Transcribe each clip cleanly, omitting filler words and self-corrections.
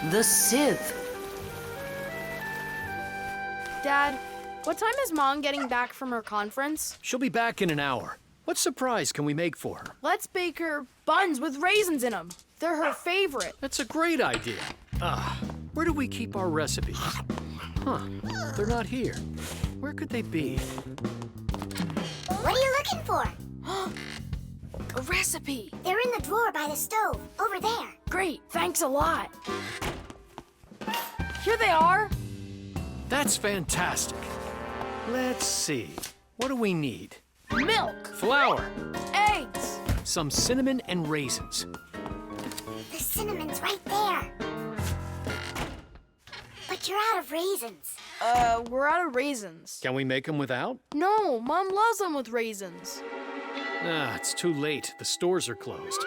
The sieve. Dad, what time is Mom getting back from her conference? She'll be back in an hour. What surprise can we make for her? Let's bake her buns with raisins in them. They're her favorite. That's a great idea. Where do we keep our recipes? Huh, they're not here. Where could they be? What are you looking for? A recipe. They're in the drawer by the stove, over there. Great, thanks a lot. Here they are. That's fantastic. Let's see. What do we need? Milk, Flour, eggs. some cinnamon and raisins. The cinnamon's right there. But you're out of raisins. We're out of raisins. Can we make them without? No, Mom loves them with raisins. It's too late. The stores are closed.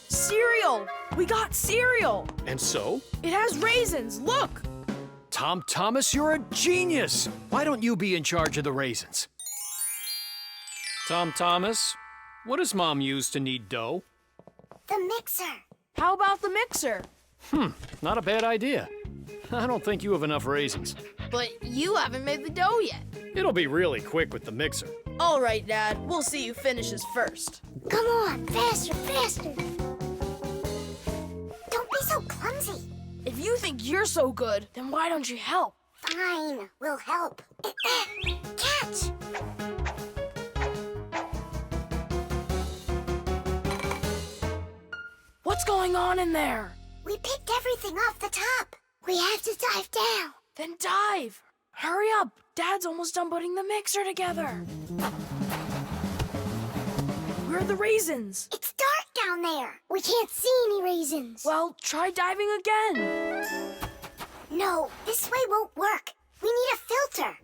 Cereal! We got cereal! And so? It has raisins, look! Tom Thomas, you're a genius! Why don't you be in charge of the raisins? Tom Thomas, what does Mom use to knead dough? The mixer. How about the mixer? Not a bad idea. I don't think you have enough raisins. But you haven't made the dough yet. It'll be really quick with the mixer. All right, Dad. We'll see who finishes first. Come on, faster, faster. Don't be so clumsy. If you think you're so good, then why don't you help? Fine, we'll help. Catch! What's going on in there? We picked everything off the top. We have to dive down. Then dive. Hurry up. Dad's almost done putting the mixer together. Where are the raisins? It's dark down there. We can't see any raisins. Well, try diving again. No, this way won't work. We need a filter.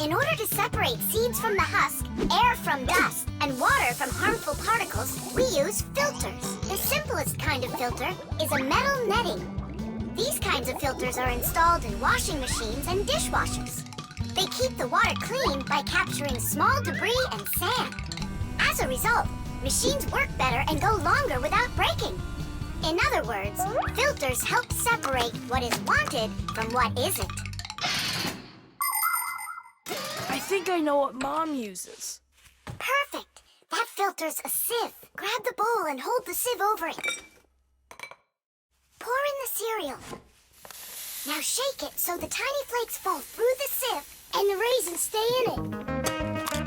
In order to separate seeds from the husk, air from dust, and water from harmful particles, we use filters. The simplest kind of filter is a metal netting. These kinds of filters are installed in washing machines and dishwashers. They keep the water clean by capturing small debris and sand. As a result, machines work better and go longer without breaking. In other words, filters help separate what is wanted from what isn't. I think I know what Mom uses. Perfect. That filter's a sieve. Grab the bowl and hold the sieve over it. Pour in the cereal. Now shake it so the tiny flakes fall through the sieve and the raisins stay in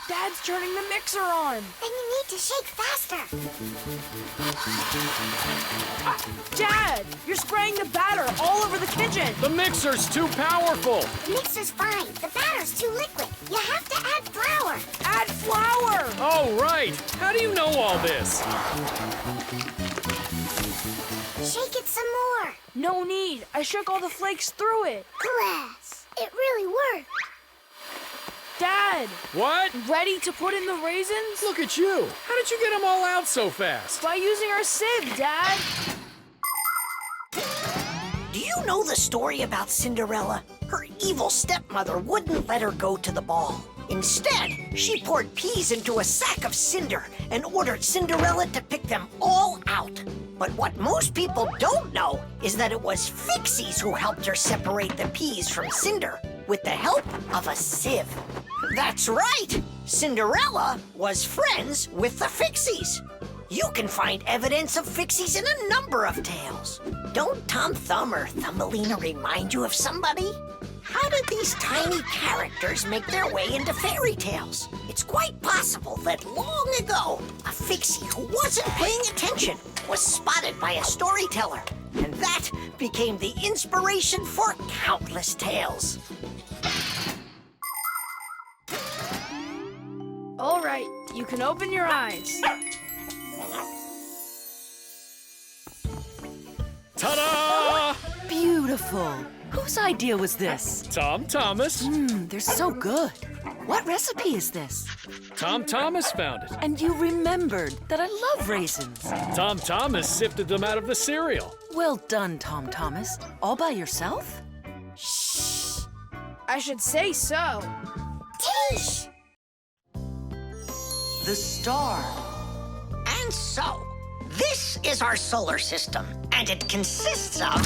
Dad's turning the mixer on. Then you need to shake faster. Dad, you're spraying the batter all over the kitchen. The mixer's too powerful. The mixer's fine. The batter's too liquid. You have to add flour. Add flour. Oh, right. How do you know all this? Shake it some more. No need. I shook all the flakes through it. Glass. It really worked. Dad, What? ready to put in the raisins? Look at you. How did you get them all out so fast? By using our sieve, Dad. Do you know the story about Cinderella? Her evil stepmother wouldn't let her go to the ball. Instead, she poured peas into a sack of cinder and ordered Cinderella to pick them all out. But what most people don't know is that it was Fixies who helped her separate the peas from cinder with the help of a sieve. That's right! Cinderella was friends with the Fixies. You can find evidence of Fixies in a number of tales. Don't Tom Thumb or Thumbelina remind you of somebody? How did these tiny characters make their way into fairy tales? It's quite possible that long ago, a Fixie who wasn't paying attention was spotted by a storyteller, and that became the inspiration for countless tales. All right, you can open your eyes. Ta-da! Beautiful. Whose idea was this? Tom Thomas. They're so good. What recipe is this? Tom Thomas found it. And you remembered that I love raisins. Tom Thomas sifted them out of the cereal. Well done, Tom Thomas. All by yourself? I should say so. Tish! The star. And so, this is our solar system, and it consists of...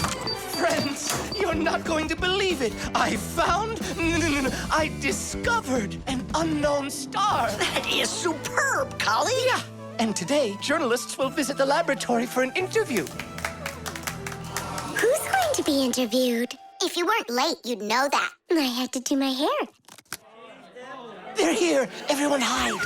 Friends, you're not going to believe it. I found, I discovered an unknown star. That is superb, colleague. Yeah, and today, journalists will visit the laboratory for an interview. Who's going to be interviewed? If you weren't late, you'd know that. I had to do my hair. They're here. Everyone hide.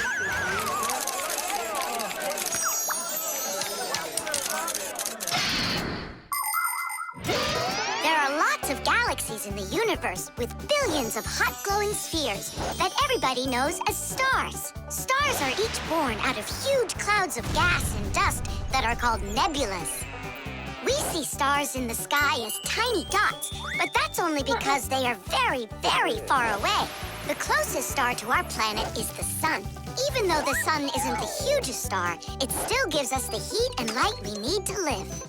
There are lots of galaxies in the universe with billions of hot glowing spheres that everybody knows as stars. Stars are each born out of huge clouds of gas and dust that are called nebulas. We see stars in the sky as tiny dots, but that's only because they are very, very far away. The closest star to our planet is the sun. Even though the sun isn't the hugest star, it still gives us the heat and light we need to live.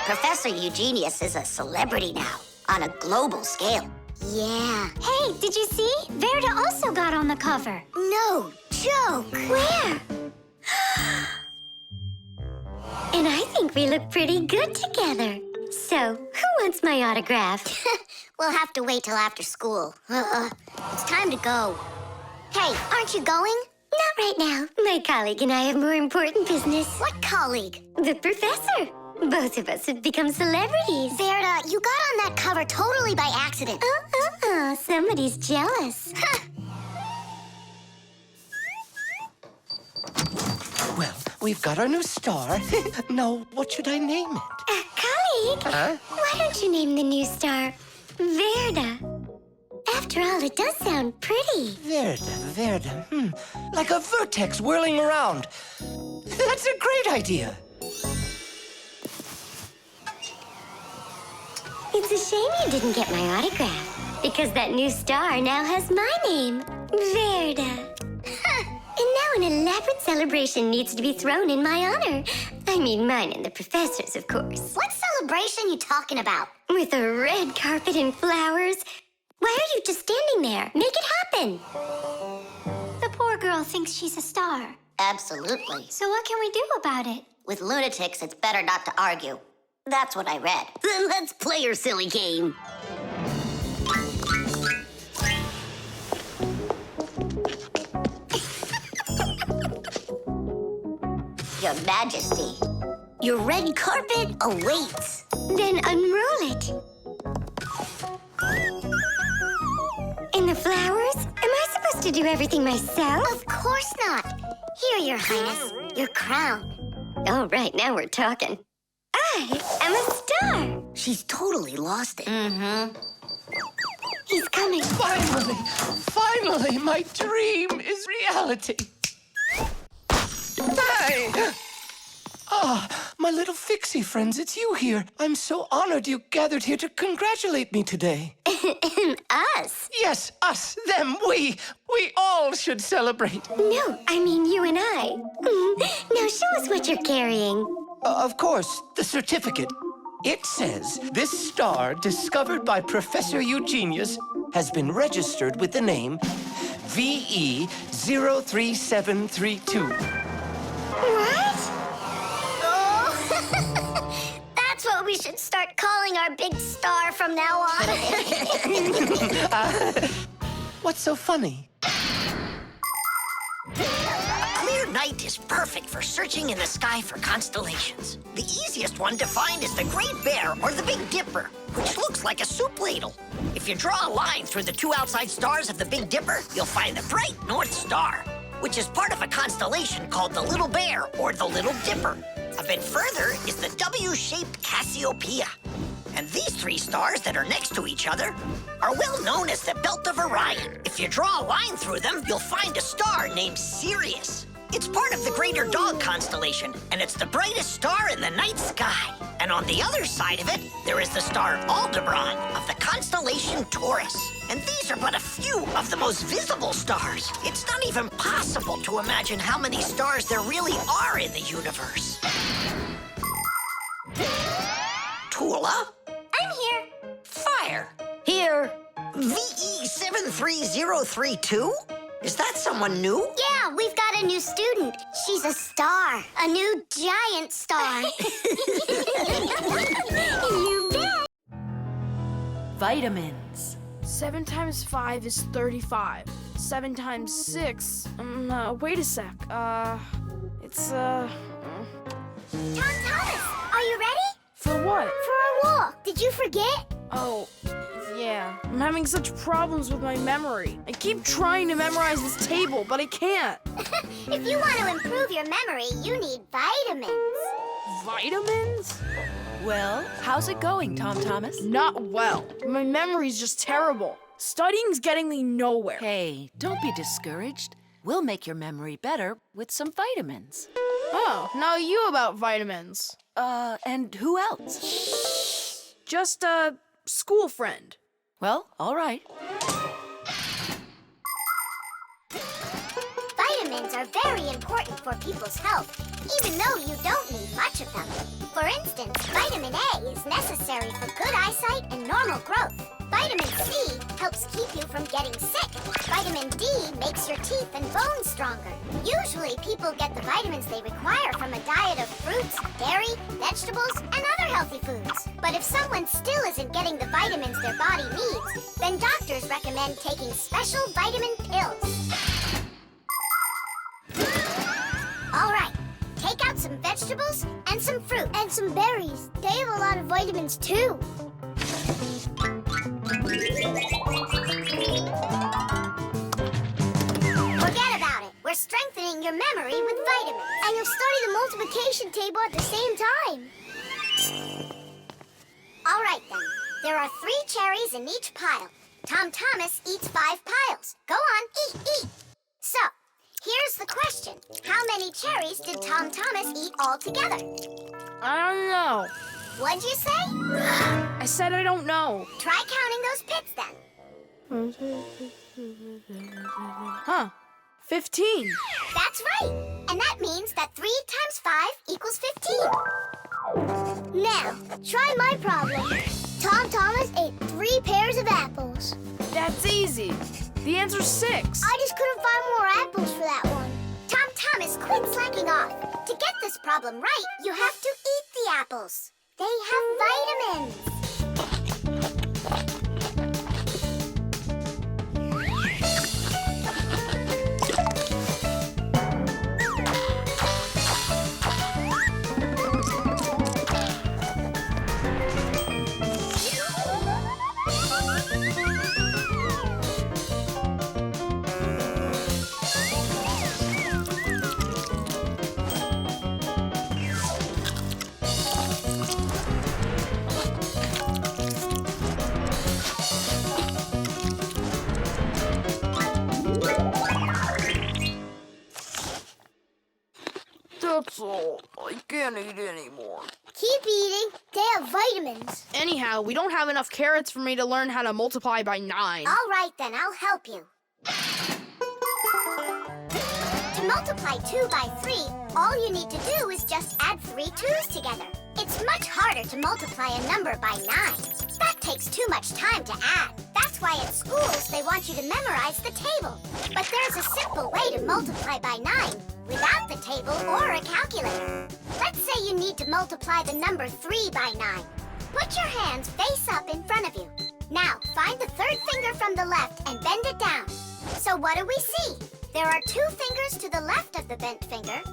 Professor Eugenius is a celebrity now, on a global scale. Yeah. Hey, did you see? Verda also got on the cover. No joke. Where? And I think we look pretty good together. So, who wants my autograph? We'll have to wait till after school. It's time to go. Hey, aren't you going? Not right now. My colleague and I have more important business. What colleague? The professor. Both of us have become celebrities. Verda, you got on that cover totally by accident. Somebody's jealous. Well, we've got our new star. Now, what should I name it? Colleague, Huh? why don't you name the new star Verda? After all, it does sound pretty. Verda. Like a vertex whirling around. That's a great idea. It's a shame you didn't get my autograph, because that new star now has my name, Verda. And now an elaborate celebration needs to be thrown in my honor. I mean mine and the professor's, of course. What celebration you talking about? With a red carpet and flowers. Why are you just standing there? Make it happen. The poor girl thinks she's a star. Absolutely. So what can we do about it? With lunatics, it's better not to argue. That's what I read. Then let's play your silly game. Your Majesty, your red carpet awaits. Then unroll it. And the flowers? Am I supposed to do everything myself? Of course not. Here, Your Highness, your crown. All right, now we're talking. I am a star. She's totally lost it. He's coming. Finally, my dream is reality. Hey! My little Fixie friends, it's you here. I'm so honored you gathered here to congratulate me today. Us? Yes, us, them, we all should celebrate. No, I mean you and I. Now show us what you're carrying. Of course, the certificate. It says, this star, discovered by Professor Eugenius, has been registered with the name VE03732. What? Oh, that's what we should start calling our big star from now on. What's so funny? A clear night is perfect for searching in the sky for constellations. The easiest one to find is the Great Bear or the Big Dipper, which looks like a soup ladle. If you draw a line through the two outside stars of the Big Dipper, you'll find the bright North Star, which is part of a constellation called the Little Bear or the Little Dipper. A bit further is the W-shaped Cassiopeia. And these three stars that are next to each other are well known as the Belt of Orion. If you draw a line through them, you'll find a star named Sirius. It's part of the Greater Dog constellation, and it's the brightest star in the night sky. And on the other side of it, there is the star Aldebaran of the constellation Taurus. And these are but a few of the most visible stars. It's not even possible to imagine how many stars there really are in the universe. Tula? I'm here. Fire. Here. VE73032? Is that someone new? Yeah, we've got a new student. She's a star. A new giant star. You bet. Vitamins. 7 times 5 is 35. 7 times 6. Wait a sec. It's Tom Thomas, are you ready? For what? For a walk. Did you forget? Oh, yeah. I'm having such problems with my memory. I keep trying to memorize this table, but I can't. If you want to improve your memory, you need vitamins. Vitamins? Well, how's it going, Tom Thomas? Not well. My memory's just terrible. Studying's getting me nowhere. Hey, don't be discouraged. We'll make your memory better with some vitamins. Oh, now you about vitamins. And who else? Just a school friend. Well, all right. Vitamins are very important for people's health, even though you don't need much of them. For instance, vitamin A is necessary for good eyesight and normal growth. Vitamin C helps keep you from getting sick. Vitamin D makes your teeth and bones stronger. Usually, people get the vitamins they require from a diet of fruits, dairy, vegetables, and other healthy foods. But if someone still isn't getting the vitamins their body needs, then doctors recommend taking special vitamin pills. All right, take out some vegetables and some fruit. And some berries. They have a lot of vitamins, too. Forget about it. We're strengthening your memory with vitamins. And you'll study the multiplication table at the same time. All right, then. There are 3 cherries in each pile. Tom Thomas eats 5 piles. Go on, eat. So, here's the question. How many cherries did Tom Thomas eat altogether? I don't know. What'd you say? I said I don't know. Try counting those pits, then. Huh. 15. That's right. And that means that 3 times 5 equals 15. Now, try my problem. Tom Thomas ate 3 pairs of apples. That's easy. The answer's 6. I just couldn't find more apples for that one. Tom Thomas, quit slacking off. To get this problem right, you have to eat the apples. They have vitamins. That's all. I can't eat anymore. Keep eating. They have vitamins. Anyhow, we don't have enough carrots for me to learn how to multiply by 9. All right, then. I'll help you. To multiply 2 by 3, all you need to do is just add 3 2's together. It's much harder to multiply a number by 9. That takes too much time to add. That's why at schools they want you to memorize the table. But there's a simple way to multiply by 9 without the table or a calculator. Let's say you need to multiply the number 3 by 9. Put your hands face up in front of you. Now, find the 3rd finger from the left and bend it down. So what do we see? There are 2 fingers to the left of the bent finger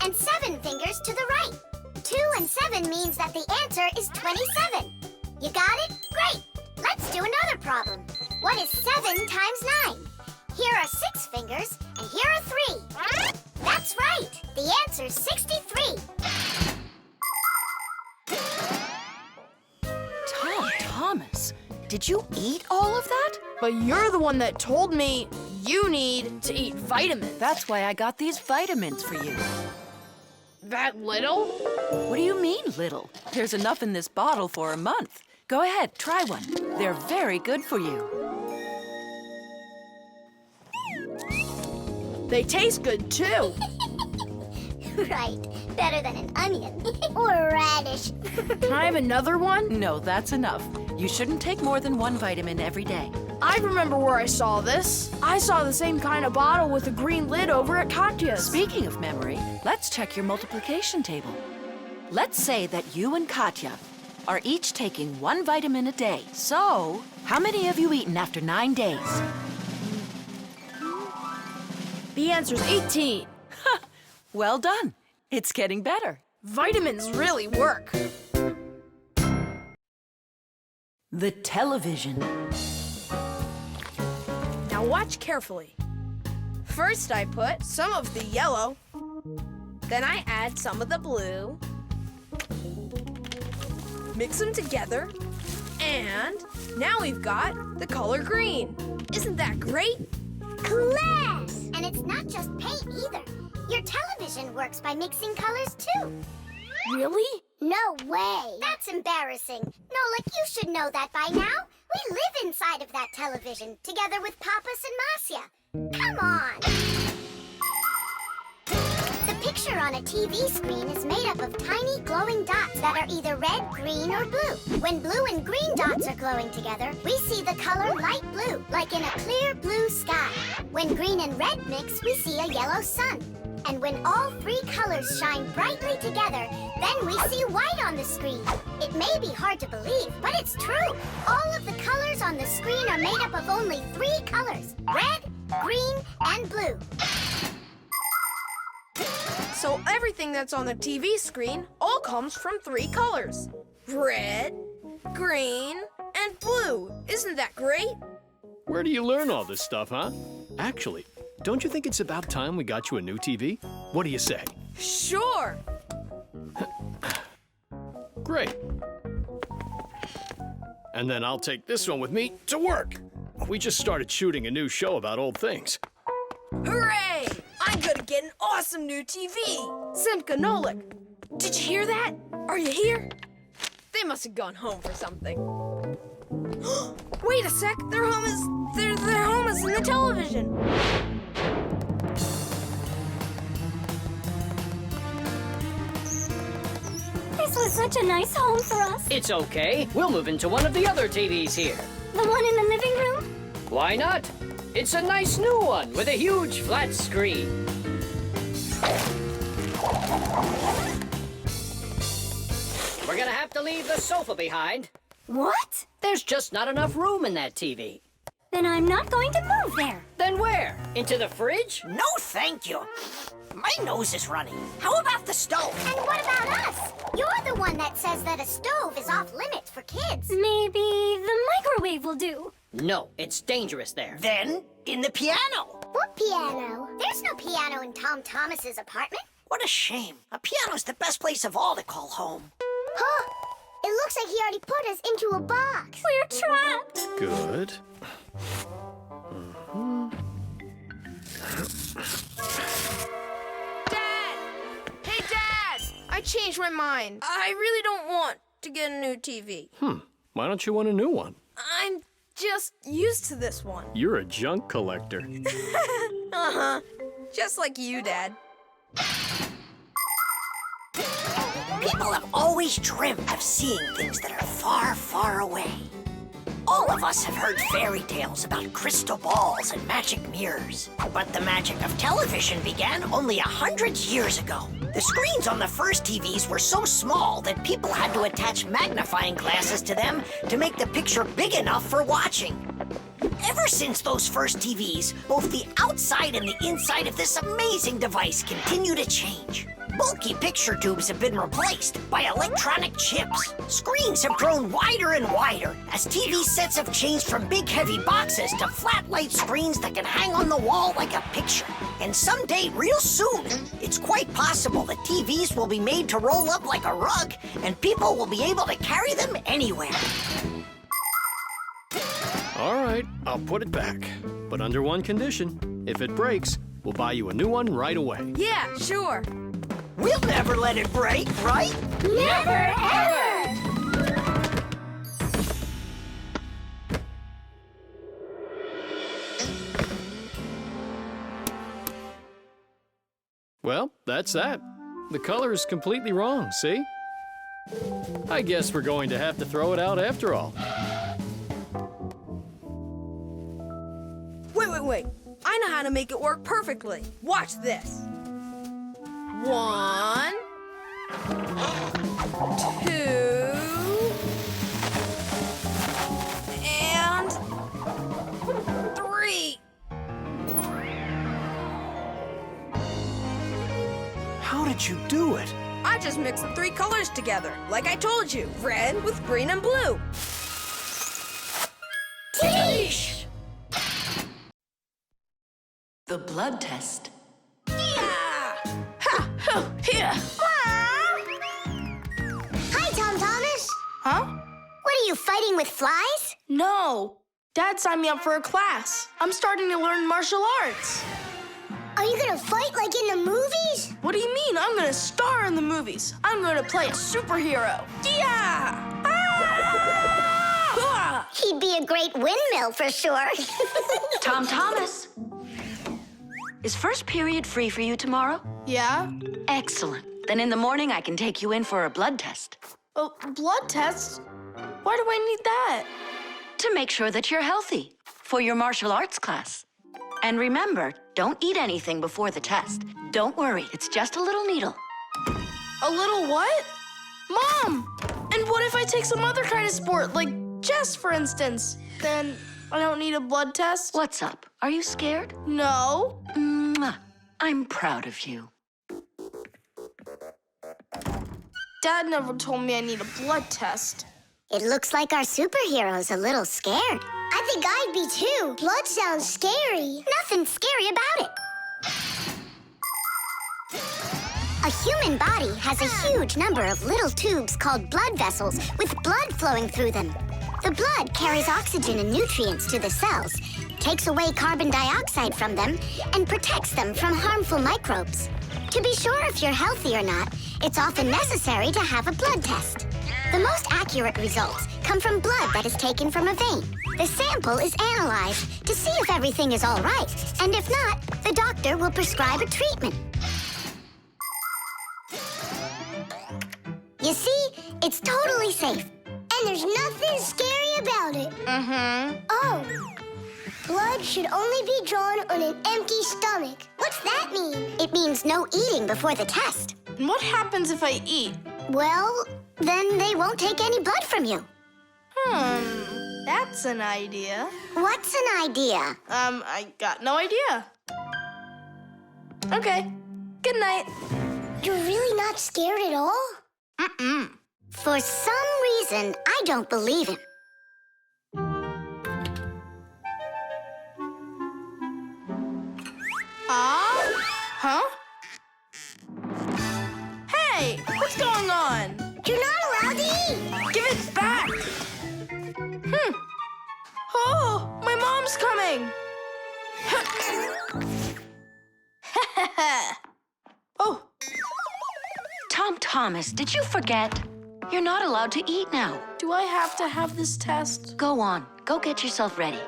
and 7 fingers to the right. 2 and 7 means that the answer is 27. You got it? Great! Let's do another problem. What is 7 times 9? Here are 6 fingers, and here are 3. That's right! The answer's 63. Tom Thomas, did you eat all of that? But you're the one that told me you need to eat vitamins. That's why I got these vitamins for you. That little? What do you mean, little? There's enough in this bottle for a month. Go ahead, try one. They're very good for you. They taste good, too. Right. Better than an onion. Or a radish. Can I have another one? No, that's enough. You shouldn't take more than one vitamin every day. I remember where I saw this. I saw the same kind of bottle with a green lid over at Katya's. Speaking of memory, let's check your multiplication table. Let's say that you and Katya are each taking one vitamin a day. So, how many have you eaten after 9 days? The answer's 18. Well done. It's getting better. Vitamins really work. The television. Now watch carefully. First I put some of the yellow, then I add some of the blue, mix them together, and now we've got the color green. Isn't that great? Class! And it's not just paint either. Your television works by mixing colors too. Really? No way. That's embarrassing. Nolik, you should know that by now. We live inside of that television, together with Papas and Masya. Come on. The picture on a TV screen is made up of tiny glowing dots that are either red, green, or blue. When blue and green dots are glowing together, we see the color light blue, like in a clear blue sky. When green and red mix, we see a yellow sun. And when all three colors shine brightly together, then we see white on the screen. It may be hard to believe, but it's true. All of the colors on the screen are made up of only 3 colors: red, green, and blue. So everything that's on the TV screen all comes from 3 colors: red, green, and blue. Isn't that great? Where do you learn all this stuff, huh? Actually, don't you think it's about time we got you a new TV? What do you say? Sure. Great. And then I'll take this one with me to work. We just started shooting a new show about old things. Hooray! I'm gonna get an awesome new TV. Simka, Nolik, did you hear that? Are you here? They must have gone home for something. Wait a sec, their home is in the television. This was such a nice home for us. It's okay. We'll move into one of the other TVs here. The one in the living room? Why not? It's a nice new one with a huge flat screen. We're gonna have to leave the sofa behind. What? There's just not enough room in that TV. Then I'm not going to move there. Then where? Into the fridge? No, thank you. My nose is running. How about the stove? And what about us? You're the one that says that a stove is off limits for kids. Maybe the microwave will do. No, it's dangerous there. Then, in the piano. What piano? There's no piano in Tom Thomas's apartment. What a shame. A piano's the best place of all to call home. Huh? It looks like he already put us into a box. We're trapped. Good. Dad! Hey, Dad! I changed my mind. I really don't want to get a new TV. Why don't you want a new one? I'm just used to this one. You're a junk collector. Uh-huh. Just like you, Dad. People have always dreamed of seeing things that are far, far away. All of us have heard fairy tales about crystal balls and magic mirrors. But the magic of television began only 100 years ago. The screens on the first TVs were so small that people had to attach magnifying glasses to them to make the picture big enough for watching. Ever since those first TVs, both the outside and the inside of this amazing device continue to change. Bulky picture tubes have been replaced by electronic chips. Screens have grown wider and wider as TV sets have changed from big heavy boxes to flat light screens that can hang on the wall like a picture. And someday, real soon, it's quite possible that TVs will be made to roll up like a rug and people will be able to carry them anywhere. All right, I'll put it back. But under one condition. If it breaks, we'll buy you a new one right away. Yeah, sure. We'll never let it break, right? Never ever! Well, that's that. The color is completely wrong, see? I guess we're going to have to throw it out after all. Wait. I know how to make it work perfectly. Watch this. 1, 2, and 3. How did you do it? I just mixed the 3 colors together, like I told you. Red with green and blue. Teesh! The blood test. Yeah! Ha! Ho! Here! Hi, Tom Thomas. Huh? What are you, fighting with flies? No. Dad signed me up for a class. I'm starting to learn martial arts. Are you gonna fight like in the movies? What do you mean? I'm gonna star in the movies. I'm gonna play a superhero. Yeah! Ah! He'd be a great windmill for sure. Tom Thomas. Is first period free for you tomorrow? Yeah? Excellent. Then in the morning I can take you in for a blood test. Oh, blood test? Why do I need that? To make sure that you're healthy for your martial arts class. And remember, don't eat anything before the test. Don't worry, it's just a little needle. A little what? Mom! And what if I take some other kind of sport, like chess, for instance? Then I don't need a blood test? What's up? Are you scared? No. Mwah. I'm proud of you. Dad never told me I need a blood test. It looks like our superhero's a little scared. I think I'd be too. Blood sounds scary. Nothing scary about it. A human body has a huge number of little tubes called blood vessels with blood flowing through them. The blood carries oxygen and nutrients to the cells, takes away carbon dioxide from them, and protects them from harmful microbes. To be sure if you're healthy or not, it's often necessary to have a blood test. The most accurate results come from blood that is taken from a vein. The sample is analyzed to see if everything is all right, and if not, the doctor will prescribe a treatment. You see, it's totally safe. And there's nothing scary about it. Oh, blood should only be drawn on an empty stomach. What's that mean? It means no eating before the test. And what happens if I eat? Well, then they won't take any blood from you. That's an idea. What's an idea? I got no idea. Okay, good night. You're really not scared at all? For some reason, I don't believe him. Huh? Hey, what's going on? You're not allowed to eat. Give it back. Oh, my mom's coming. Oh. Tom Thomas, did you forget? You're not allowed to eat now. Do I have to have this test? Go on. Go get yourself ready.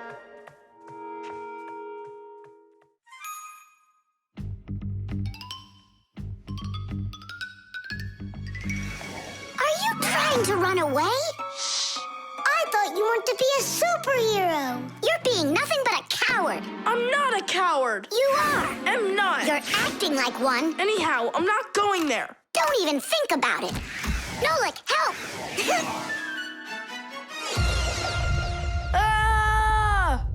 Are you trying to run away? I thought you wanted to be a superhero. You're being nothing but a coward. I'm not a coward. You are. I'm not. You're acting like one. Anyhow, I'm not going there. Don't even think about it. Nolik, help! Ah!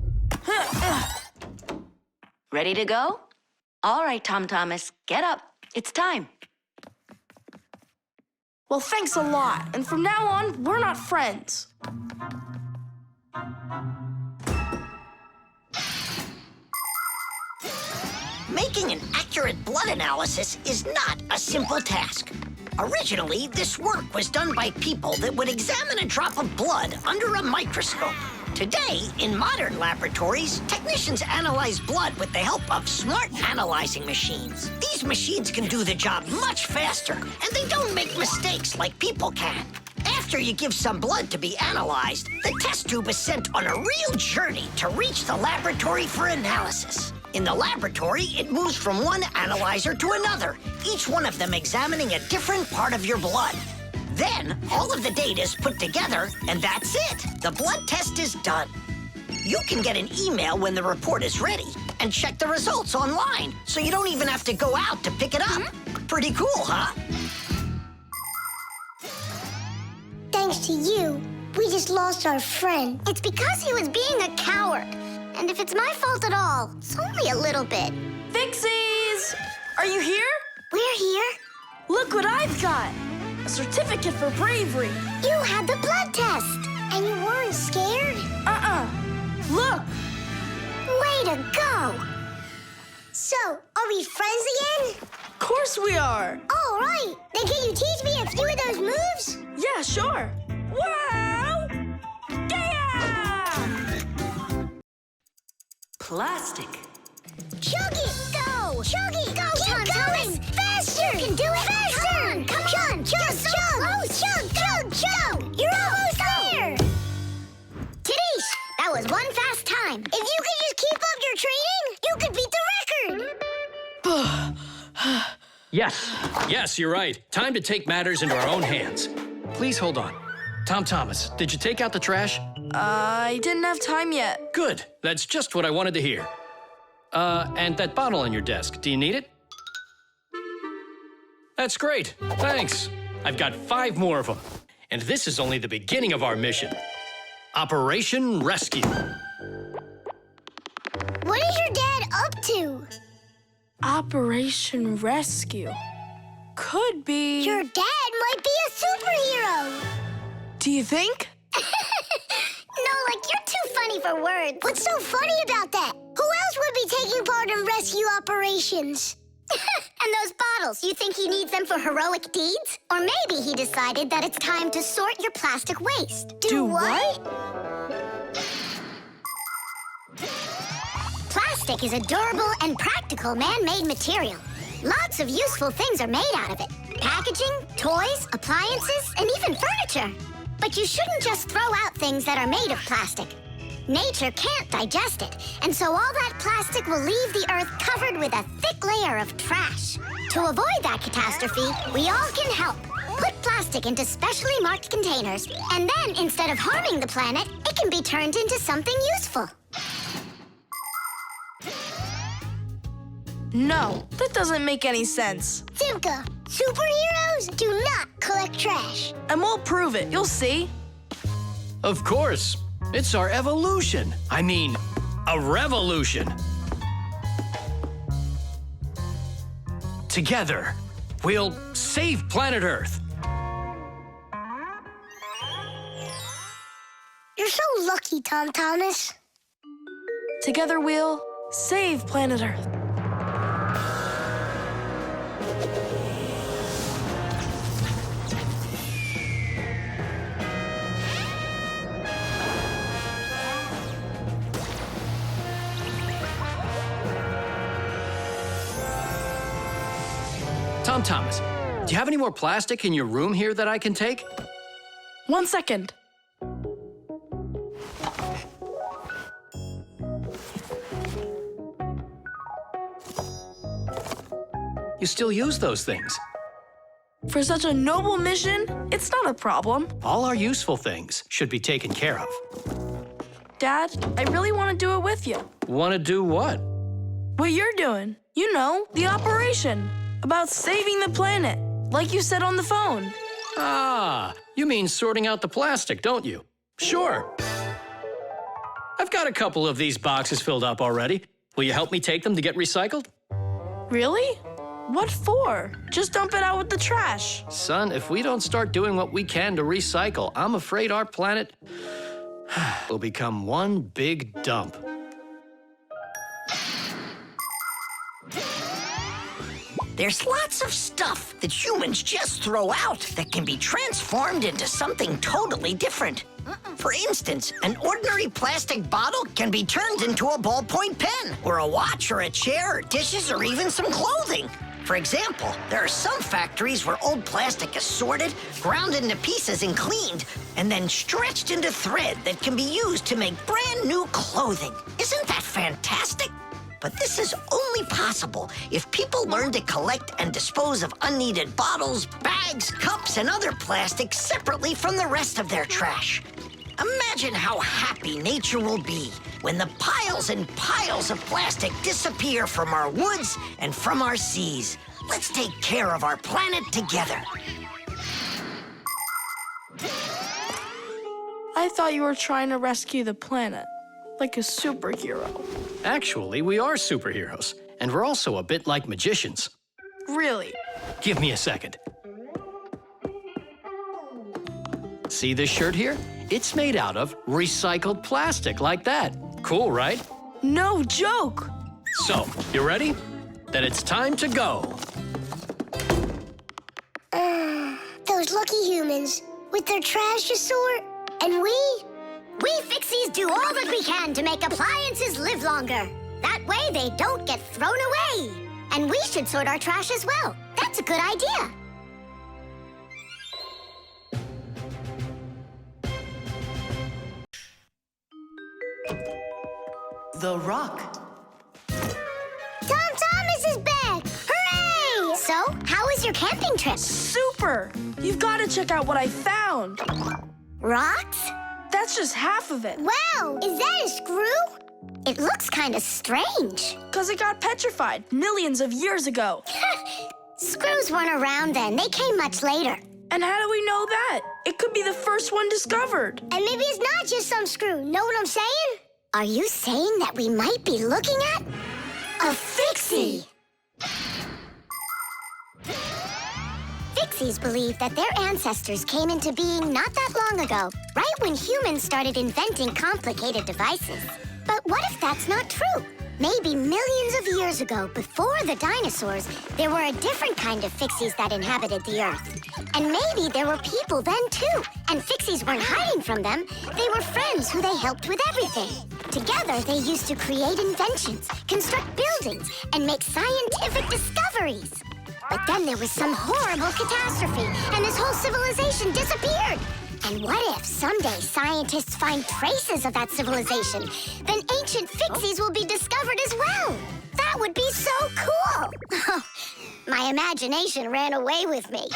Ready to go? All right, Tom Thomas, get up. It's time. Well, thanks a lot. And from now on, we're not friends. Making an accurate blood analysis is not a simple task. Originally, this work was done by people that would examine a drop of blood under a microscope. Today, in modern laboratories, technicians analyze blood with the help of smart analyzing machines. These machines can do the job much faster, and they don't make mistakes like people can. After you give some blood to be analyzed, the test tube is sent on a real journey to reach the laboratory for analysis. In the laboratory, it moves from one analyzer to another, each one of them examining a different part of your blood. Then, all of the data is put together, and that's it. The blood test is done. You can get an email when the report is ready and check the results online, so you don't even have to go out to pick it up. Pretty cool, huh? Thanks to you, we just lost our friend. It's because he was being a coward. And if it's my fault at all, it's only a little bit. Fixies! Are you here? We're here. Look what I've got! A certificate for bravery. You had the blood test, and you weren't scared? Look! Way to go! So, are we friends again? Of course we are! All right. Then can you teach me a few of those moves? Yeah, sure. Wow! Yeah! Plastic. Chug it! Go! Chug it! Go, Keep going! Faster! You can do it! Faster! Come on! Chug! Chug! You're almost there! Tidish, that was one fast time. If you could just keep up your training, you could beat the record! Yes, you're right. Time to take matters into our own hands. Please hold on. Tom Thomas, did you take out the trash? I didn't have time yet. Good. That's just what I wanted to hear. And that bottle on your desk, do you need it? That's great. Thanks. I've got 5 more of them. And this is only the beginning of our mission. Operation Rescue. What is your dad up to? Operation Rescue. Could be... Your dad might be a superhero! Do you think? No, you're too funny for words. What's so funny about that? Who else would be taking part in rescue operations? And those bottles, you think he needs them for heroic deeds? Or maybe he decided that it's time to sort your plastic waste. Do what? Plastic is a durable and practical man-made material. Lots of useful things are made out of it. Packaging, toys, appliances, and even furniture. But you shouldn't just throw out things that are made of plastic. Nature can't digest it, and so all that plastic will leave the earth covered with a thick layer of trash. To avoid that catastrophe, we all can help. Put plastic into specially marked containers, and then instead of harming the planet, it can be turned into something useful. No, that doesn't make any sense. Simka, superheroes do not collect trash. And we'll prove it, you'll see. Of course. It's our evolution. I mean, a revolution. Together, we'll save planet Earth. You're so lucky, Tom Thomas. Together we'll save planet Earth. Tom Thomas, do you have any more plastic in your room here that I can take? 1 second. You still use those things. For such a noble mission, it's not a problem. All our useful things should be taken care of. Dad, I really want to do it with you. Want to do what? What you're doing. You know, the operation. About saving the planet, like you said on the phone. Ah, you mean sorting out the plastic, don't you? Sure. I've got a couple of these boxes filled up already. Will you help me take them to get recycled? Really? What for? Just dump it out with the trash. Son, if we don't start doing what we can to recycle, I'm afraid our planet will become one big dump. There's lots of stuff that humans just throw out that can be transformed into something totally different. For instance, an ordinary plastic bottle can be turned into a ballpoint pen, or a watch, or a chair, or dishes, or even some clothing. For example, there are some factories where old plastic is sorted, ground into pieces and cleaned, and then stretched into thread that can be used to make brand new clothing. Isn't that fantastic? But this is only possible if people learn to collect and dispose of unneeded bottles, bags, cups, and other plastics separately from the rest of their trash. Imagine how happy nature will be when the piles and piles of plastic disappear from our woods and from our seas. Let's take care of our planet together. I thought you were trying to rescue the planet, like a superhero. Actually, we are superheroes, and we're also a bit like magicians. Really? Give me a second. See this shirt here? It's made out of recycled plastic, like that. Cool, right? No joke. So, you ready? Then it's time to go. Those lucky humans, with their trash to sort, and we Fixies do all that we can to make appliances live longer. That way they don't get thrown away. And we should sort our trash as well. That's a good idea. The rock. Tom Thomas is back! Hooray! So, how was your camping trip? Super! You've got to check out what I found. Rocks? That's just half of it. Wow! Is that a screw? It looks kind of strange. Because it got petrified millions of years ago. Screws weren't around then. They came much later. And how do we know that? It could be the first one discovered. And maybe it's not just some screw. Know what I'm saying? Are you saying that we might be looking at a Fixie? Fixies believe that their ancestors came into being not that long ago, right when humans started inventing complicated devices. But what if that's not true? Maybe millions of years ago, before the dinosaurs, there were a different kind of Fixies that inhabited the Earth. And maybe there were people then, too. And Fixies weren't hiding from them. They were friends who they helped with everything. Together, they used to create inventions, construct buildings, and make scientific discoveries. But then there was some horrible catastrophe, and this whole civilization disappeared. And what if someday scientists find traces of that civilization? Then ancient Fixies will be discovered as well. That would be so cool. My imagination ran away with me.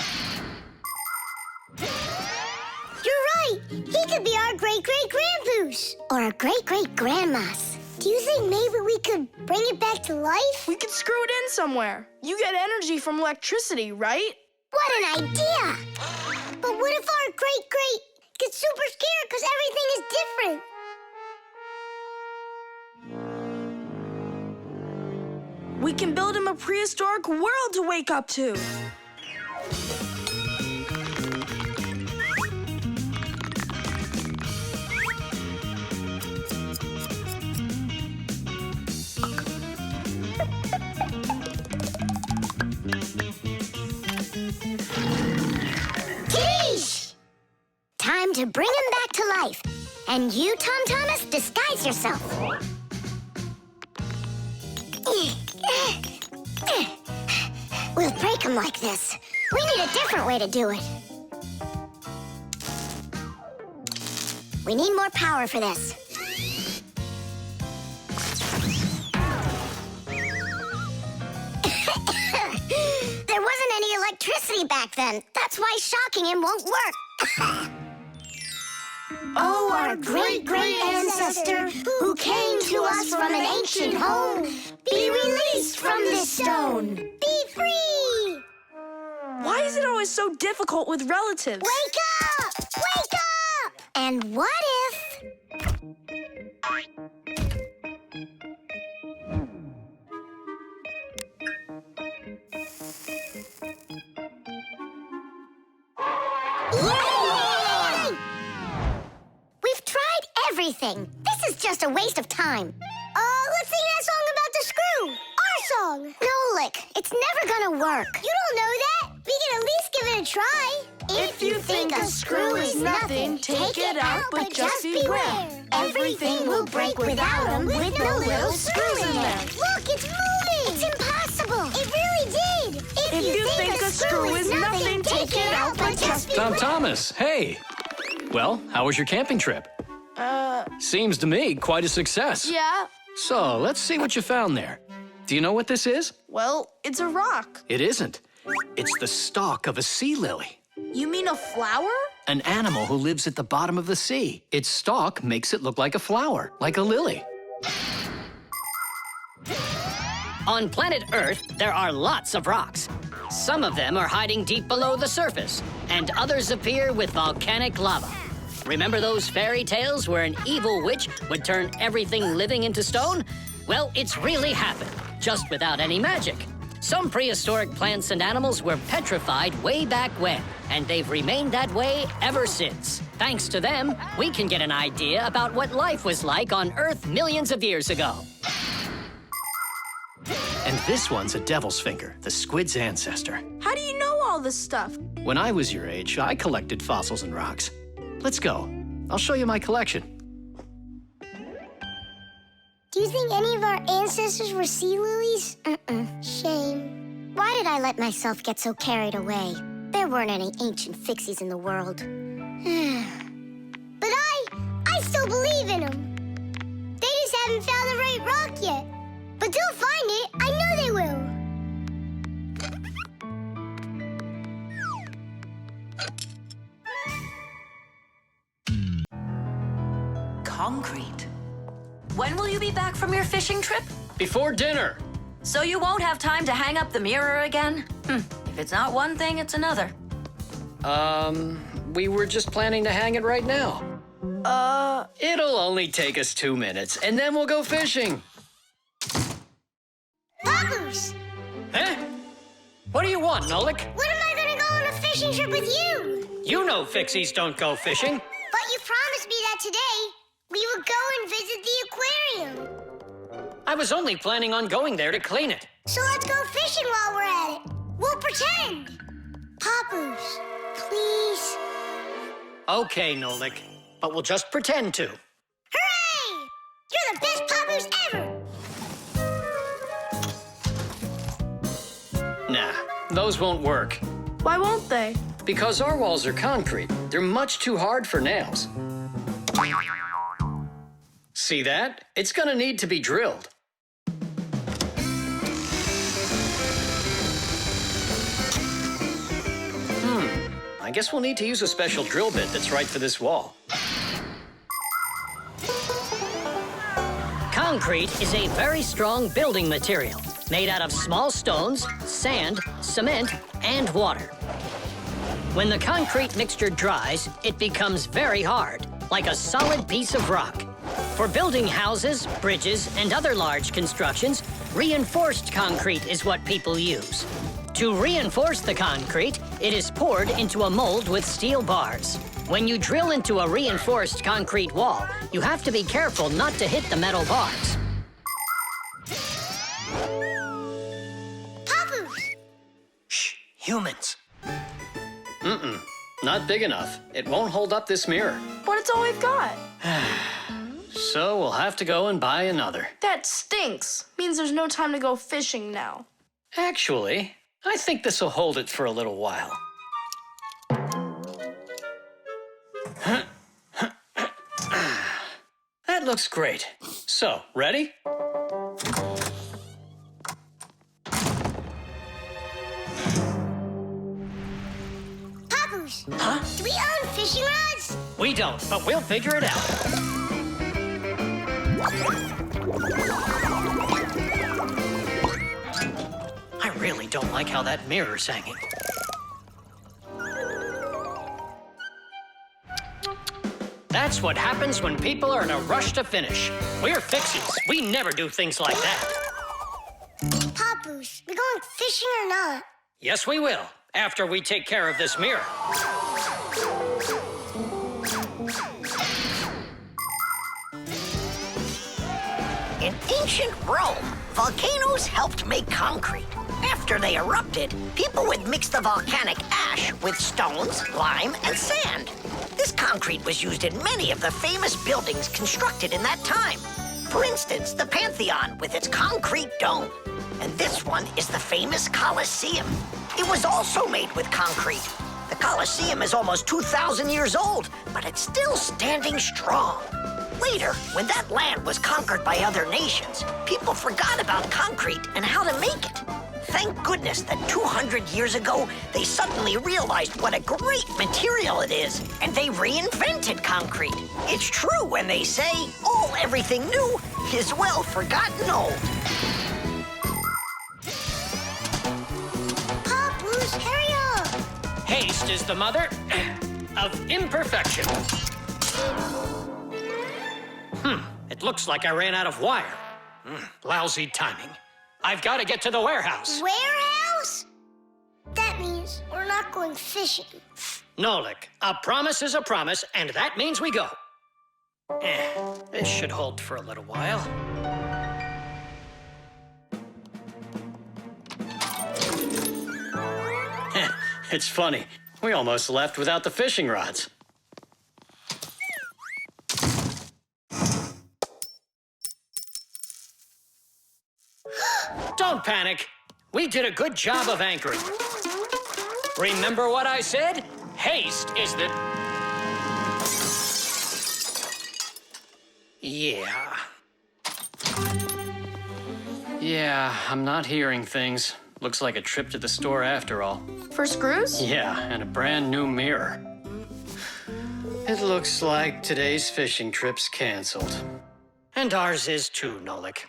You're right. He could be our great-great-grandpoos. Or our great-great-grandmas. Do you think maybe we could bring it back to life? We could screw it in somewhere. You get energy from electricity, right? What an idea! But what if our great-great gets super scared because everything is different? We can build him a prehistoric world to wake up to. Time to bring him back to life. And you, Tom Thomas, disguise yourself. We'll break him like this. We need a different way to do it. We need more power for this. There wasn't any electricity back then. That's why shocking him won't work. Oh, our great-great ancestor, who came to us from an ancient home, be released from this stone. Be free! Why is it always so difficult with relatives? Wake up! Wake up! And what if... Yay! We've tried everything. This is just a waste of time. Let's sing that song about the screw. Our song. No, Lick, it's never gonna work. You don't know that. We can at least give it a try. If you think a screw is nothing, take it out, but just beware. Everything will break without them, with no little screws in them. Look, it's moving! It's impossible! It really did! If you think a screw is nothing, take it out, but just beware. Tom Thomas, hey. Well, how was your camping trip? Seems to me quite a success. Yeah. So, let's see what you found there. Do you know what this is? Well, it's a rock. It isn't. It's the stalk of a sea lily. You mean a flower? An animal who lives at the bottom of the sea. Its stalk makes it look like a flower, like a lily. On planet Earth, there are lots of rocks. Some of them are hiding deep below the surface, and others appear with volcanic lava. Remember those fairy tales where an evil witch would turn everything living into stone? Well, it's really happened, just without any magic. Some prehistoric plants and animals were petrified way back when, and they've remained that way ever since. Thanks to them, we can get an idea about what life was like on Earth millions of years ago. And this one's a devil's finger, the squid's ancestor. How do you know all this stuff? When I was your age, I collected fossils and rocks. Let's go. I'll show you my collection. Do you think any of our ancestors were sea lilies? Shame. Why did I let myself get so carried away? There weren't any ancient Fixies in the world. But I still believe in them. They just haven't found the right rock yet. But they'll find it. I know they will. Concrete. When will you be back from your fishing trip? Before dinner. So you won't have time to hang up the mirror again? If it's not one thing, it's another. We were just planning to hang it right now. It'll only take us 2 minutes, and then we'll go fishing. Papoose! Huh? What do you want, Nolik? When am I gonna go on a fishing trip with you? You know Fixies don't go fishing. But you promised me that today we would go and visit the aquarium. I was only planning on going there to clean it. So let's go fishing while we're at it. We'll pretend. Papoose, please. Okay, Nolik, but we'll just pretend to. Hooray! You're the best Papoose ever! Nah, those won't work. Why won't they? Because our walls are concrete. They're much too hard for nails. See that? It's gonna need to be drilled. I guess we'll need to use a special drill bit that's right for this wall. Concrete is a very strong building material, made out of small stones, sand, cement, and water. When the concrete mixture dries, it becomes very hard, like a solid piece of rock. For building houses, bridges, and other large constructions, reinforced concrete is what people use. To reinforce the concrete, it is poured into a mold with steel bars. When you drill into a reinforced concrete wall, you have to be careful not to hit the metal bars. Papoose! Shh, humans. Not big enough. It won't hold up this mirror. But it's all we've got. So we'll have to go and buy another. That stinks. Means there's no time to go fishing now. Actually, I think this will hold it for a little while. That looks great. So, ready? Papoose! Huh? Do we own fishing rods? We don't, but we'll figure it out. I really don't like how that mirror's hanging. That's what happens when people are in a rush to finish. We're Fixies. We never do things like that. Papoose, we going fishing or not? Yes, we will, after we take care of this mirror. In ancient Rome, volcanoes helped make concrete. After After they erupted, people would mix the volcanic ash with stones, lime, and sand. This concrete was used in many of the famous buildings constructed in that time. For instance, the Pantheon with its concrete dome. And this one is the famous Colosseum. It was also made with concrete. The Colosseum is almost 2,000 years old, but it's still standing strong. Later, when that land was conquered by other nations, people forgot about concrete and how to make it. Thank goodness that 200 years ago, they suddenly realized what a great material it is, and they reinvented concrete. It's true when they say, everything new is well forgotten old. Papoose, hurry up! Haste is the mother of imperfection. It looks like I ran out of wire. Lousy timing. I've got to get to the warehouse. Warehouse? That means we're not going fishing. Nolik, a promise is a promise, and that means we go. This should hold for a little while. It's funny. We almost left without the fishing rods. Don't panic. We did a good job of anchoring. Remember what I said? Haste is the... Yeah, I'm not hearing things. Looks like a trip to the store after all. For screws? Yeah, and a brand new mirror. It looks like today's fishing trip's canceled. And ours is too, Nolik.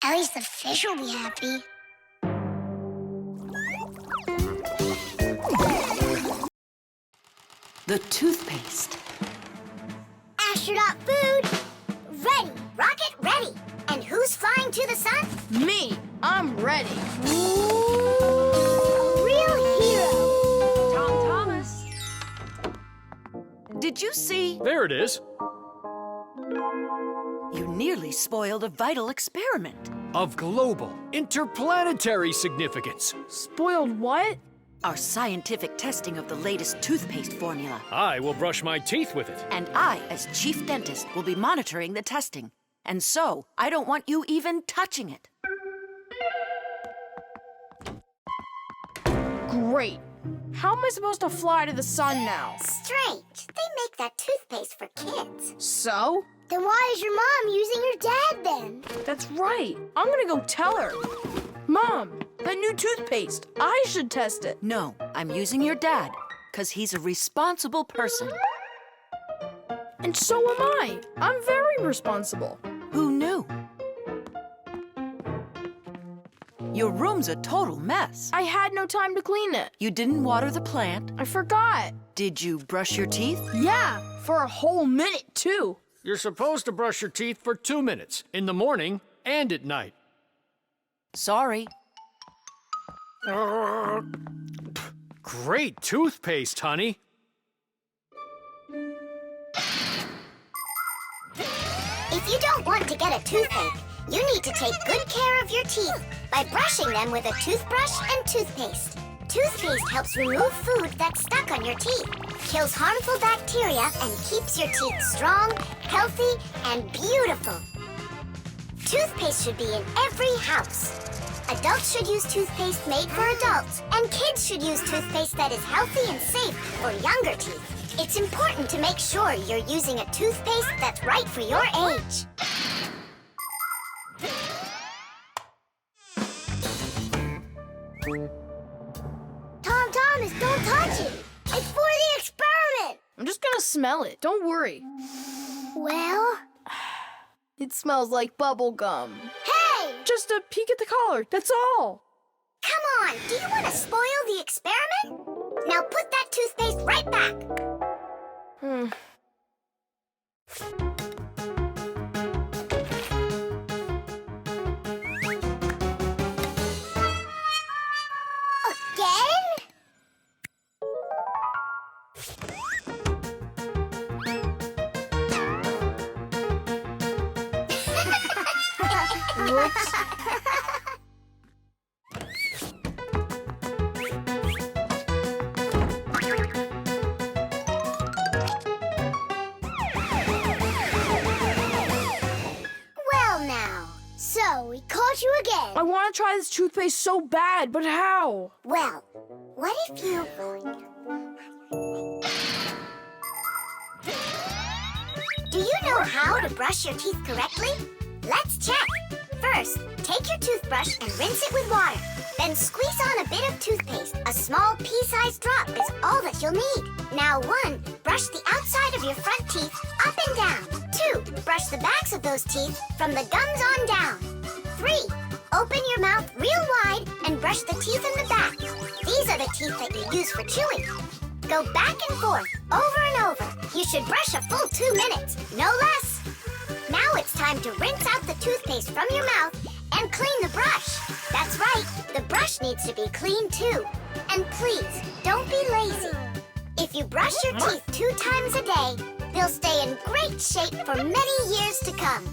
At least the fish will be happy. The toothpaste. Astronaut food, ready. Rocket ready. And who's flying to the sun? Me. I'm ready. Real hero. Tom Thomas. Did you see? There it is. You nearly spoiled a vital experiment. Of global, interplanetary significance. Spoiled what? Our scientific testing of the latest toothpaste formula. I will brush my teeth with it. And I, as chief dentist, will be monitoring the testing. And so, I don't want you even touching it. Great. How am I supposed to fly to the sun now? Strange. They make that toothpaste for kids. So? Then why is your mom using your dad then? That's right. I'm gonna go tell her. Mom, that new toothpaste. I should test it. No, I'm using your dad, because he's a responsible person. And so am I. I'm very responsible. Who knew? Your room's a total mess. I had no time to clean it. You didn't water the plant. I forgot. Did you brush your teeth? Yeah, for a whole minute, too. You're supposed to brush your teeth for 2 minutes, in the morning and at night. Sorry. Great toothpaste, honey. If you don't want to get a toothache, you need to take good care of your teeth by brushing them with a toothbrush and toothpaste. Toothpaste helps remove food that's stuck on your teeth, kills harmful bacteria, and keeps your teeth strong, healthy, and beautiful. Toothpaste should be in every house. Adults should use toothpaste made for adults, and kids should use toothpaste that is healthy and safe for younger teeth. It's important to make sure you're using a toothpaste that's right for your age. Tom Thomas, don't touch it! It's for the experiment! I'm just gonna smell it. Don't worry. Well? It smells like bubble gum. Hey! Just a peek at the collar, that's all. Come on, do you want to spoil the experiment? Now put that toothpaste right back. Again? Whoops. no, we caught you again. I want to try this toothpaste so bad, but how? Well, what if you... Do you know how to brush your teeth correctly? Let's check. First, take your toothbrush and rinse it with water. Then squeeze on a bit of toothpaste. A small pea-sized drop is all that you'll need. Now 1, brush the outside of your front teeth up and down. 2, brush the backs of those teeth from the gums on down. 3, open your mouth real wide and brush the teeth in the back. These are the teeth that you use for chewing. Go back and forth, over and over. You should brush a full 2 minutes, no less. Now it's time to rinse out the toothpaste from your mouth and clean the brush. That's right, the brush needs to be clean too. And please, don't be lazy. If you brush your teeth 2 times a day, they'll stay in great shape for many years to come.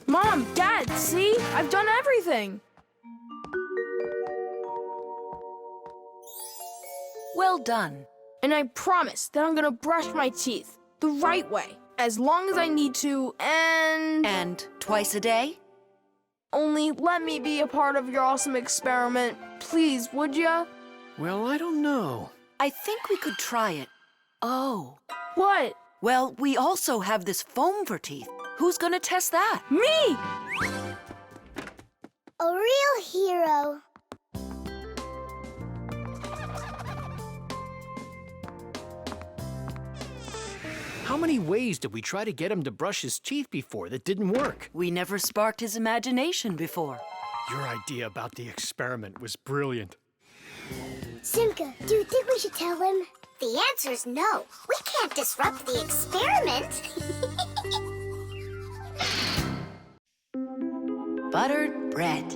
Mom, Dad, see? I've done everything. Well done. And I promise that I'm gonna brush my teeth the right way, as long as I need to, and... And twice a day? Only let me be a part of your awesome experiment. Please, would ya? Well, I don't know. I think we could try it. Oh. What? Well, we also have this foam for teeth. Who's gonna test that? Me! A real hero. How many ways did we try to get him to brush his teeth before that didn't work? We never sparked his imagination before. Your idea about the experiment was brilliant. Simka, do you think we should tell him? The answer's no. We can't disrupt the experiment. Buttered bread.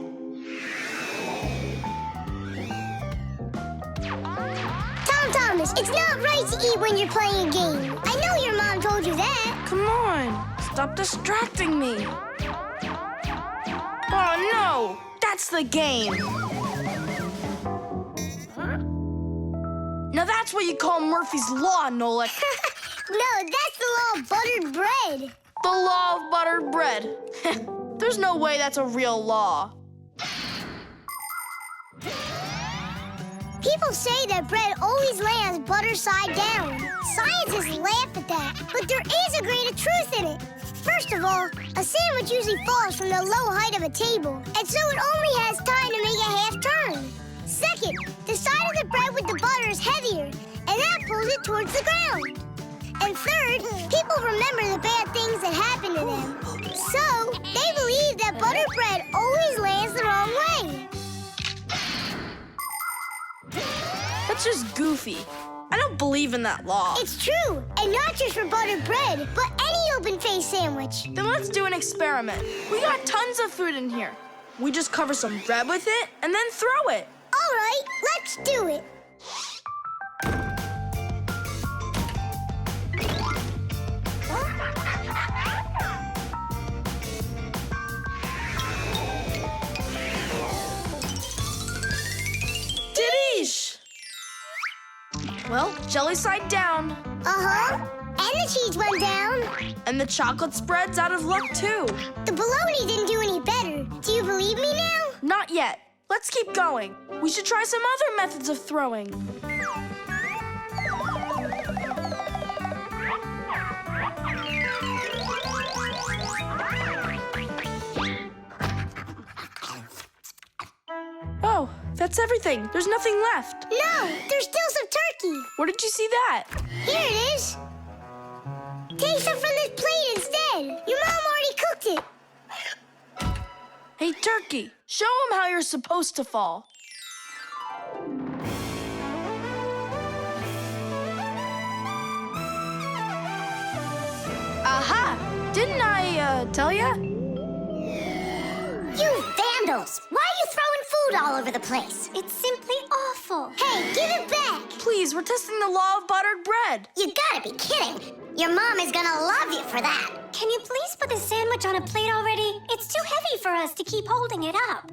Tom Thomas, it's not right to eat when you're playing a game. I know your mom told you that. Come on, stop distracting me. Oh no, that's the game. Now that's what you call Murphy's Law, Nolik. No, that's the law of buttered bread. The law of buttered bread. There's no way that's a real law. People say that bread always lands butter side down. Scientists laugh at that, but there is a grain of truth in it. First of all, a sandwich usually falls from the low height of a table, and so it only has time to make a half turn. Second, the side of the bread with the butter is heavier, and that pulls it towards the ground. And third, people remember the bad things that happen to them. So, they believe that buttered bread always lands the wrong way. That's just goofy. I don't believe in that law. It's true, and not just for buttered bread, but any open-faced sandwich. Then let's do an experiment. We got tons of food in here. We just cover some bread with it and then throw it. All right, let's do it. Didish! Well, jelly side down. Uh-huh. And the cheese went down. And the chocolate spread's out of luck, too. The bologna didn't do any better. Do you believe me now? Not yet. Let's keep going. We should try some other methods of throwing. Oh, that's everything. There's nothing left. No, there's still some turkey. Where did you see that? Here it is. Take some from this plate instead. Your mom already cooked it. Hey, turkey, show him how you're supposed to fall. Aha! Didn't I, tell ya? You vandals! Why are you throwing food all over the place? It's simply awful. Hey, give it back! Please, we're testing the law of buttered bread. You gotta be kidding. Your mom is gonna love you for that. Can you please put the sandwich on a plate already? It's too heavy for us to keep holding it up.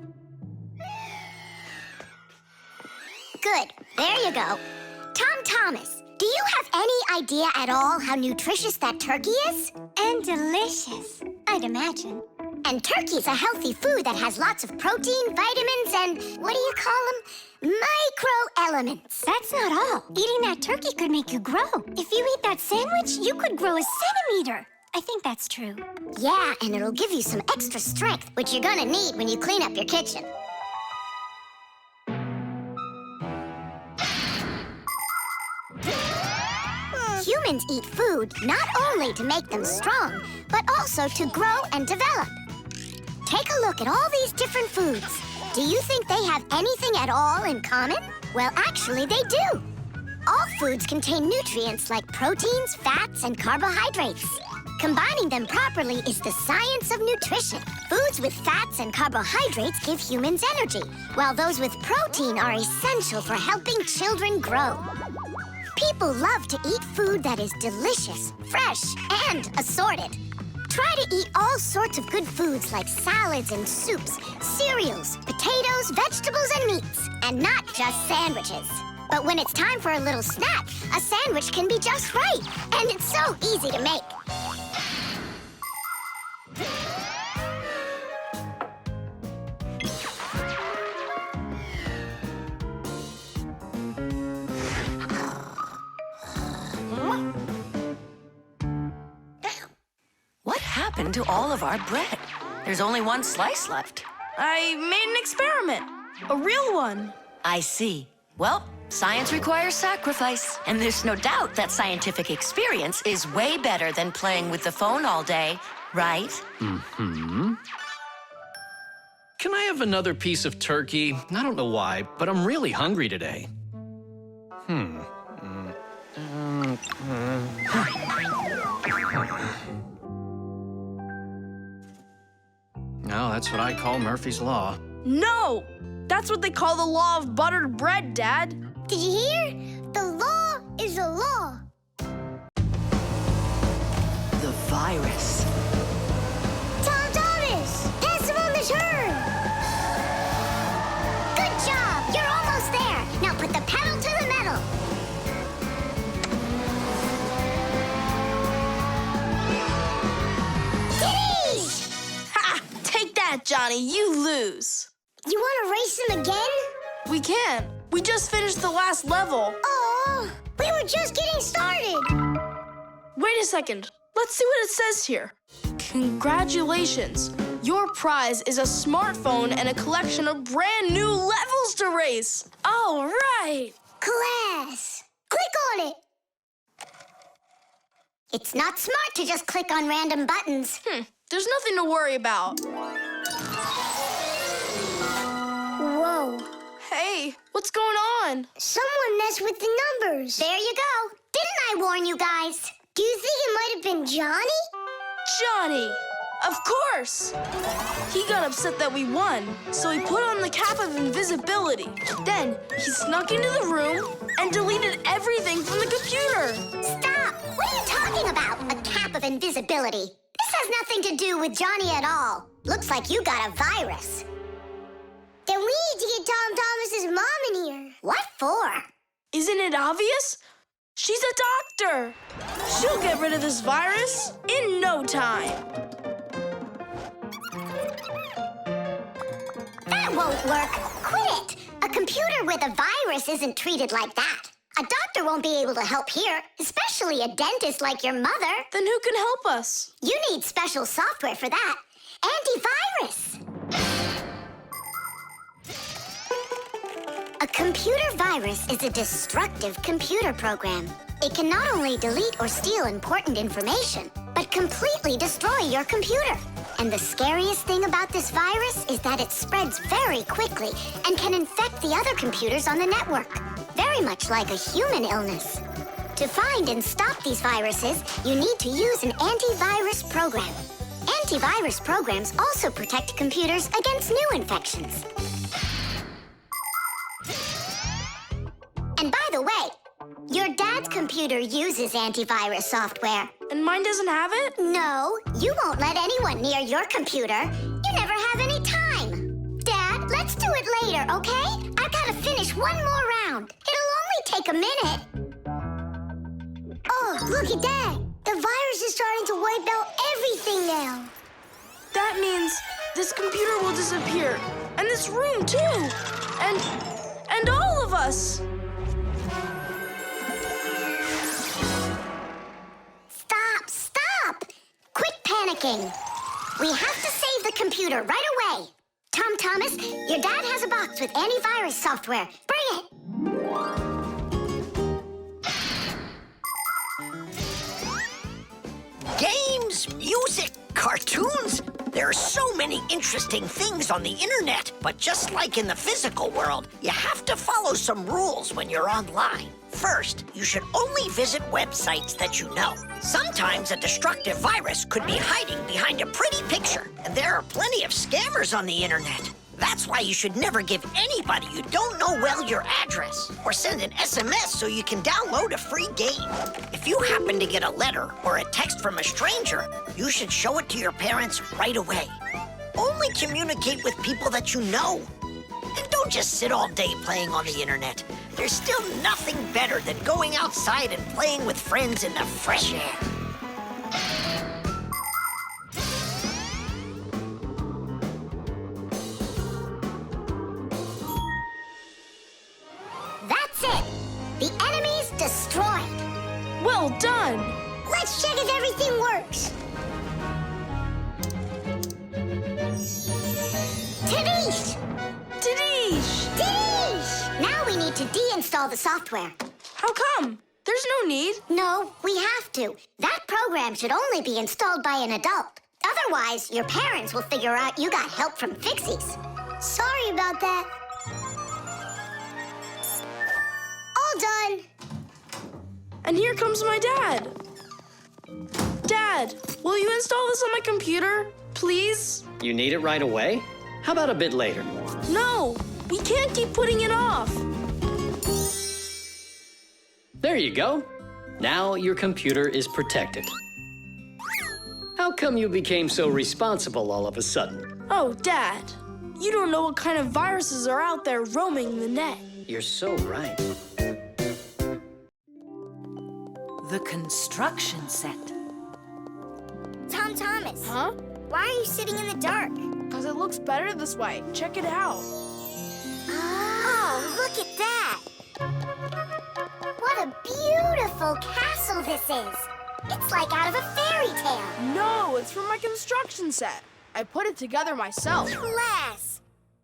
Good. There you go. Tom Thomas, Do you have any idea at all how nutritious that turkey is? And delicious, I'd imagine. And turkey's a healthy food that has lots of protein, vitamins, and what do you call them? Microelements. That's not all. Eating that turkey could make you grow. If you eat that sandwich, you could grow a centimeter. I think that's true. Yeah, and it'll give you some extra strength, which you're gonna need when you clean up your kitchen. Humans eat food not only to make them strong, but also to grow and develop. Take a look at all these different foods. Do you think they have anything at all in common? Well, actually, they do. All foods contain nutrients like proteins, fats, and carbohydrates. Combining them properly is the science of nutrition. Foods with fats and carbohydrates give humans energy, while those with protein are essential for helping children grow. People love to eat food that is delicious, fresh, and assorted. Try to eat all sorts of good foods like salads and soups, cereals, potatoes, vegetables, and meats, and not just sandwiches. But when it's time for a little snack, a sandwich can be just right, and it's so easy to make. What happened to all of our bread? There's only one slice left. I made an experiment. A real one. I see. Well, science requires sacrifice. And there's no doubt that scientific experience is way better than playing with the phone all day, right? Mm-hmm. Can I have another piece of turkey? I don't know why, but I'm really hungry today. No, that's what I call Murphy's Law. No! That's what they call the law of buttered bread, Dad. Did you hear? The law is a law. The virus. Thomas! Pass him on the turn! Good job! You're almost there. Now put the pedal to the metal. Ha! Take that, Johnny. You lose. You want to race him again? We can. We just finished the last level. Oh, we were just getting started. Wait a second. Let's see what it says here. Congratulations. Your prize is a smartphone and a collection of brand new levels to race. All right. Class. Click on it. It's not smart to just click on random buttons. There's nothing to worry about. Whoa. Hey, what's going on? Someone messed with the numbers. There you go. Didn't I warn you guys? Do you think it might have been Johnny? Johnny! Of course! He got upset that we won, so he put on the cap of invisibility. Then he snuck into the room and deleted everything from the computer. Stop! What are you talking about? A cap of invisibility? This has nothing to do with Johnny at all. Looks like you got a virus. Then we need to get Tom Thomas's mom in here. What for? Isn't it obvious? She's a doctor. She'll get rid of this virus in no time. That won't work. Quit it. A computer with a virus isn't treated like that. A doctor won't be able to help here, especially a dentist like your mother. Then who can help us? You need special software for that. Antivirus. A computer virus is a destructive computer program. It can not only delete or steal important information, but completely destroy your computer. And the scariest thing about this virus is that it spreads very quickly and can infect the other computers on the network, very much like a human illness. To find and stop these viruses, you need to use an antivirus program. Antivirus programs also protect computers against new infections. And by the way, your dad's computer uses antivirus software. And mine doesn't have it? No, you won't let anyone near your computer. You never have any time. Dad, let's do it later, okay? I've got to finish one more round. It'll only take a minute. Oh, look at that! The virus is starting to wipe out everything now. That means this computer will disappear. And this room, too. And all of us. Stop! Quit panicking. We have to save the computer right away. Tom Thomas, your dad has a box with antivirus software. Bring it. Games, music, cartoons. There are so many interesting things on the internet, but just like in the physical world, you have to follow some rules when you're online. First, you should only visit websites that you know. Sometimes a destructive virus could be hiding behind a pretty picture, and there are plenty of scammers on the internet. That's why you should never give anybody you don't know well your address, or send an SMS so you can download a free game. If you happen to get a letter or a text from a stranger, you should show it to your parents right away. Only communicate with people that you know. And don't just sit all day playing on the internet. There's still nothing better than going outside and playing with friends in the fresh air. That's it. The enemy's destroyed. Well done. Let's check if everything works. Tadish! Now we need to deinstall the software. How come? There's no need. No, we have to. That program should only be installed by an adult. Otherwise, your parents will figure out you got help from Fixies. Sorry about that. All done. And here comes my dad. Dad, will you install this on my computer, please? You need it right away? How about a bit later? No, we can't keep putting it off. There you go. Now your computer is protected. How come you became so responsible all of a sudden? Oh, Dad, you don't know what kind of viruses are out there roaming the net. You're so right. The construction set. Tom Thomas. Huh? Why are you sitting in the dark? Because it looks better this way. Check it out. Oh, look at that. What a beautiful castle this is. It's like out of a fairy tale. No, it's from my construction set. I put it together myself. Class.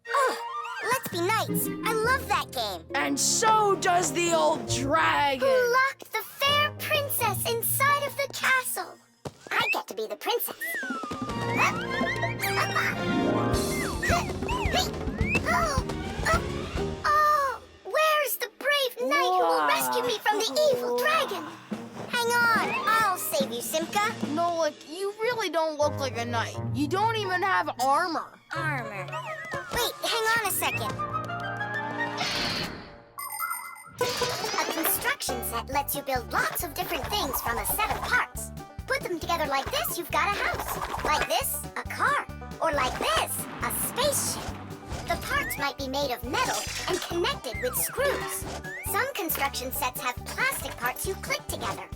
Oh, let's be knights. I love that game. And so does the old dragon. Who locked the fair princess inside of the castle? I get to be the princess. Oh, where's the brave knight who will rescue me from the evil dragon? Hang on, I'll save you, Simka. Nolik, you really don't look like a knight. You don't even have armor. Armor. Wait, hang on a second. A construction set lets you build lots of different things from a set of parts. Put them together like this, you've got a house. Like this, a car. Or like this, a spaceship. The parts might be made of metal and connected with screws. Some construction sets have plastic parts you click together.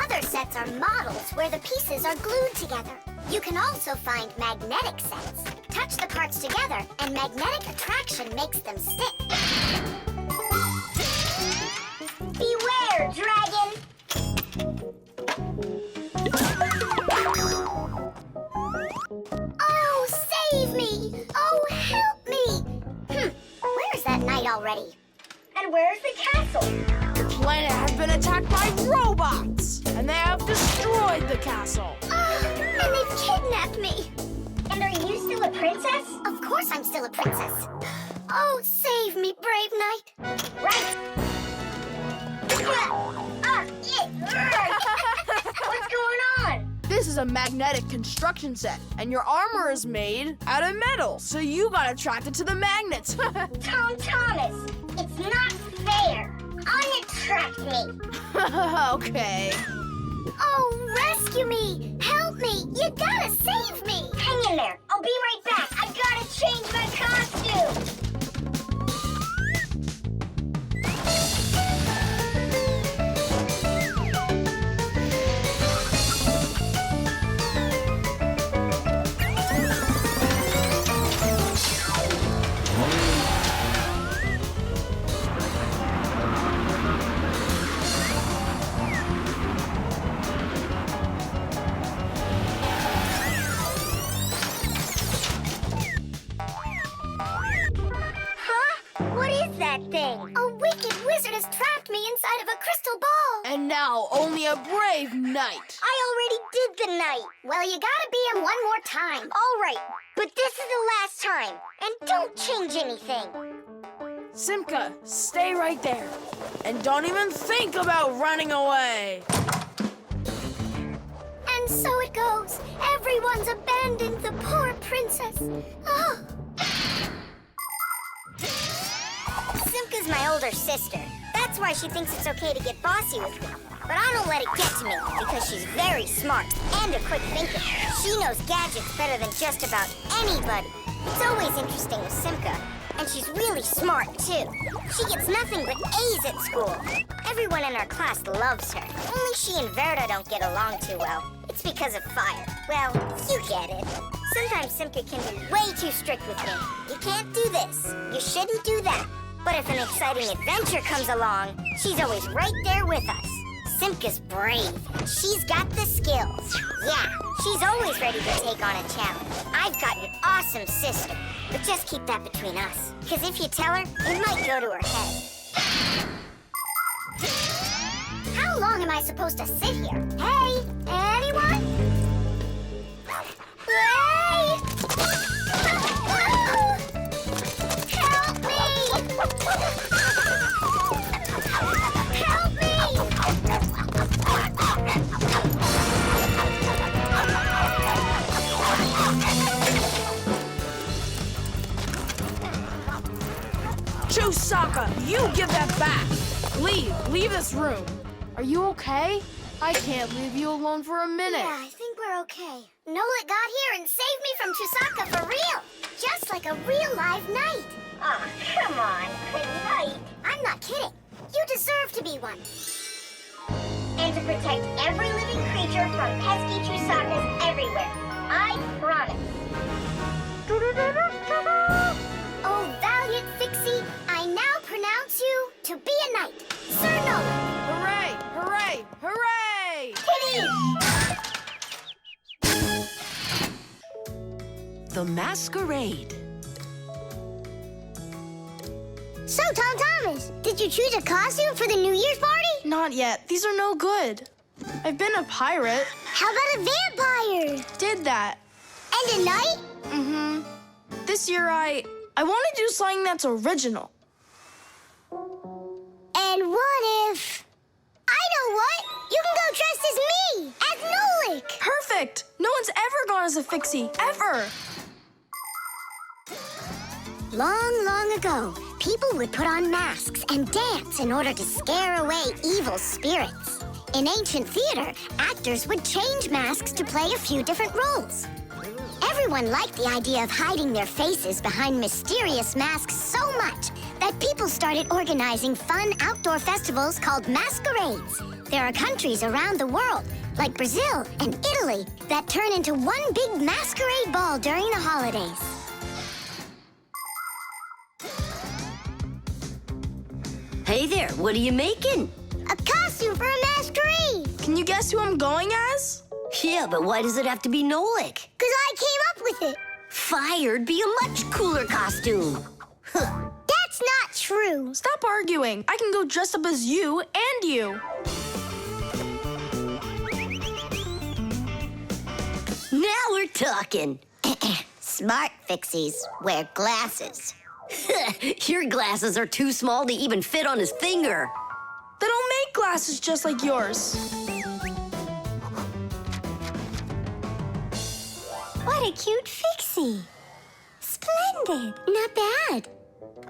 Other sets are models where the pieces are glued together. You can also find magnetic sets. Touch the parts together and magnetic attraction makes them stick. Beware, dragon! Oh, save me! Oh, help me! Where's that knight already? And where's the castle? The planet has been attacked by robots, and they have destroyed the castle. And they've kidnapped me. And are you still a princess? Of course I'm still a princess. Oh, save me, brave knight. Right. What's going on? This is a magnetic construction set, and your armor is made out of metal, so you got attracted to the magnets. Tom Thomas, it's not fair. Unattract me. Okay. Oh, rescue me! Help me! You gotta save me! Hang in there. I'll be right back. I gotta change my costume. anything. A wicked wizard has trapped me inside of a crystal ball. And now only a brave knight. I already did the night. Well, you gotta be him one more time. All right, but this is the last time. And don't change anything. Simka, stay right there. And don't even think about running away. And so it goes. Everyone's abandoned the poor princess. Oh. Simka's my older sister. That's why she thinks it's okay to get bossy with me. But I don't let it get to me because she's very smart and a quick thinker. She knows gadgets better than just about anybody. It's always interesting with Simka. And she's really smart, too. She gets nothing but A's at school. Everyone in our class loves her. Only she and Verda don't get along too well. It's because of fire. Well, you get it. Sometimes Simka can be way too strict with me. You can't do this. You shouldn't do that. But if an exciting adventure comes along, she's always right there with us. Simka's brave. She's got the skills. Yeah, she's always ready to take on a challenge. I've got an awesome sister. But just keep that between us. Because if you tell her, it might go to her head. How long am I supposed to sit here? Hey, anyone? Hey! Help me! Help me! Chusaka, you give that back. Leave this room. Are you okay? I can't leave you alone for a minute. Yeah, I think we're okay. Nolet got here and saved me from Chusaka for real. Just like a real live knight. Oh, come on, a knight. I'm not kidding. You deserve to be one. And to protect every living creature from pesky Chusakas everywhere. I promise. Oh, valiant Fixie, I now pronounce you to be a knight. Sir Nolet. Hooray! Hooray! Hooray! The Masquerade. So, Tom Thomas, did you choose a costume for the New Year's party? Not yet. These are no good. I've been a pirate. How about a vampire? Did that. And a knight? Mm-hmm. This year I want to do something that's original. And what if... I know what! You can go dressed as me! As Nolik! Perfect! No one's ever gone as a Fixie, ever! Long, long ago, people would put on masks and dance in order to scare away evil spirits. In ancient theater, actors would change masks to play a few different roles. Everyone liked the idea of hiding their faces behind mysterious masks so much that people started organizing fun outdoor festivals called masquerades. There are countries around the world, like Brazil and Italy, that turn into one big masquerade ball during the holidays. Hey there, what are you making? A costume for a masquerade! Can you guess who I'm going as? Yeah, but why does it have to be Nolik? 'Cause I came up with it. Fire'd be a much cooler costume. That's not true. Stop arguing. I can go dressed up as you and you. Now we're talking. Smart Fixies wear glasses. Your glasses are too small to even fit on his finger. They don't make glasses just like yours. What a cute Fixie. Splendid. Not bad.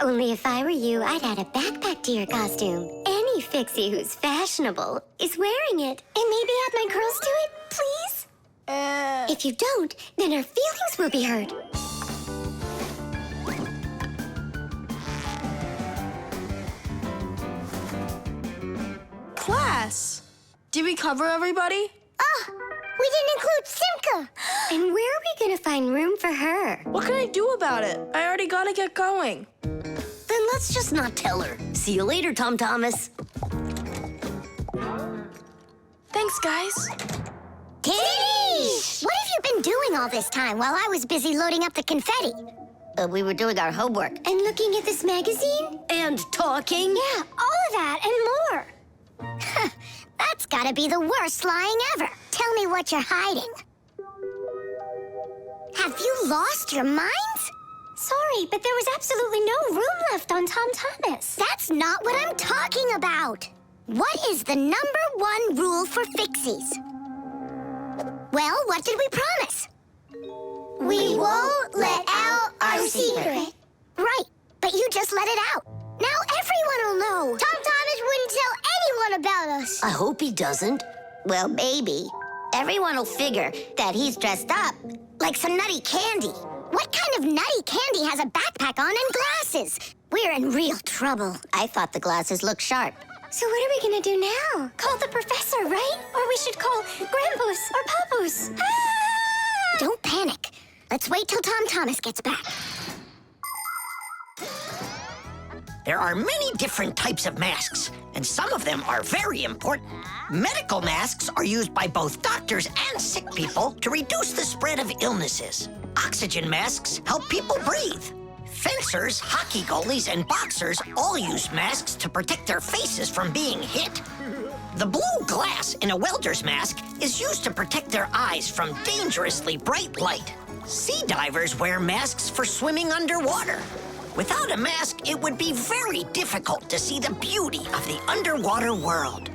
Only if I were you, I'd add a backpack to your costume. Any Fixie who's fashionable is wearing it. And maybe add my curls to it, please? If you don't, then our feelings will be hurt. Class. Did we cover everybody? Oh, we didn't include Simka. And where are we gonna find room for her? What can I do about it? I already gotta get going. Then let's just not tell her. See you later, Tom Thomas. Thanks, guys. Kitty! What have you been doing all this time while I was busy loading up the confetti? We were doing our homework. And looking at this magazine? And talking. Yeah, all of that and more. That's gotta be the worst lying ever. Tell me what you're hiding. Have you lost your minds? Sorry, but there was absolutely no room left on Tom Thomas. That's not what I'm talking about. What is the #1 rule for Fixies? Well, what did we promise? We won't let out our secret. Right, but you just let it out. Now everyone will know. Tom Thomas wouldn't tell anyone about us. I hope he doesn't. Well, maybe. Everyone will figure that he's dressed up like some nutty candy. What kind of nutty candy has a backpack on and glasses? We're in real trouble. I thought the glasses looked sharp. So what are we gonna do now? Call the professor, right? Or we should call Grandpus or Papus. Ah! Don't panic. Let's wait till Tom Thomas gets back. There are many different types of masks, and some of them are very important. Medical masks are used by both doctors and sick people to reduce the spread of illnesses. Oxygen masks help people breathe. Fencers, hockey goalies, and boxers all use masks to protect their faces from being hit. The blue glass in a welder's mask is used to protect their eyes from dangerously bright light. Sea divers wear masks for swimming underwater. Without a mask, it would be very difficult to see the beauty of the underwater world.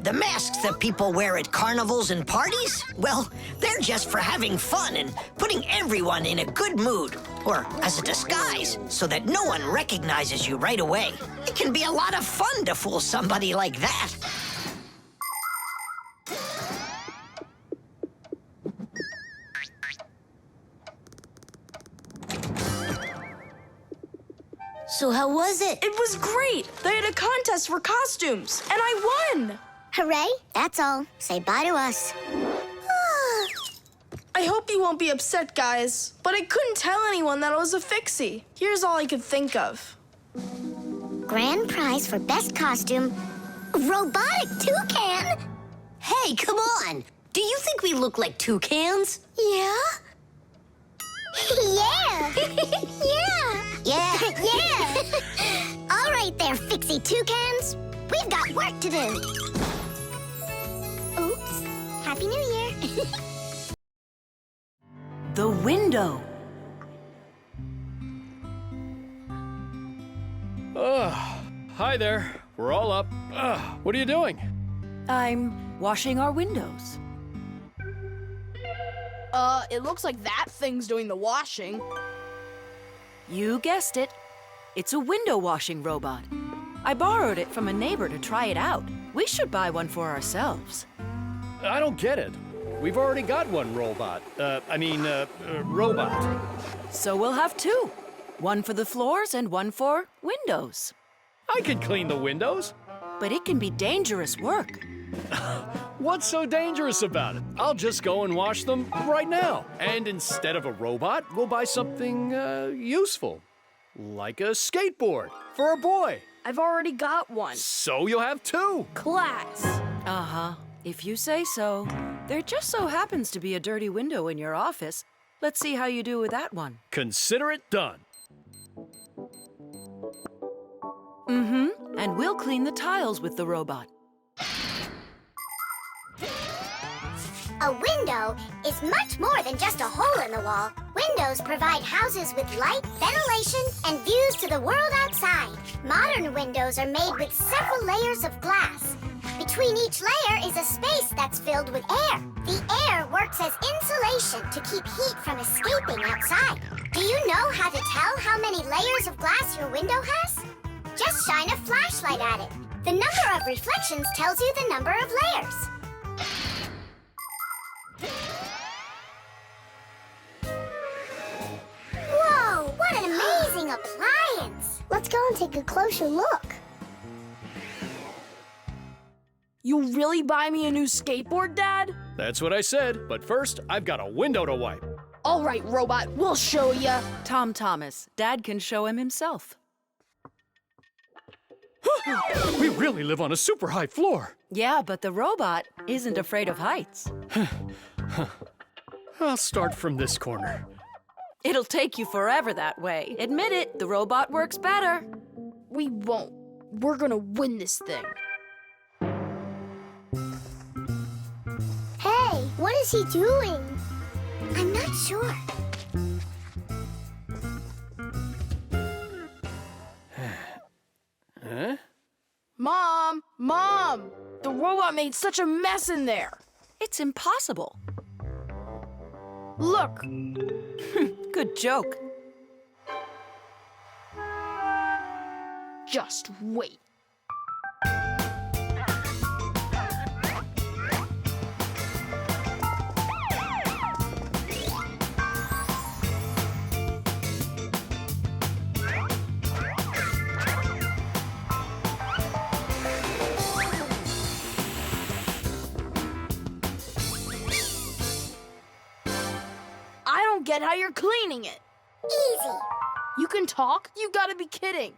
The masks that people wear at carnivals and parties, well, they're just for having fun and putting everyone in a good mood, or as a disguise, so that no one recognizes you right away. It can be a lot of fun to fool somebody like that. So how was it? It was great. They had a contest for costumes, and I won. Hooray, that's all. Say bye to us. I hope you won't be upset, guys, but I couldn't tell anyone that I was a Fixie. Here's all I could think of. Grand prize for best costume, robotic toucan. Hey, come on. Do you think we look like toucans? Yeah? Yeah. Yeah. Yeah. Yeah. All right there, Fixie toucans. We've got work to do. Oops. Happy New Year. The window. Hi there. We're all up. What are you doing? I'm washing our windows. It looks like that thing's doing the washing. You guessed it. It's a window washing robot. I borrowed it from a neighbor to try it out. We should buy one for ourselves. I don't get it. We've already got one robot. Robot. So we'll have two. One for the floors and one for windows. I can clean the windows. But it can be dangerous work. What's so dangerous about it? I'll just go and wash them right now. And instead of a robot, we'll buy something useful. Like a skateboard for a boy. I've already got one. So you'll have two. Class. Uh-huh. If you say so. There just so happens to be a dirty window in your office. Let's see how you do with that one. Consider it done. Mm-hmm. And we'll clean the tiles with the robot. A window is much more than just a hole in the wall. Windows provide houses with light, ventilation, and views to the world outside. Modern windows are made with several layers of glass. Between each layer is a space that's filled with air. The air works as insulation to keep heat from escaping outside. Do you know how to tell how many layers of glass your window has? Just shine a flashlight at it. The number of reflections tells you the number of layers. Whoa, what an amazing appliance! Let's go and take a closer look. You really buy me a new skateboard, Dad? That's what I said. But first, I've got a window to wipe. All right, robot, we'll show ya. Tom Thomas, Dad can show him himself. We really live on a super high floor. Yeah, but the robot isn't afraid of heights. I'll start from this corner. It'll take you forever that way. Admit it, the robot works better. We won't. We're gonna win this thing. Hey, what is he doing? I'm not sure. Huh? Mom! The robot made such a mess in there. It's impossible. Look. Good joke. Just wait. I don't get how you're cleaning it. Easy. You can talk? You gotta be kidding.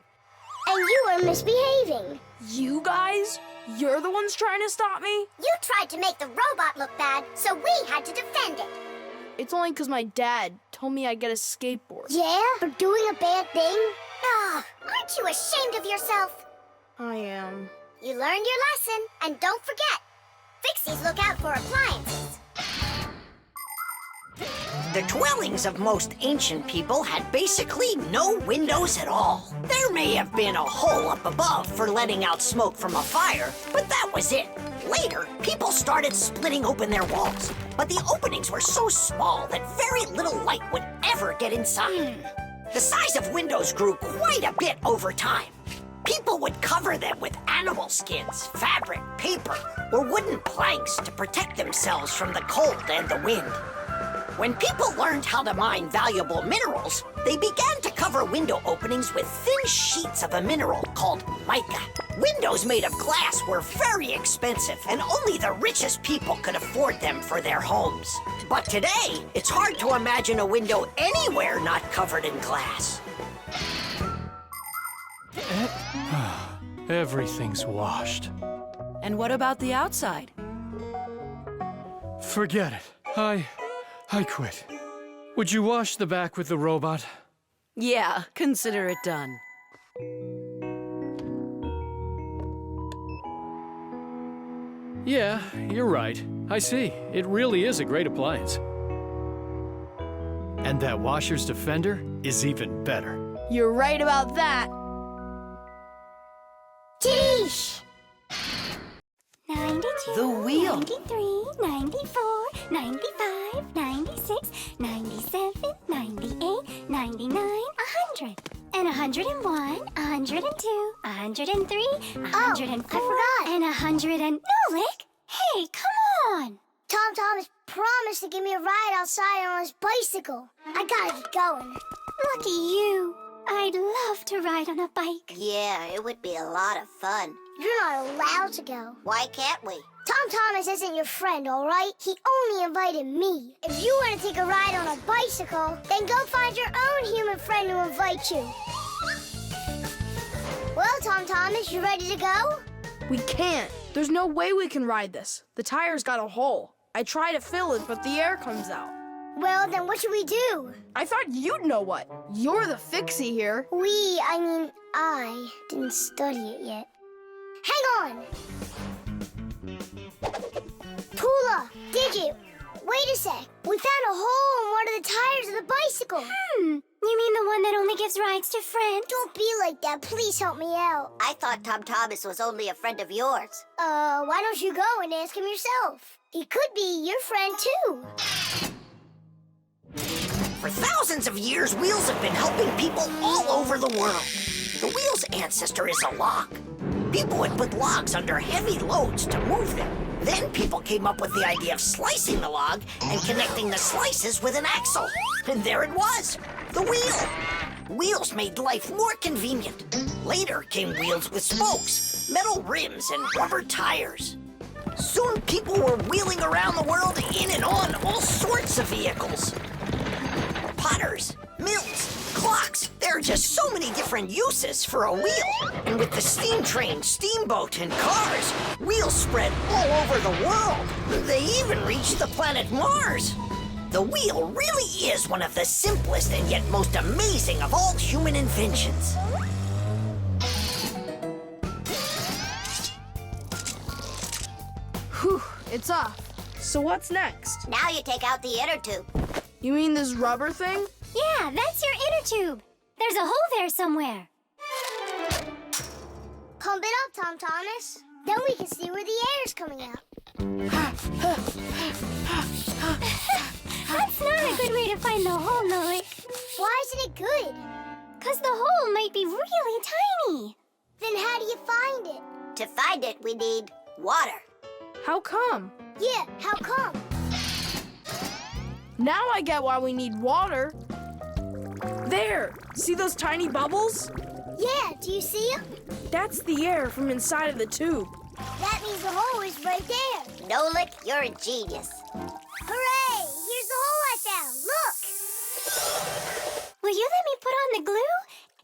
And you were misbehaving. You guys? You're the ones trying to stop me? You tried to make the robot look bad, so we had to defend it. It's only because my dad told me I'd get a skateboard. Yeah? For doing a bad thing? Ah, aren't you ashamed of yourself? I am. You learned your lesson, and don't forget, Fixies look out for appliances. The dwellings of most ancient people had basically no windows at all. There may have been a hole up above for letting out smoke from a fire, but that was it. Later, people started splitting open their walls, but the openings were so small that very little light would ever get inside. The size of windows grew quite a bit over time. People would cover them with animal skins, fabric, paper, or wooden planks to protect themselves from the cold and the wind. When people learned how to mine valuable minerals, they began to cover window openings with thin sheets of a mineral called mica. Windows made of glass were very expensive, and only the richest people could afford them for their homes. But today, it's hard to imagine a window anywhere not covered in glass. Everything's washed. And what about the outside? Forget it. I quit. Would you wash the back with the robot? Yeah, consider it done. Yeah, you're right. I see. It really is a great appliance. And that washer's defender is even better. You're right about that. Tish! 92, the wheel. 93, 94, 95, 96, 97, 98, 99, 100. And 101, 102, 103, 104, I forgot. And 100 and... No, Lick! Hey, come on! Tom has promised to give me a ride outside on his bicycle. I gotta get going. Lucky you. I'd love to ride on a bike. Yeah, it would be a lot of fun. You're not allowed to go. Why can't we? Tom Thomas isn't your friend, all right? He only invited me. If you want to take a ride on a bicycle, then go find your own human friend to invite you. Well, Tom Thomas, you ready to go? We can't. There's no way we can ride this. The tire's got a hole. I try to fill it, but the air comes out. Well, then what should we do? I thought you'd know what. You're the fixie here. I didn't study it yet. Hang on! Tula, Digit, wait a sec. We found a hole in one of the tires of the bicycle. You mean the one that only gives rides to friends? Don't be like that. Please help me out. I thought Tom Thomas was only a friend of yours. Why don't you go and ask him yourself? He could be your friend, too. For thousands of years, wheels have been helping people all over the world. The wheel's ancestor is a log. People would put logs under heavy loads to move them. Then people came up with the idea of slicing the log and connecting the slices with an axle. And there it was, the wheel. Wheels made life more convenient. Later came wheels with spokes, metal rims, and rubber tires. Soon people were wheeling around the world in and on all sorts of vehicles. Potters, mills, clocks. There are just so many different uses for a wheel. And with the steam train, steamboat, and cars, wheels spread all over the world. They even reached the planet Mars. The wheel really is one of the simplest and yet most amazing of all human inventions. Whew, it's off. So what's next? Now you take out the inner tube. You mean this rubber thing? Yeah, that's your inner tube. There's a hole there somewhere. Pump it up, Tom Thomas. Then we can see where the air's coming out. That's not a good way to find the hole, Nolik. Why isn't it good? Because the hole might be really tiny. Then how do you find it? To find it, we need water. How come? Yeah, how come? Now I get why we need water. There! See those tiny bubbles? Yeah, do you see them? That's the air from inside of the tube. That means the hole is right there. Nolik, you're a genius. Hooray! Here's the hole I found. Look! Will you let me put on the glue?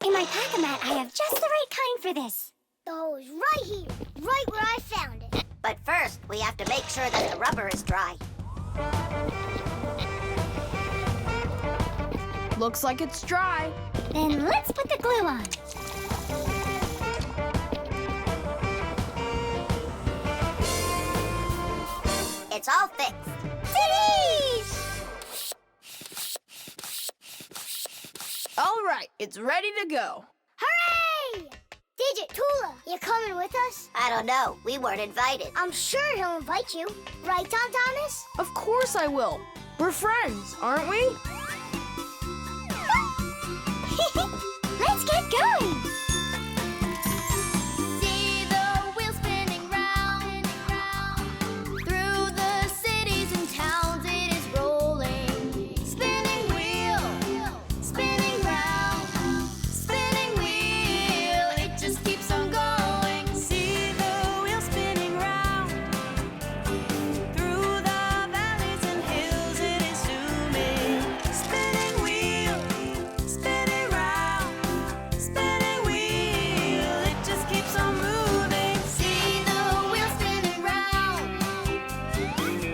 In my pack-a-mat, I have just the right kind for this. The hole is right here, right where I found it. But first, we have to make sure that the rubber is dry. Looks like it's dry. Then let's put the glue on. It's all fixed. Cities! All right, it's ready to go. Hooray! Digit, Tula, you coming with us? I don't know. We weren't invited. I'm sure he'll invite you. Right, Tom Thomas? Of course I will. We're friends, aren't we? Let's get going! See the wheel spinning round, through the cities and towns it is rolling. Spinning wheel, spinning round, spinning wheel, it just keeps on going. See the wheel spinning round, through the valleys and hills it is zooming. Spinning wheel, spinning round, spinning wheel, it just keeps on moving. See the wheel spinning round,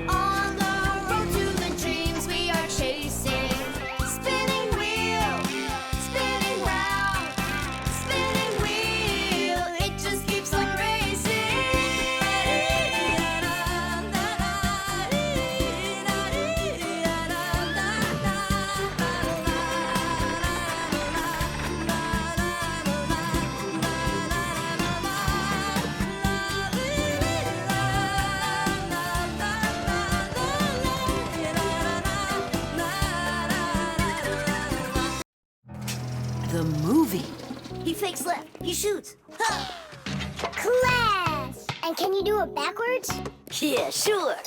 on the road to the dreams we are chasing. Spinning wheel, spinning round, spinning wheel, it just keeps on The movie. He fakes left. He shoots. Huh. Class! And can you do it backwards? Yeah, sure.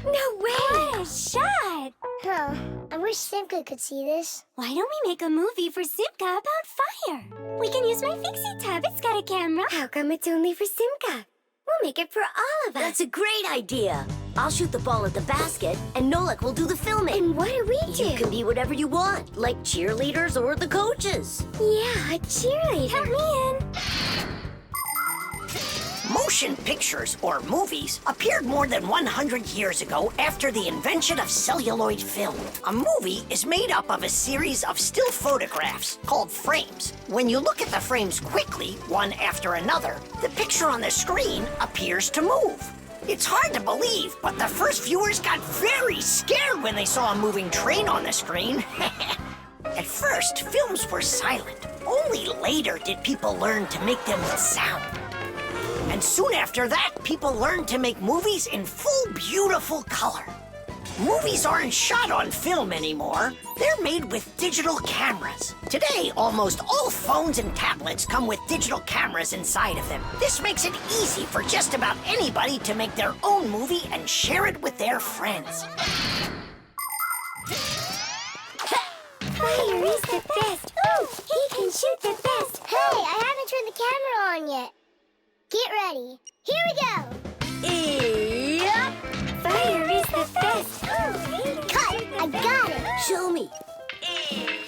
No way! What a shot! Huh. I wish Simka could see this. Why don't we make a movie for Simka about fire? We can use my Fixie tub. It's got a camera. How come it's only for Simka? We'll make it for all of us. That's a great idea. I'll shoot the ball at the basket, and Nolik will do the filming. And what do we do? You can be whatever you want, like cheerleaders or the coaches. Yeah, a cheerleader. Count me in. Motion pictures, or movies, appeared more than 100 years ago after the invention of celluloid film. A movie is made up of a series of still photographs called frames. When you look at the frames quickly, one after another, the picture on the screen appears to move. It's hard to believe, but the first viewers got very scared when they saw a moving train on the screen. At first, films were silent. Only later did people learn to make them with sound. And soon after that, people learned to make movies in full, beautiful color. Movies aren't shot on film anymore. They're made with digital cameras. Today, almost all phones and tablets come with digital cameras inside of them. This makes it easy for just about anybody to make their own movie and share it with their friends. Fire is the best. Ooh, he can shoot the best. Hey, I haven't turned the camera on yet. Get ready. Here we go. Yep. Fire is the best. Ooh, cut. I got it. Show me.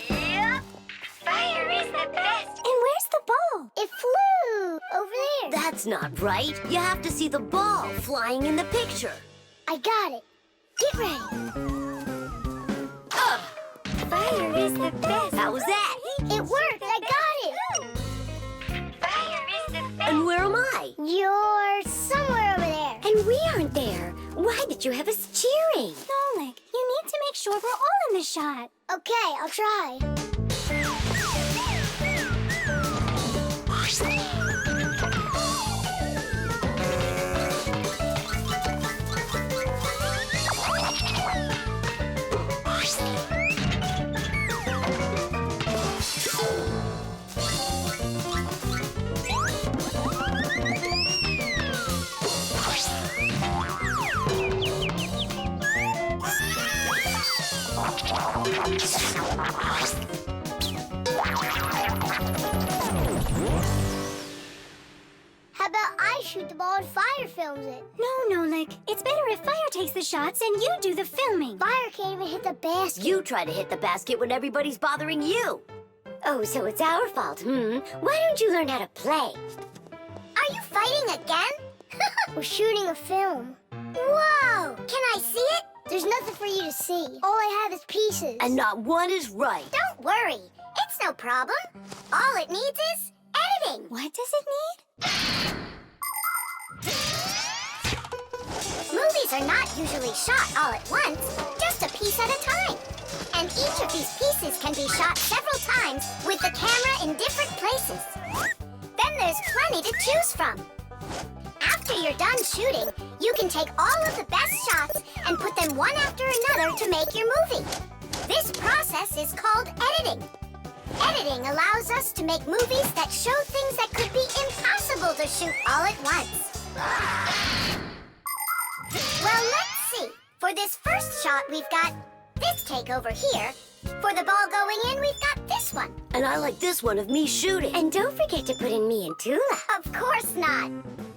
Yep. Fire is the best. And where's the ball? It flew over there. That's That's not right. You have to see the ball flying in the picture. I got it. Get ready. Fire is the best. How was that? It worked. I got it. Fire is the best. And where am I? You're somewhere over there. And we aren't there. Why did you have us cheering? Nolik, you need to make sure we're all in the shot. Okay, I'll try. How about I shoot the ball and Fire films it? No, Nolik. It's better if Fire takes the shots and you do the filming. Fire can't even hit the basket. You try to hit the basket when everybody's bothering you. Oh, so it's our fault, Why don't you learn how to play? Are you fighting again? We're shooting a film. Whoa! Can I see it? There's nothing for you to see. All I have is pieces. And not one is right. Don't worry. It's no problem. All it needs is editing. What does it need? Movies are not usually shot all at once, just a piece at a time. And each of these pieces can be shot several times with the camera in different places. Then there's plenty to choose from. After you're done shooting, you can take all of the best shots and put them one after another to make your movie. This process is called editing. Editing allows us to make movies that show things that could be impossible to shoot all at once. Well, let's see. For this first shot, we've got this take over here. For the ball going in, we've got this one. And I like this one of me shooting. And don't forget to put in me and Tula. Of course not.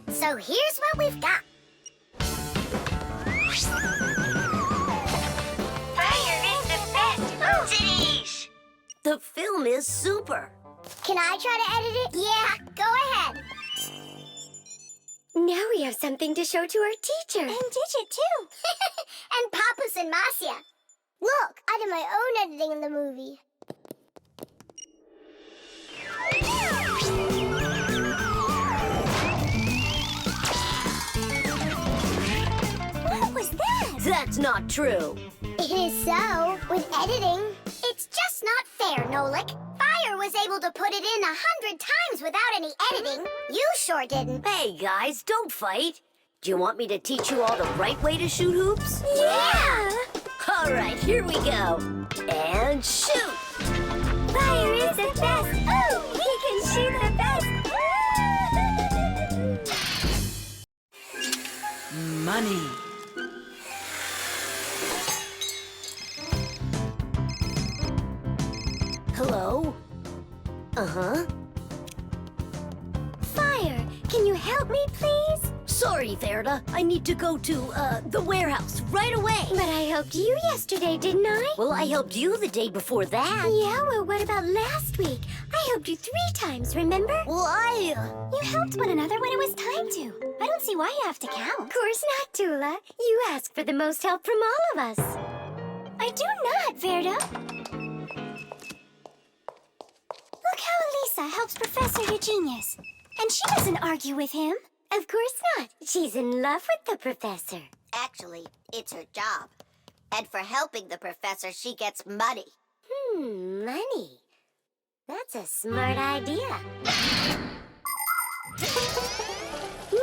So here's what we've got. Fire is the best. Cities. The film is super. Can I try to edit it? Yeah, go ahead. Now we have something to show to our teacher. And Digit, too. And Papas and Masya. Look, I did my own editing in the movie. What was that? That's not true. It is so. With editing, it's just not fair, Nolik. Fire was able to put it in 100 times without any editing. You sure didn't. Hey, guys, don't fight. Do you want me to teach you all the right way to shoot hoops? Yeah! All right, here we go. And shoot! Fire is the best. Oh, he can shoot the best. Money. Hello? Uh-huh. Fire, can you help me, please? Sorry, Verda. I need to go to, the warehouse right away. But I helped you yesterday, didn't I? Well, I helped you the day before that. Yeah, well, what about last week? I helped you 3 times, remember? Well, You helped one another when it was time to. I don't see why you have to count. Of course not, Tula. You asked for the most help from all of us. I do not, Verda. Look how Elisa helps Professor Eugenius. And she doesn't argue with him. Of course not. She's in love with the professor. Actually, it's her job. And for helping the professor, she gets money. Money. That's a smart idea.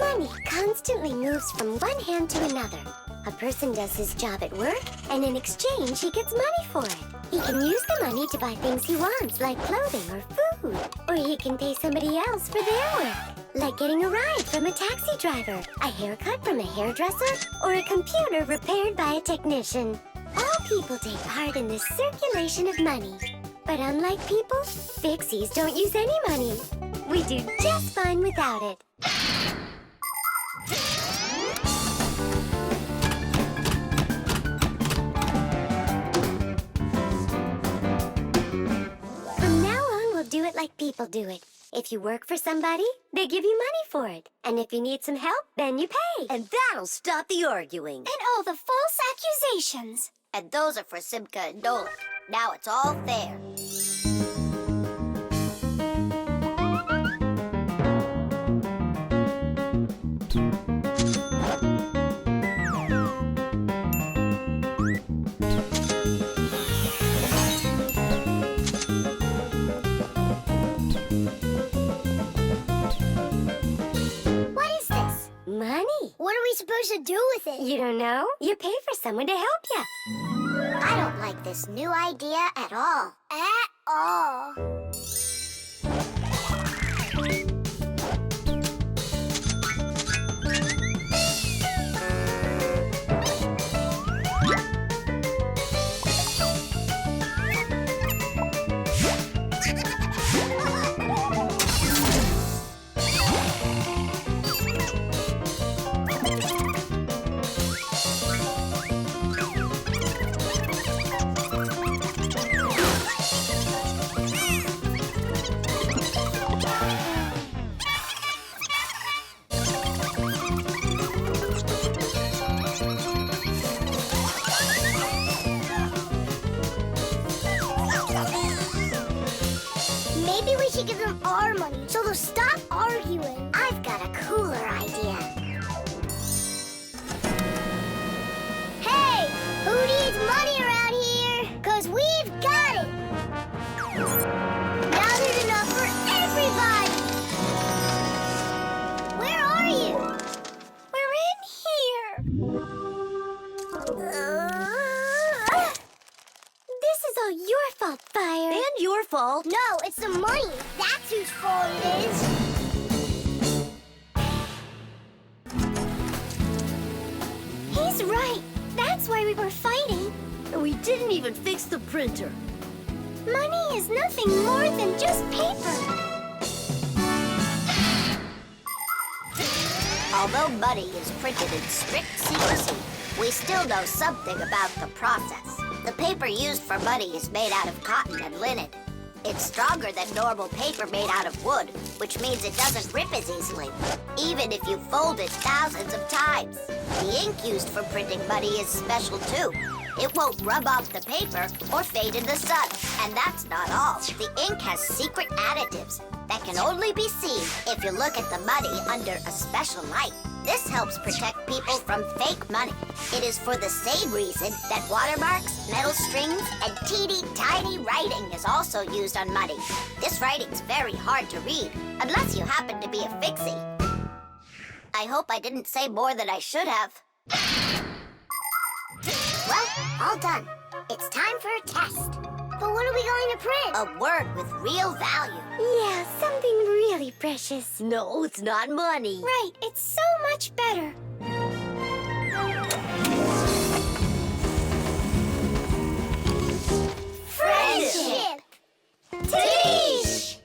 Money constantly moves from one hand to another. A person does his job at work, and in exchange, he gets money for it. He can use the money to buy things he wants, like clothing or food. Or he can pay somebody else for their work, like getting a ride from a taxi driver, a haircut from a hairdresser, or a computer repaired by a technician. All people take part in this circulation of money. But unlike people, Fixies don't use any money. We do just fine without it. From now on, we'll do it like people do it. If you work for somebody, they give you money for it. And if you need some help, then you pay. And that'll stop the arguing. And all the false accusations. And those are for Simca and Nolan. Now it's all fair. What is this? Money. What are we supposed to do with it? You don't know? You pay for someone to help you. I don't like this new idea at all. At all. Maybe we should give them our money so they'll stop arguing. I've got a cooler idea. Hey, who needs money around here? 'Cause we've got it. Now there's enough for everybody. Where are you? We're in here. This is all your fault, Fire. And your fault. No, it's the money. That's whose fault it is. He's right. That's why we were fighting. And we didn't even fix the printer. Money is nothing more than just paper. Although money is printed in strict secrecy, we still know something about the process. The paper used for money is made out of cotton and linen. It's stronger than normal paper made out of wood, which means it doesn't rip as easily, even if you fold it thousands of times. The ink used for printing money is special too. It won't rub off the paper or fade in the sun. And that's not all. The ink has secret additives that can only be seen if you look at the money under a special light. This helps protect people from fake money. It is for the same reason that watermarks, metal strings, and teeny tiny writing is also used on money. This writing's very hard to read, unless you happen to be a Fixie. I hope I didn't say more than I should have. Well, all done. It's time for a test. But what are we going to print? A word with real value. Yeah, something really precious. No, it's not money. Right, it's so much better. Friendship! Tish!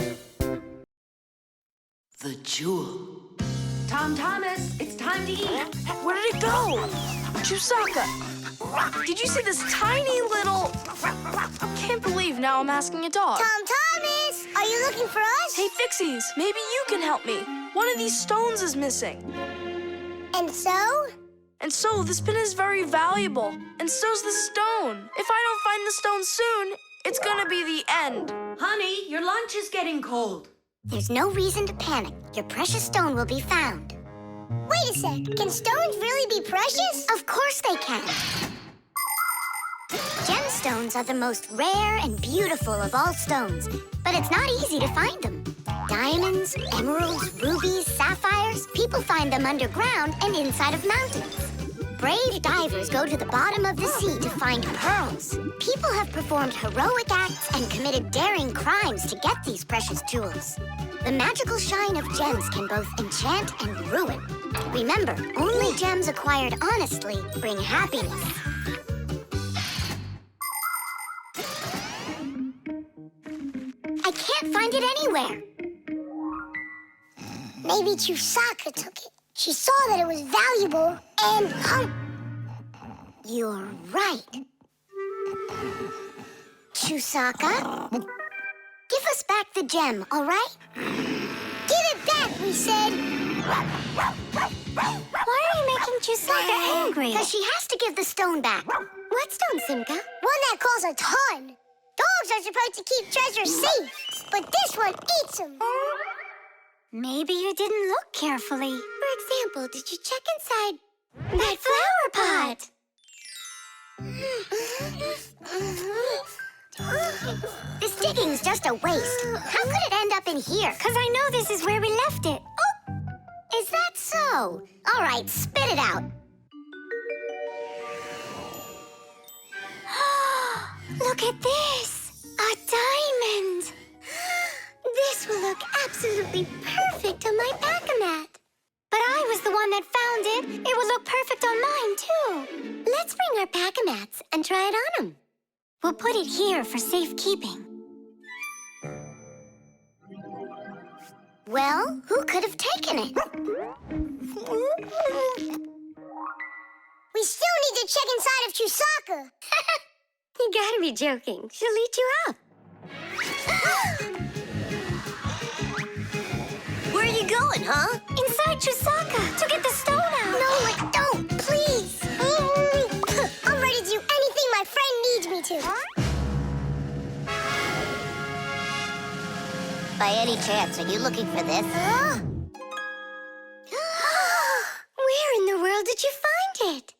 The jewel. Tom Thomas, it's time to eat. Where did it go? Chusaka, did you see this tiny little... Can't believe now I'm asking a dog. Tom Thomas! Are you looking for us? Hey, Fixies, maybe you can help me. One of these stones is missing. And so? And so, this pin is very valuable. And so's the stone. If I don't find the stone soon, it's gonna be the end. Honey, your lunch is getting cold. There's no reason to panic. Your precious stone will be found. Wait a sec. Can stones really be precious? Of course they can. Gemstones are the most rare and beautiful of all stones, but it's not easy to find them. Diamonds, emeralds, rubies, sapphires, people find them underground and inside of mountains. Brave divers go to the bottom of the sea to find pearls. People have performed heroic acts and committed daring crimes to get these precious jewels. The magical shine of gems can both enchant and ruin. Remember, only gems acquired honestly bring happiness. I can't find it anywhere. Maybe Chusaka took it. She saw that it was valuable and... You're right. Chusaka? Give us back the gem, all right? Give it back, we said. Why are you making Chusaka angry? Because she has to give the stone back. What stone, Simka? One that calls a ton. Dogs are supposed to keep treasure safe, but this one eats them. Maybe you didn't look carefully. For example, did you check inside that flower pot? This digging's just a waste. How could it end up in here? Because I know this is where we left it. Oh! Is that so? All right, spit it out. Look at this! A diamond! This will look absolutely perfect on my back-a-mat. But I was the one that found it. It would look perfect on mine, too. Let's bring our back-a-mats and try it on them. We'll put it here for safekeeping. Well, who could have taken it? We still need to check inside of Chusaka. You gotta be joking. She'll eat you up. Where are you going, huh? Inside Chusaka to get the stone out. No, don't, please. I'm ready to do anything my friend needs me to. By any chance, are you looking for this? Where in the world did you find it?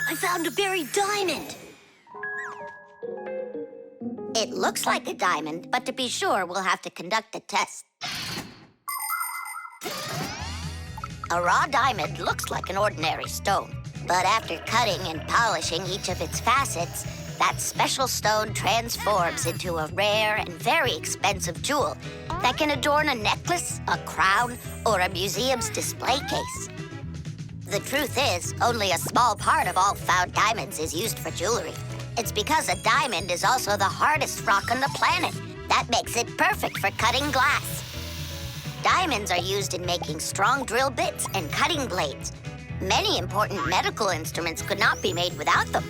I found a buried diamond. It looks like a diamond, but to be sure, we'll have to conduct a test. A raw diamond looks like an ordinary stone, but after cutting and polishing each of its facets, that special stone transforms into a rare and very expensive jewel that can adorn a necklace, a crown, or a museum's display case. The truth is, only a small part of all found diamonds is used for jewelry. It's because a diamond is also the hardest rock on the planet. That makes it perfect for cutting glass. Diamonds are used in making strong drill bits and cutting blades. Many important medical instruments could not be made without them.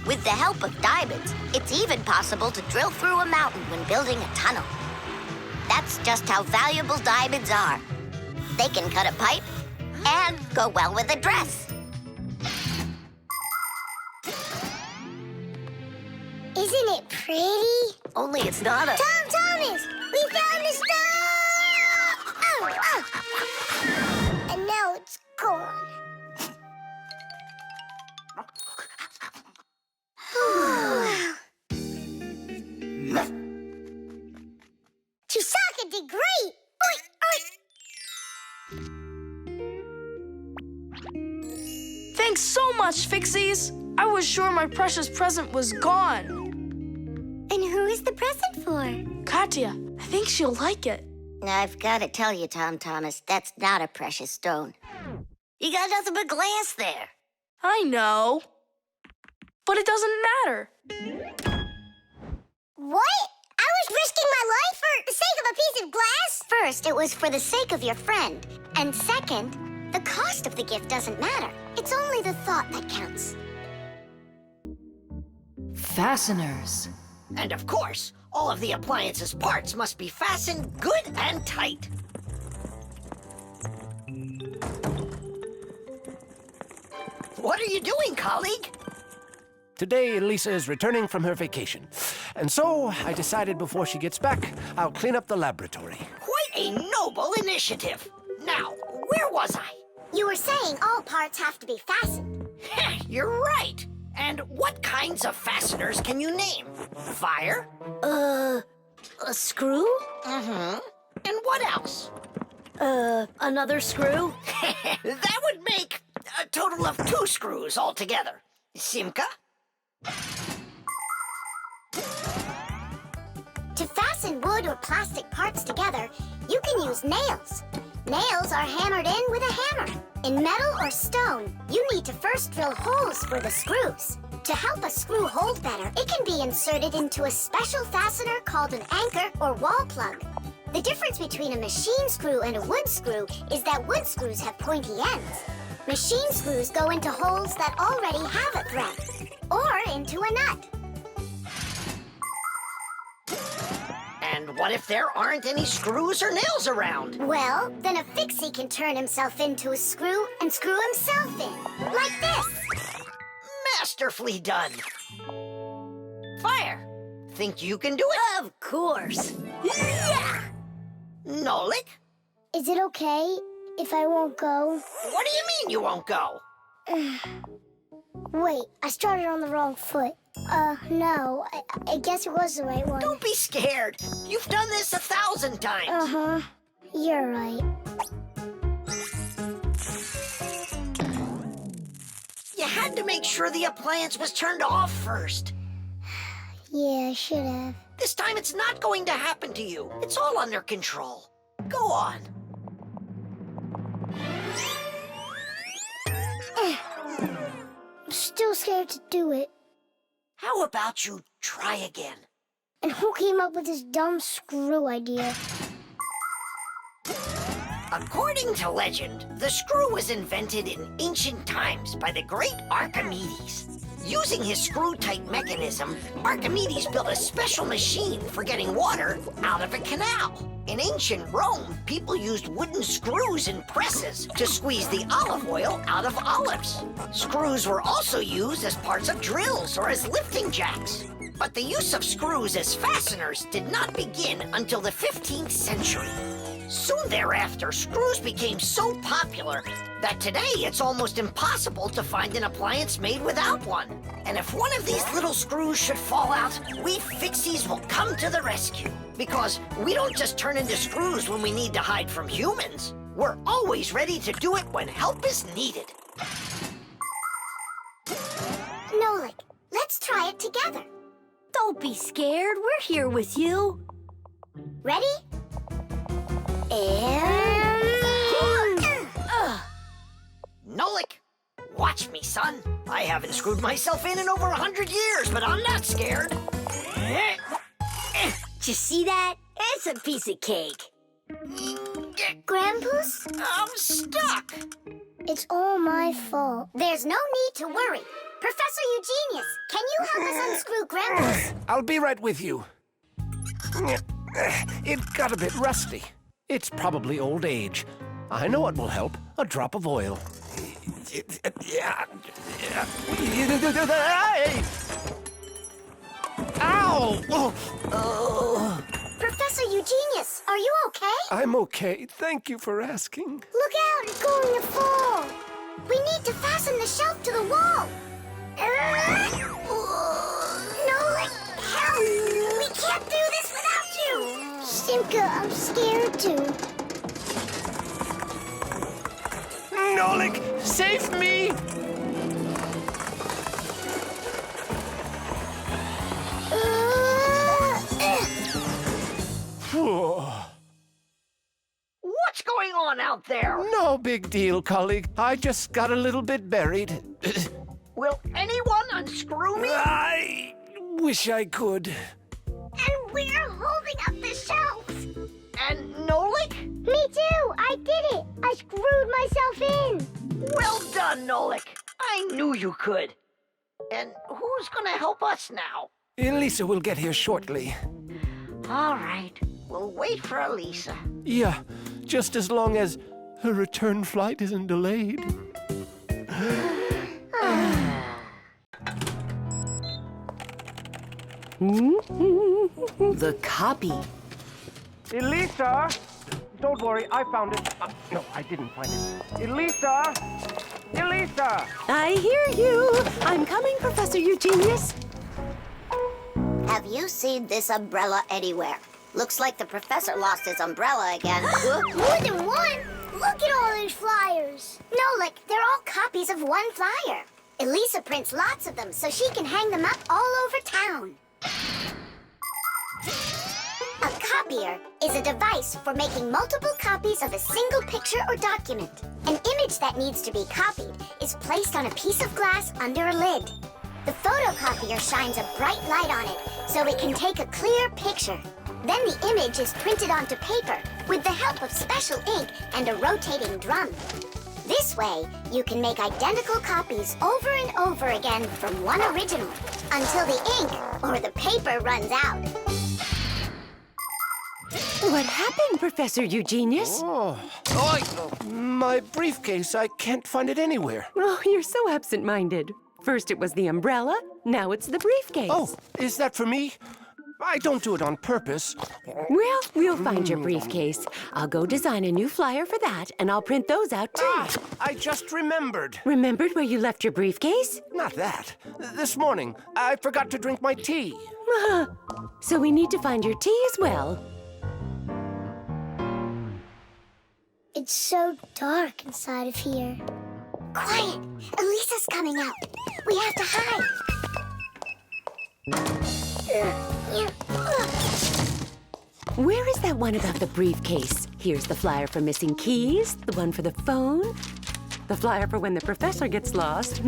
With the help of diamonds, it's even possible to drill through a mountain when building a tunnel. That's just how valuable diamonds are. They can cut a pipe and go well with a dress. Isn't it pretty? Only it's not a... Tom Thomas! We found the stone! Oh! And now it's gone. Chusaka did great! Oink, oink. Thanks so much, Fixies. I was sure my precious present was gone. And who is the present for? Katya, I think she'll like it. I've got to tell you, Tom Thomas, that's not a precious stone. You got nothing but glass there. I know. But it doesn't matter. What? I was risking my life for the sake of a piece of glass? First, it was for the sake of your friend. And second, the cost of the gift doesn't matter. It's only the thought that counts. Fasteners. And of course, all of the appliance's parts must be fastened good and tight. What are you doing, colleague? Today, Lisa is returning from her vacation. And so, I decided before she gets back, I'll clean up the laboratory. Quite a noble initiative. Now, where was I? You were saying all parts have to be fastened. You're right. And what kinds of fasteners can you name? Fire? A screw? Mm-hmm. And what else? Another screw? That would make a total of 2 screws altogether. Simka? To fasten wood or plastic parts together, you can use nails. Nails are hammered in with a hammer. In metal or stone, you need to first drill holes for the screws. To help a screw hold better, it can be inserted into a special fastener called an anchor or wall plug. The difference between a machine screw and a wood screw is that wood screws have pointy ends. Machine screws go into holes that already have a thread, or into a nut. what if there aren't any screws or nails around? Well, then a fixie can turn himself into a screw and screw himself in. Like this. Masterfully done. Fire. Think you can do it? Of course. Yeah! Nolik, Is it okay if I won't go? what do you mean you won't go? Wait, I started on the wrong foot. No, I guess it was the right one. Don't be scared. You've done this 1,000 times. Uh-huh. You're right. You had to make sure the appliance was turned off first. Yeah, I should have. This time it's not going to happen to you. It's all under control. Go on. I'm still scared to do it. How about you try again? And who came up with this dumb screw idea? According to legend, the screw was invented in ancient times by the great Archimedes. Using his screw-type mechanism, Archimedes built a special machine for getting water out of a canal. In ancient Rome, people used wooden screws in presses to squeeze the olive oil out of olives. Screws were also used as parts of drills or as lifting jacks. But the use of screws as fasteners did not begin until the 15th century. Soon thereafter, screws became so popular that today it's almost impossible to find an appliance made without one. And if one of these little screws should fall out, we Fixies will come to the rescue. Because we don't just turn into screws when we need to hide from humans. We're always ready to do it when help is needed. Nolik, let's try it together. Don't be scared. We're here with you. Ready? And... Nolik, watch me, son. I haven't screwed myself in over 100 years, but I'm not scared. Did you see that? It's a piece of cake. Grandpa's? I'm stuck. It's all my fault. There's no need to worry. Professor Eugenius, can you help us unscrew Grandpa's? I'll be right with you. It got a bit rusty. It's probably old age. I know what will help. A drop of oil. Ow! Oh. Professor Eugenius, are you okay? I'm okay. Thank you for asking. Look out, it's going to fall. We need to fasten the shelf to the wall. No, help! We can't do this without you. Simka, I'm scared too. Nolik, save me! What's going on out there? No big deal, colleague. I just got a little bit buried. Will anyone unscrew me? I wish I could. And we're holding up the shelf. And Nolik? Me too! I did it! I screwed myself in! Well done, Nolik. I knew you could. And who's gonna help us now? Elisa will get here shortly. All right. We'll wait for Elisa. Yeah, just as long as her return flight isn't delayed. The copy. Elisa! Don't worry, I found it. No, I didn't find it. Elisa! Elisa! I hear you. I'm coming, Professor Eugenius. Have you seen this umbrella anywhere? Looks like the professor lost his umbrella again. More than one? Look at all these flyers. Nolik, they're all copies of one flyer. Elisa prints lots of them so she can hang them up all over town. A copier is a device for making multiple copies of a single picture or document. An image that needs to be copied is placed on a piece of glass under a lid. The photocopier shines a bright light on it so it can take a clear picture. Then the image is printed onto paper with the help of special ink and a rotating drum. This way, you can make identical copies over and over again from one original until the ink or the paper runs out. What happened, Professor Eugenius? Oh, my briefcase. I can't find it anywhere. Oh, you're so absent-minded. First it was the umbrella, now it's the briefcase. Oh, is that for me? I don't do it on purpose. Well, we'll find your briefcase. I'll go design a new flyer for that, and I'll print those out, too. I just remembered. Remembered where you left your briefcase? Not that. This morning, I forgot to drink my tea. So we need to find your tea as well. It's so dark inside of here. Quiet! Elisa's coming out. We have to hide. Where is that one about the briefcase? Here's the flyer for missing keys, the one for the phone, the flyer for when the professor gets lost.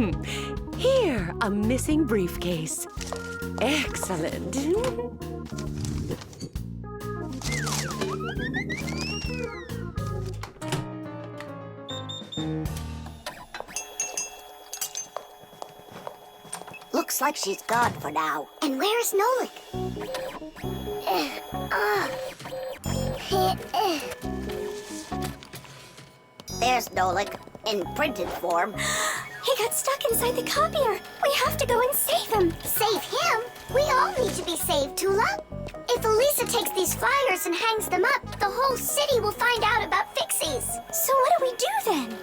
Here, a missing briefcase. Excellent. Looks like she's gone for now. And where's Nolik? There's Nolik, in printed form. He got stuck inside the copier. We have to go and save him. Save him? We all need to be saved, Tula. If Elisa takes these flyers and hangs them up, the whole city will find out about Fixies. So what do we do then?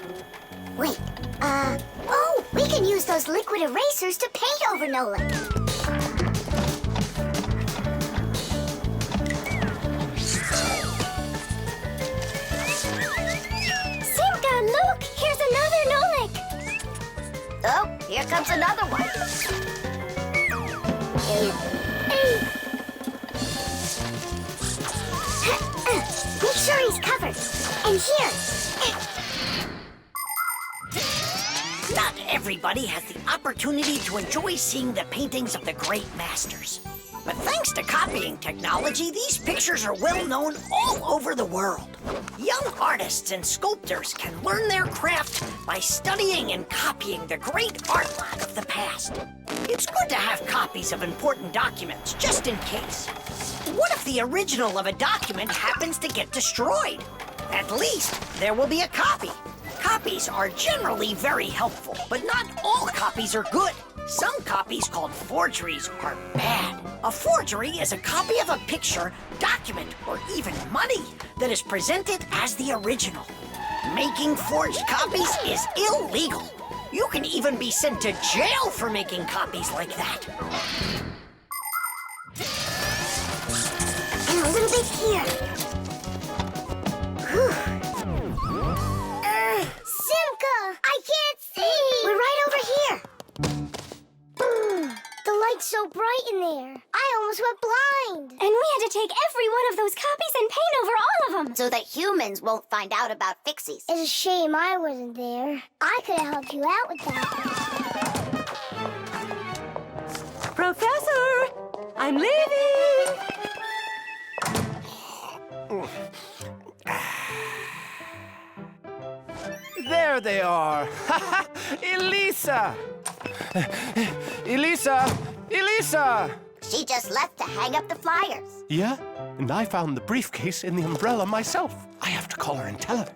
Wait, oh, we can use those liquid erasers to paint over Nolik. Simka, look! Here's another Nolik! Oh, here comes another one. Make sure he's covered. And here. Not everybody has the opportunity to enjoy seeing the paintings of the great masters. But thanks to copying technology, these pictures are well known all over the world. Young artists and sculptors can learn their craft by studying and copying the great artwork of the past. It's good to have copies of important documents, just in case. What if the original of a document happens to get destroyed? At least there will be a copy. Copies are generally very helpful, but not all copies are good. Some copies called forgeries are bad. A forgery is a copy of a picture, document, or even money that is presented as the original. Making forged copies is illegal. You can even be sent to jail for making copies like that. And a little bit here. Simka! I can't see! We're right over here. The light's so bright in there. I almost went blind. And we had to take every one of those copies and paint over all of them. So that humans won't find out about Fixies. It's a shame I wasn't there. I could have helped you out with that. Professor! I'm leaving! There they are. Elisa! Elisa! Elisa! She just left to hang up the flyers. Yeah? And I found the briefcase in the umbrella myself. I have to call her and tell her.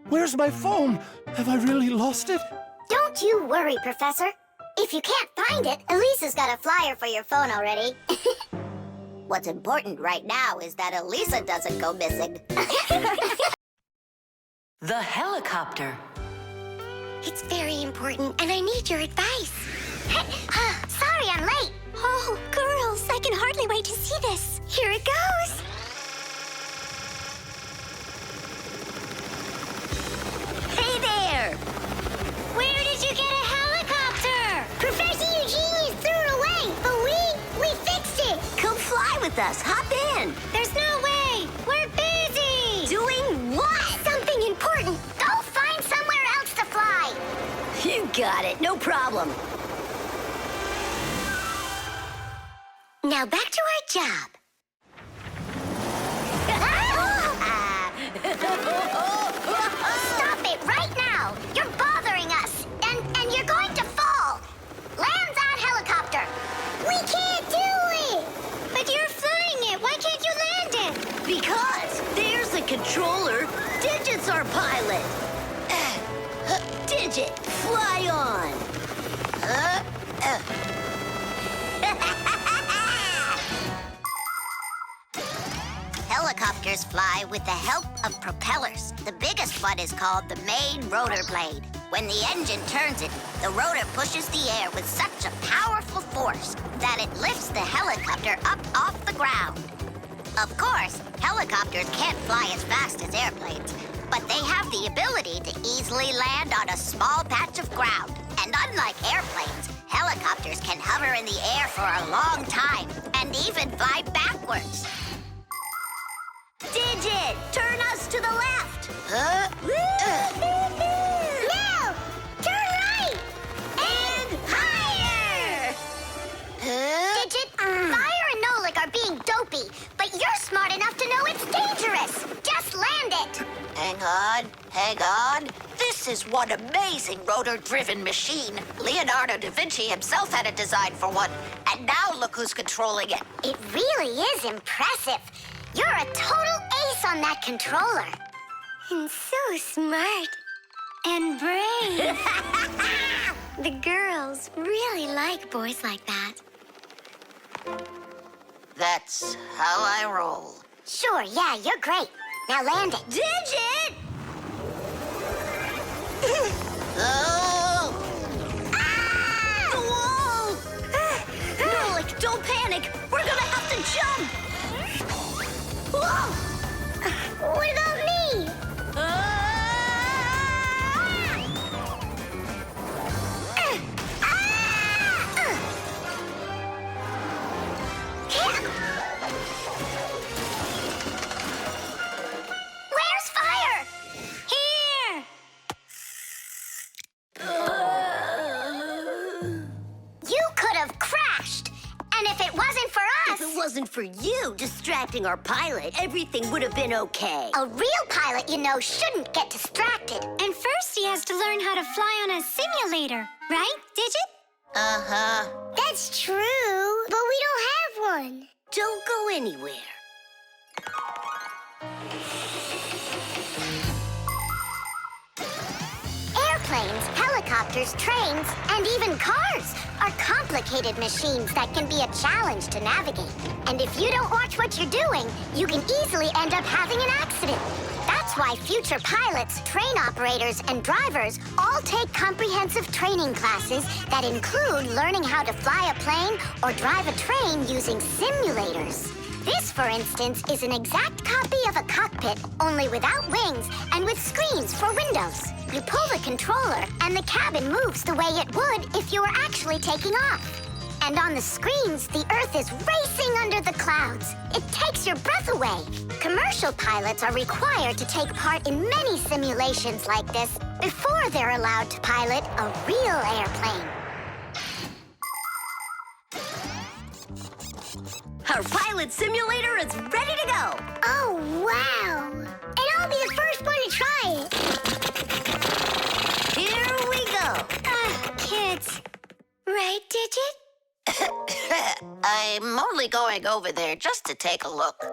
Where's my phone? Have I really lost it? Don't you worry, Professor. If you can't find it, Elisa's got a flyer for your phone already. What's important right now is that Elisa doesn't go missing. The helicopter. it's very important, and I need your advice. Sorry I'm late. Oh, girls, I can hardly wait to see this. Here it goes. Hey there! Where did you get a helicopter? Professor Eugenius threw it away, but we fixed it. Come fly with us. Hop in. There's no way. We're busy. Doing what? Something important. Go find somewhere else to fly. You got it. No problem. Now back to our job. Stop it right now! You're bothering us, and you're going to fall. Land that helicopter. We can't do it. But you're flying it. Why controller. Digit's our pilot. Digit, fly on. Helicopters fly with the help of propellers. The biggest one is called the main rotor blade. When the engine turns it, the rotor pushes the air with such a powerful force that it lifts the helicopter up off the ground. Of course, helicopters can't fly as fast as airplanes, but they have the ability to easily land on a small patch of ground. And unlike airplanes, helicopters can hover in the air for a long time and even fly backwards. Digit, turn us to the left. No! Turn right! And higher! Digit, Fire and Nolik are being dopey, but you're smart enough to know it's dangerous. Just land it. Hang on. This is one amazing rotor-driven machine. Leonardo da Vinci himself had a design for one, and now look who's controlling it. It really is impressive. You're a total ace on that controller. And so smart. And brave. The girls really like boys like that. That's how I roll. Sure, yeah, you're great. Now land it. Digit! Oh! Whoa! Nolik, don't panic. We're gonna have to jump. Whoa! What about me? Where's Fire? Here! You could have crashed. And if it wasn't for us... If it wasn't for you distracting our pilot, everything would have been okay. A real pilot, you know, shouldn't get distracted. And first he has to learn how to fly on a simulator, right, Digit? Uh-huh. That's true, but we don't have one. Don't go anywhere. Airplanes, helicopters, trains, and even cars are complicated machines that can be a challenge to navigate. And if you don't watch what you're doing, you can easily end up having an accident. That's why future pilots, train operators, and drivers all take comprehensive training classes that include learning how to fly a plane or drive a train using simulators. This, for instance, is an exact copy of a cockpit, only without wings and with screens for windows. You pull the controller, and the cabin moves the way it would if you were actually taking off. And on the screens, the Earth is racing under the clouds. It takes your breath away. Commercial pilots are required to take part in many simulations like this before they're allowed to pilot a real airplane. Our pilot simulator is ready to go. Oh, wow! And I'll be the first one to try it. Here we go. Kids. Right, Digit? I'm only going over there just to take a look.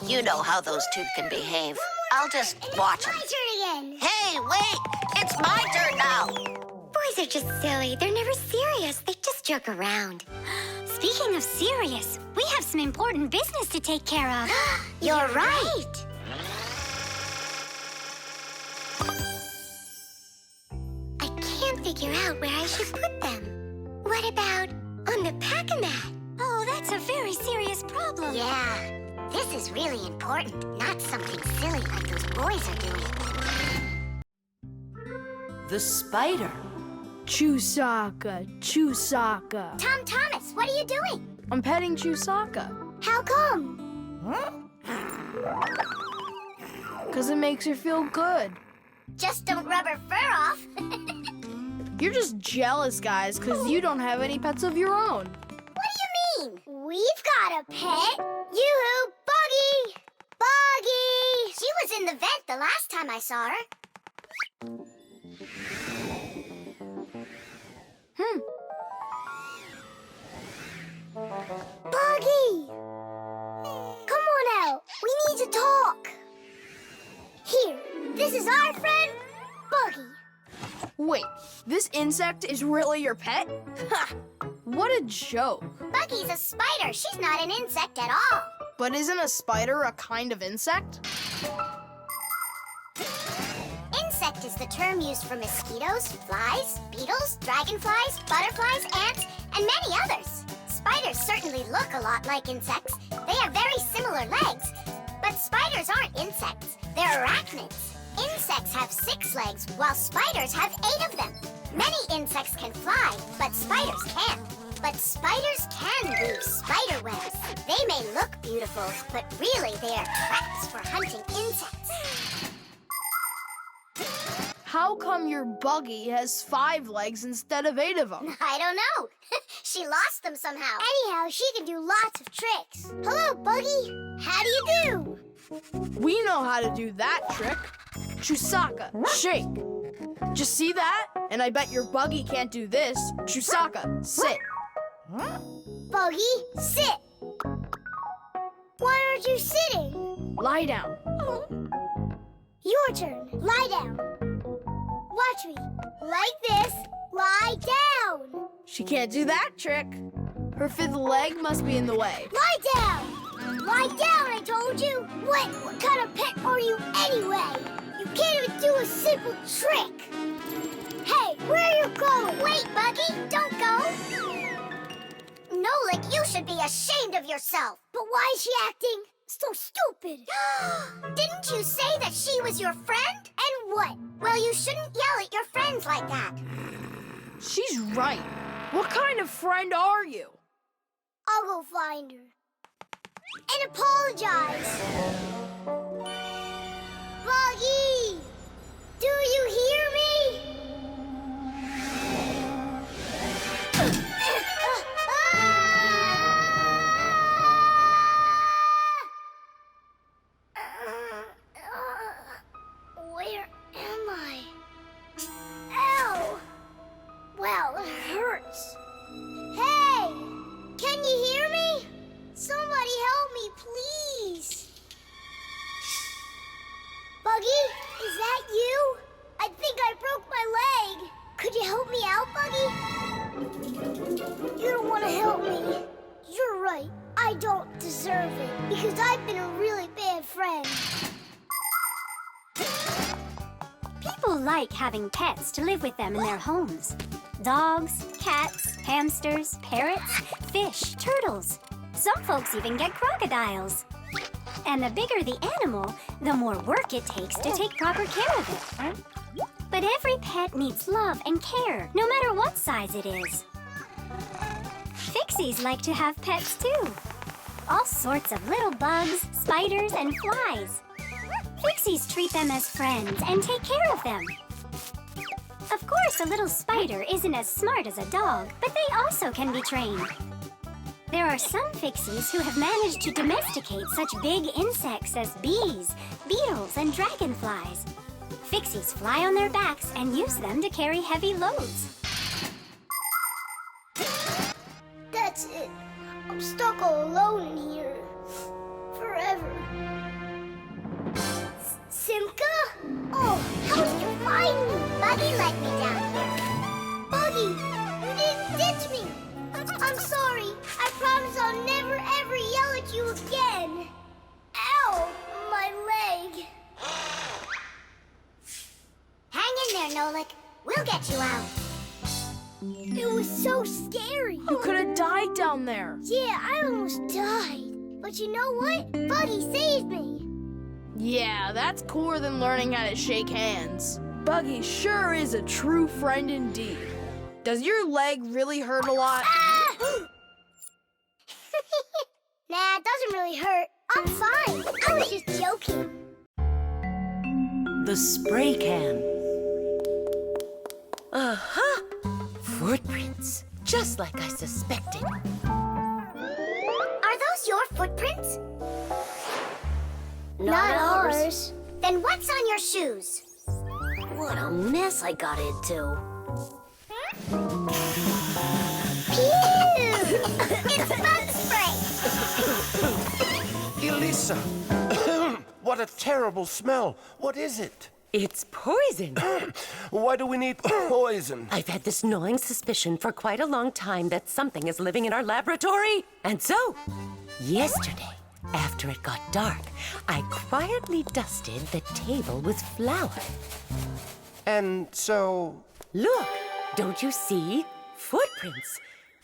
You know how those two can behave. I'll just watch them. My turn again. Hey, wait! It's my turn now! Boys are just silly. They're never serious. They just joke around. Speaking of serious, we have some important business to take care of. You're right. I can't figure out where I should put them. What about on the pack-a-mat? Oh, that's a very serious problem. Yeah, this is really important, not something silly like those boys are doing. The spider. Chusaka, Chusaka. Tom Thomas, what are you doing? I'm petting Chusaka. How come? 'Cause it makes her feel good. Just don't rub her fur off. You're just jealous, guys, 'cause you don't have any pets of your own. What do you mean? We've got a pet. Yoo-hoo, Boggy! Boggy! She was in the vent the last time I saw her. Boggy! Come on out. We need to talk. This is our friend, Buggy. Wait, this insect is really your pet? Ha! What a joke. Buggy's a spider. She's not an insect at all. But isn't a spider a kind of insect? Insect is the term used for mosquitoes, flies, beetles, dragonflies, butterflies, ants, and many others. Spiders certainly look a lot like insects. They have very similar legs. But spiders aren't insects. They're arachnids. Insects have 6 legs, while spiders have 8 of them. Many insects can fly, but spiders can't. But spiders can weave spider webs. They may look beautiful, but really they are traps for hunting insects. How come your buggy has 5 legs instead of 8 of them? I don't know. She lost them somehow. Anyhow, she can do lots of tricks. Hello, Buggy. How do you do? We know how to do that trick. Chusaka, shake. Just see that? And I bet your buggy can't do this. Chusaka, sit. Buggy, sit. Why aren't you sitting? Lie down. Your turn. Lie down. Watch me. Like this. Lie down. She can't do that trick. Her 5th leg must be in the way. Lie down. Lie down, I told you. What kind of pet are you anyway? You can't even do a simple trick. Hey, where are you going? Wait, Buggy, don't go. Nolik, you should be ashamed of yourself. But why is she acting so stupid? Didn't you say that she was your friend? And what? Well, you shouldn't yell at your friends like that. She's right. What kind of friend are you? I'll go find her. And apologize. Buggy! Do you hear me? Where am I? Ow! Well, it hurts. Hey! Can you hear me? Somebody help me, please. Buggy, is that you? I think I broke my leg. Could you help me out, Buggy? You don't want to help me. You're right. I don't deserve it because I've been a really bad friend. People like having pets to live with them in their homes. Dogs, cats, hamsters, parrots, fish, turtles. Some folks even get crocodiles. And the bigger the animal, the more work it takes to take proper care of it. But every pet needs love and care, no matter what size it is. Fixies like to have pets too. All sorts of little bugs, spiders, and flies. Fixies treat them as friends and take care of them. Of course, a little spider isn't as smart as a dog, but they also can be trained. There are some Fixies who have managed to domesticate such big insects as bees, beetles, and dragonflies. Fixies fly on their backs and use them to carry heavy loads. That's it. I'm stuck all alone in here. Forever. Simka? Oh, how did you find me? Buggy let me down here. Buggy, you didn't ditch me. I'm sorry. I promise I'll never ever yell at you again. Ow, my leg. Hang in there, Nolik. We'll get you out. It was so scary. You could have died down there. Yeah, I almost died. But you know what? Buggy saved me. Yeah, that's cooler than learning how to shake hands. Buggy sure is a true friend indeed. Does your leg really hurt a lot? Ah! Nah, it doesn't really hurt. I'm fine. I was just joking. The spray can. Uh-huh. Footprints, just like I suspected. Are those your footprints? Not ours. Then what's on your shoes? What a mess I got into. Pew! It's bug spray! Elisa! What a terrible smell. What is it? It's poison. Why do we need poison? I've had this gnawing suspicion for quite a long time that something is living in our laboratory. And so, yesterday, after it got dark, I quietly dusted the table with flour. And so... Look, don't you see? Footprints.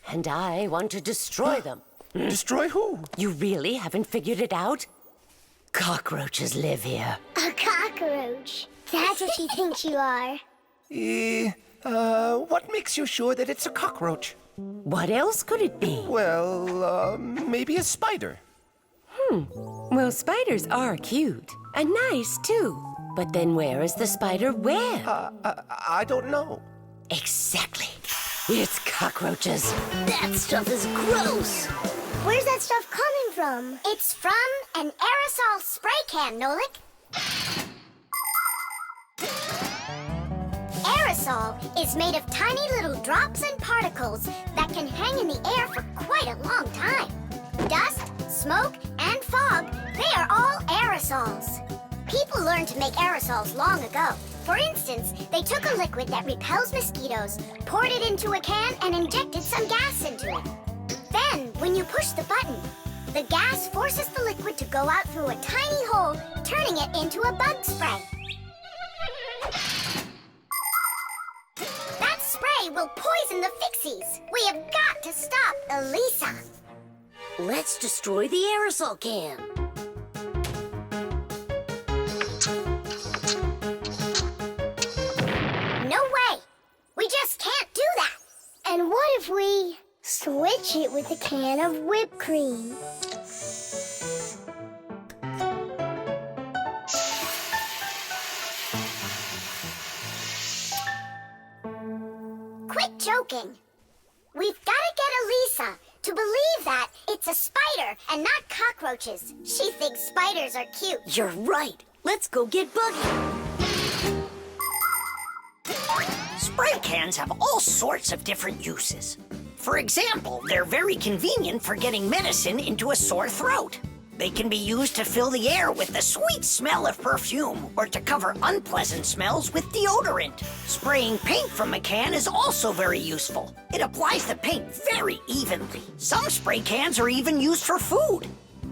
And I want to destroy them. Destroy who? You really haven't figured it out? Cockroaches live here. A cockroach. That's what she thinks you are. What makes you sure that it's a cockroach? What else could it be? Well, maybe a spider. Well, spiders are cute. And nice, too. But then where is the spider web? I don't know. Exactly. It's cockroaches. That stuff is gross. Where's that stuff coming from? It's from an aerosol spray can, Nolik. Aerosol is made of tiny little drops and particles that can hang in the air for quite a long time. Dust, smoke, and fog, they are all aerosols. People learned to make aerosols long ago. For instance, they took a liquid that repels mosquitoes, poured it into a can, and injected some gas into it. Then, when you push the button, the gas forces the liquid to go out through a tiny hole, turning it into a bug spray. That spray will poison the Fixies. We have got to stop Elisa. Let's destroy the aerosol can. No way! We just can't do that! And what if we switch it with a can of whipped cream? Quit joking. We've got to get Elisa to believe that it's a spider and not cockroaches. She thinks spiders are cute. You're right. Let's go get Buggy. Spray cans have all sorts of different uses. For example, they're very convenient for getting medicine into a sore throat. They can be used to fill the air with the sweet smell of perfume or to cover unpleasant smells with deodorant. Spraying paint from a can is also very useful. It applies the paint very evenly. Some spray cans are even used for food.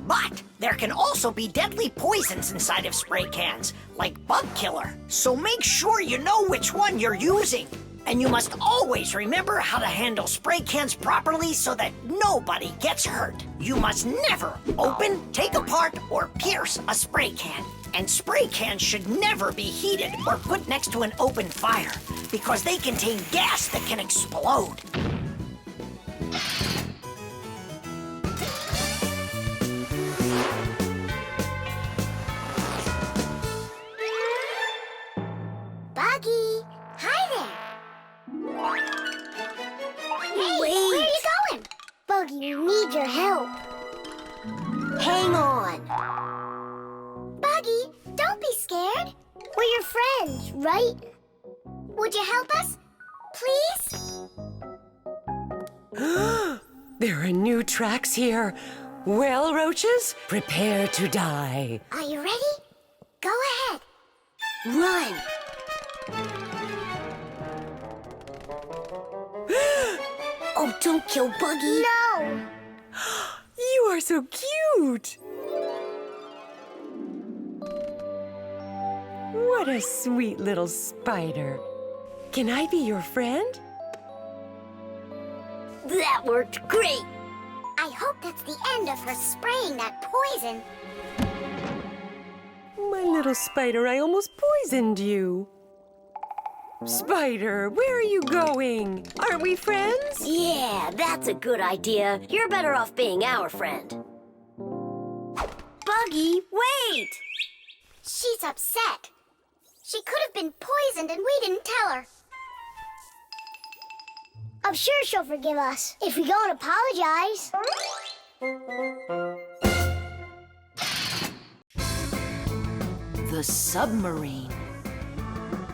But there can also be deadly poisons inside of spray cans, like bug killer. So make sure you know which one you're using. And you must always remember how to handle spray cans properly so that nobody gets hurt. You must never open, take apart, or pierce a spray can. And spray cans should never be heated or put next to an open fire because they contain gas that can explode. Buggy, hi there. Hey, Wait. where are you going? Buggy, we need your help. Hang on. Buggy, don't be scared. We're your friends, right? Would you help us? Please? There are new tracks here. Well, roaches, prepare to die. Are you ready? Go ahead. Run. Oh, don't kill Buggy. No! You are so cute. What a sweet little spider. Can I be your friend? That worked great. I hope that's the end of her spraying that poison. My little spider, I almost poisoned you. Spider, where are you going? Aren't we friends? Yeah, that's a good idea. You're better off being our friend. Buggy, wait! She's upset. She could have been poisoned and we didn't tell her. I'm sure she'll forgive us if we go and apologize. The submarine.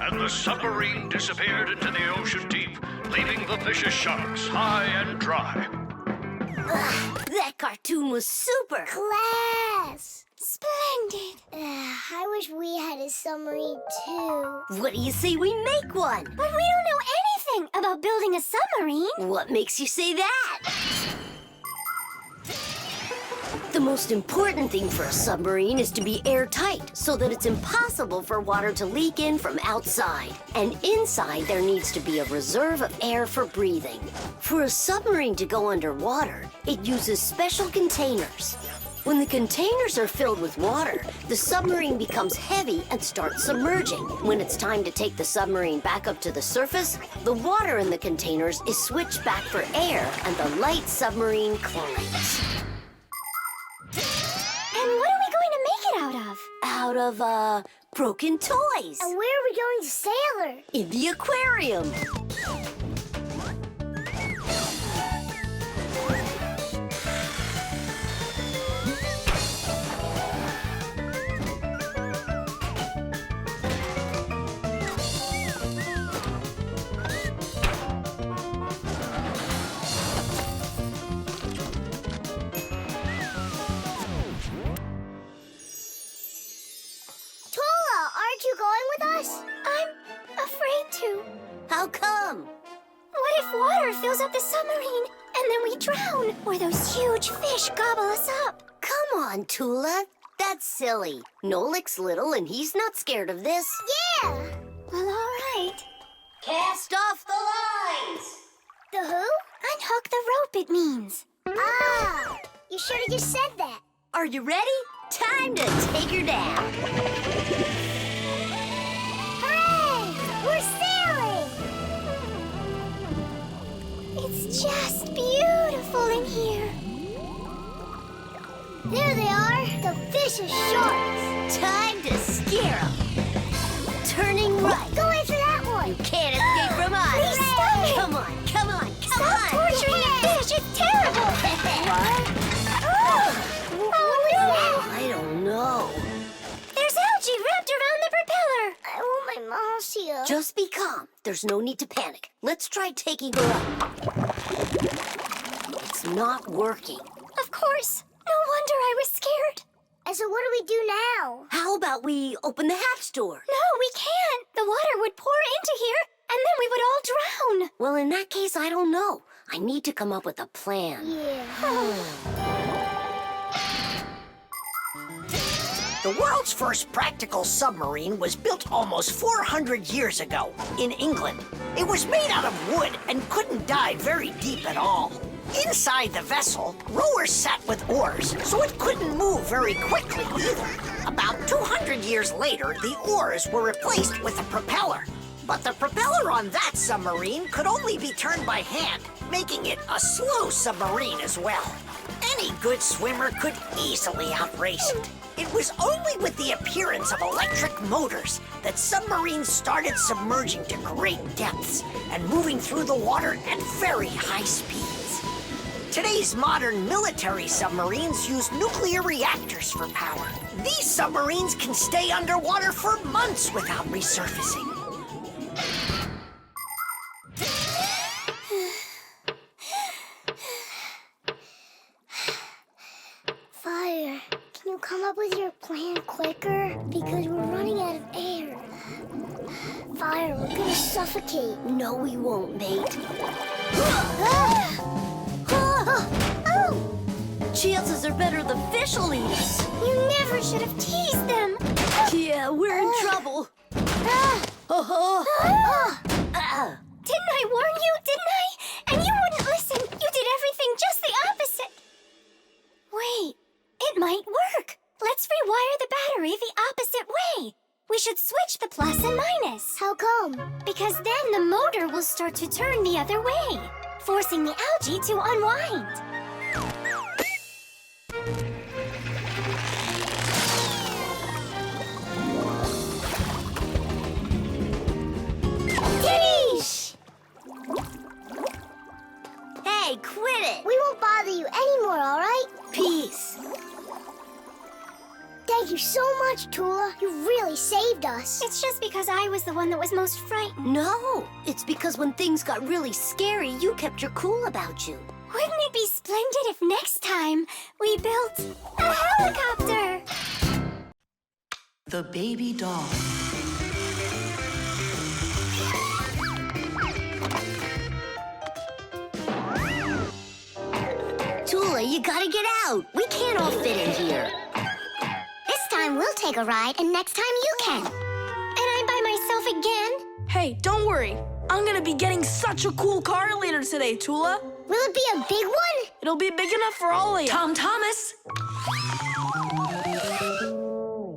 And the submarine disappeared into the ocean deep, leaving the vicious sharks high and dry. That cartoon was super. Class! Splendid! I wish we had a submarine too. What do you say we make one? But we don't know anything about building a submarine. What makes you say that? The most important thing for a submarine is to be airtight so that it's impossible for water to leak in from outside. And inside, there needs to be a reserve of air for breathing. For a submarine to go underwater, it uses special containers. When the containers are filled with water, the submarine becomes heavy and starts submerging. When it's time to take the submarine back up to the surface, the water in the containers is switched back for air and the light submarine climbs. And what are we going to make it out of? Out of, broken toys. And where are we going to sail her? In the aquarium. Aren't you going with us? I'm afraid to. How come? What if water fills up the submarine and then we drown? Or those huge fish gobble us up? Come on, Tula. That's silly. Nolik's little and he's not scared of this. Yeah! Well, all right. Cast off the lines! The who? Unhook the rope, it means. Ah! You should have just said that. Are you ready? Time to take her down. Hooray! We're sailing! It's just beautiful in here. There they are, the fishes' sharks. Time to scare them. Turning right. Go after that one. You can't escape from us. Please stop it. Come on, come on, come Stop on. torturing the fish. It's terrible. I don't know. There's algae wrapped around the propeller. I want my mouse here. Just be calm. There's no need to panic. Let's try taking her up. It's not working. Of course. No wonder I was scared. And so what do we do now? How about we open the hatch door? No, we can't. The water would pour into here, and then we would all drown. Well, in that case, I don't know. I need to come up with a plan. The world's first practical submarine was built almost 400 years ago in England. It was made out of wood and couldn't dive very deep at all. Inside the vessel, rowers sat with oars, so it couldn't move very quickly either. About 200 years later, the oars were replaced with a propeller. But the propeller on that submarine could only be turned by hand, making it a slow submarine as well. Any good swimmer could easily outrace it. It was only with the appearance of electric motors that submarines started submerging to great depths and moving through the water at very high speeds. Today's modern military submarines use nuclear reactors for power. These submarines can stay underwater for months without resurfacing. Fire, can you come up with your plan quicker? Because we're running out of air. Fire, we're gonna suffocate. No, we won't, mate. Chances are better the fish will eat us. You never should have teased them. Yeah, we're in trouble. Didn't I warn you, didn't I? And you wouldn't listen. You did everything just the opposite. Wait, it might work. Let's rewire the battery the opposite way. We should switch the plus and minus. How come? Because then the motor will start to turn the other way, forcing the algae to unwind. Tish! Hey, quit it! We won't bother you anymore, all right? Peace. Thank you so much, Tula. You really saved us. It's just because I was the one that was most frightened. No, it's because when things got really scary, you kept your cool about you. Wouldn't it be splendid if next time we built a helicopter? the baby doll. Tula, you gotta get out. We can't all fit in here. This time we'll take a ride, and next time you can. And I'm by myself again? Hey, don't worry. I'm gonna be getting such a cool car later today, Tula. Will it be a big one? It'll be big enough for all of you. Tom Thomas!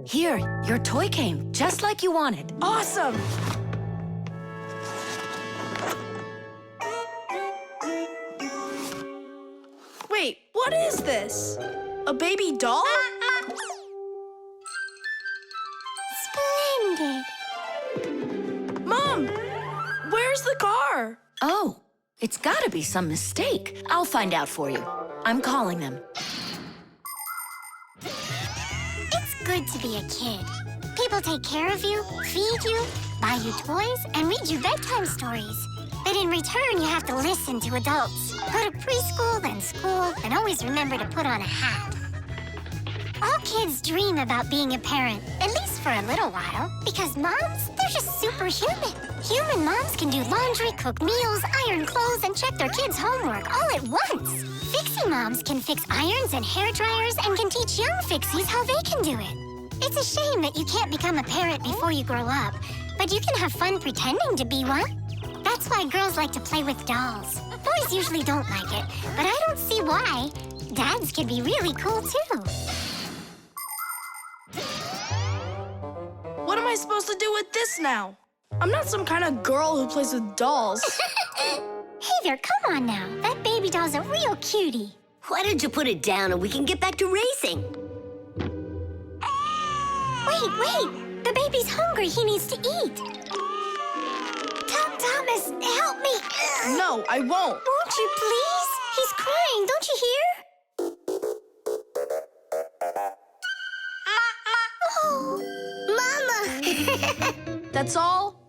Here, your toy came, just like you wanted. Awesome! Wait, what is this? A baby doll? Splendid. Mom, where's the car? Oh, it's gotta be some mistake. I'll find out for you. I'm calling them. It's good to be a kid. People take care of you, feed you, buy you toys, and read you bedtime stories. But in return, you have to listen to adults. Go to preschool, then school, and always remember to put on a hat. All kids dream about being a parent, at least for a little while, because moms, they're just superhuman. Human moms can do laundry, cook meals, iron clothes, and check their kids' homework all at once. Fixie moms can fix irons and hair dryers and can teach young fixies how they can do it. It's a shame that you can't become a parent before you grow up, but you can have fun pretending to be one. That's why girls like to play with dolls. Boys usually don't like it, but I don't see why. Dads can be really cool, too. What am I supposed to do with this now? I'm not some kind of girl who plays with dolls. Hey there, come on now. That baby doll's a real cutie. Why don't you put it down and we can get back to racing? Wait. The baby's hungry. He needs to eat. Thomas, help me. No, I won't. Won't you please? He's crying. Don't you hear? Oh, Mama. That's all?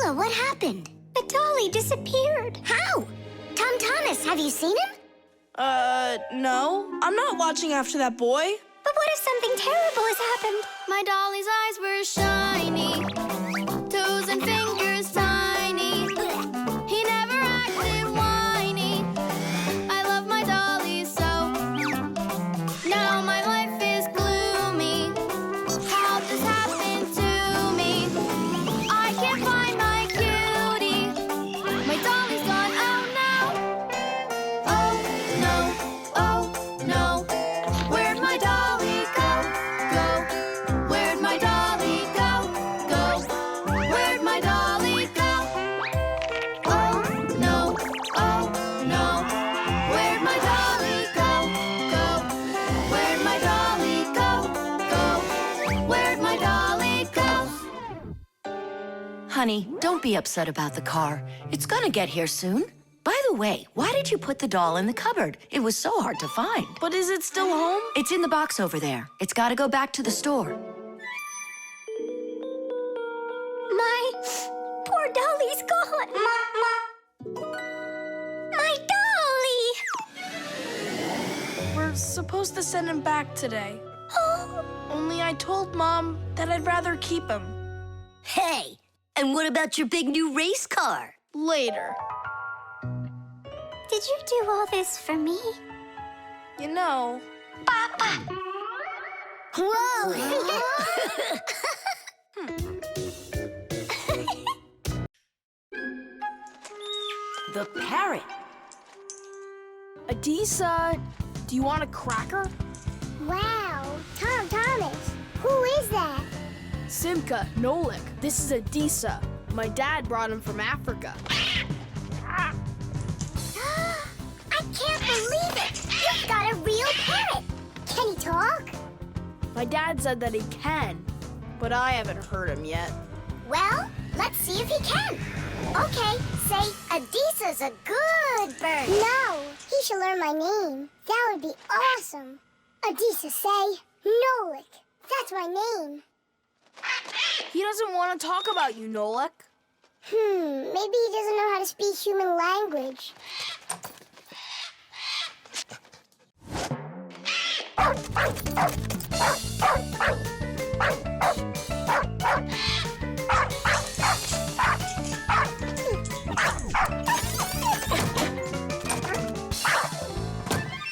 What happened? The dolly disappeared. How? Tom Thomas, have you seen him? No. I'm not watching after that boy. But what if something terrible has happened? My dolly's eyes were shiny, toes and fingers tiny. He never acted whiny. I love my dolly so. Now my life is gloomy. How this happened to me? I can't find my cutie. My dolly's gone out now. Oh no, oh no. Where'd my dolly go? Go. Where'd my dolly go? Go. Where'd my dolly go? Oh no, oh no. Where'd my dolly go? Go. Where'd my dolly go? Go. Where'd my dolly go? Honey, don't be upset about the car. It's gonna get here soon. By the way, why did you put the doll in the cupboard? It was so hard to find. But is it still home? It's in the box over there. It's gotta go back to the store. My poor dolly's gone. My dolly! We're supposed to send him back today. Oh, Only I told Mom that I'd rather keep him. Hey, and what about your big new race car? Later. Did you do all this for me? You know... Whoa! The parrot. Adisa, do you want a cracker? Wow, Tom Thomas, who is that? Simka, Nolik, this is Adisa. My dad brought him from Africa. I can't believe it! You've got a real parrot! Can he talk? My dad said that he can, but I haven't heard him yet. Well, let's see if he can. Okay, say, Adisa's a good bird. No, he should learn my name. That would be awesome. Adisa, say, Nolik. That's my name. He doesn't want to talk about you, Nolik. Maybe he doesn't know how to speak human language.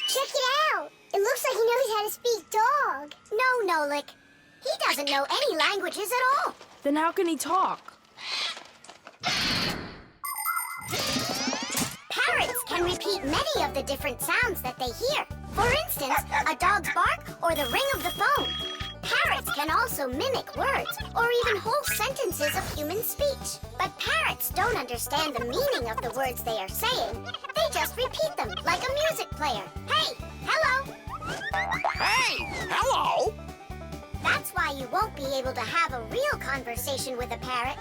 Check it out. It looks like he knows how to speak dog. No, Nolik. He doesn't know any languages at all. Then how can he talk? Parrots can repeat many of the different sounds that they hear. For instance, a dog's bark or the ring of the phone. Parrots can also mimic words or even whole sentences of human speech. But parrots don't understand the meaning of the words they are saying. They just repeat them like a music player. Hey, hello. Hey, hello. That's why you won't be able to have a real conversation with a parrot,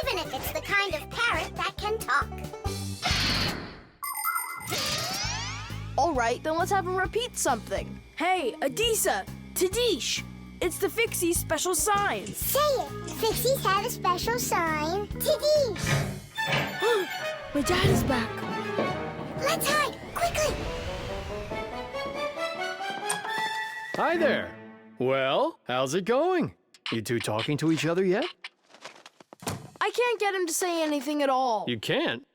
even if it's the kind of parrot that can talk. All right, then let's have him repeat something. Hey, Adisa, Tadish, it's the Fixies special sign. Say it. Fixies have a special sign. Tidish. My dad is back. Let's hide, quickly. Hi there. Well, how's it going? You two talking to each other yet? I can't get him to say anything at all. You can't?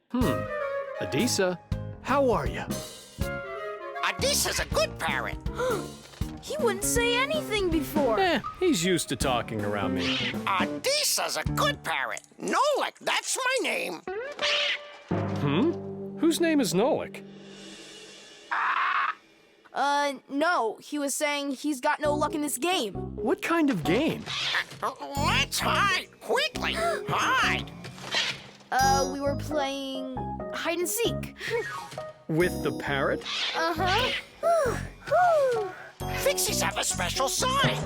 Adisa, how are you? Adisa's a good parrot. He wouldn't say anything before. He's used to talking around me. Adisa's a good parrot. Nolik, that's my name. Whose name is Nolik? No. He was saying he's got no luck in this game. What kind of game? Let's hide, quickly. Hide. We were playing hide and seek. With the parrot? Uh-huh. Fixies have a special sign.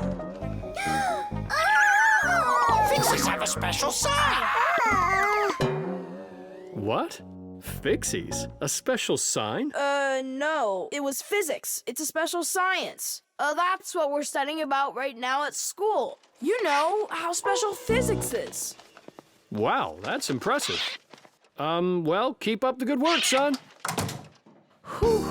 Fixies have a special sign. What? Fixies? A special sign? No. It was physics. It's a special science. That's what we're studying about right now at school. You know how special physics is. Wow, that's impressive. Well, keep up the good work, son. Whew.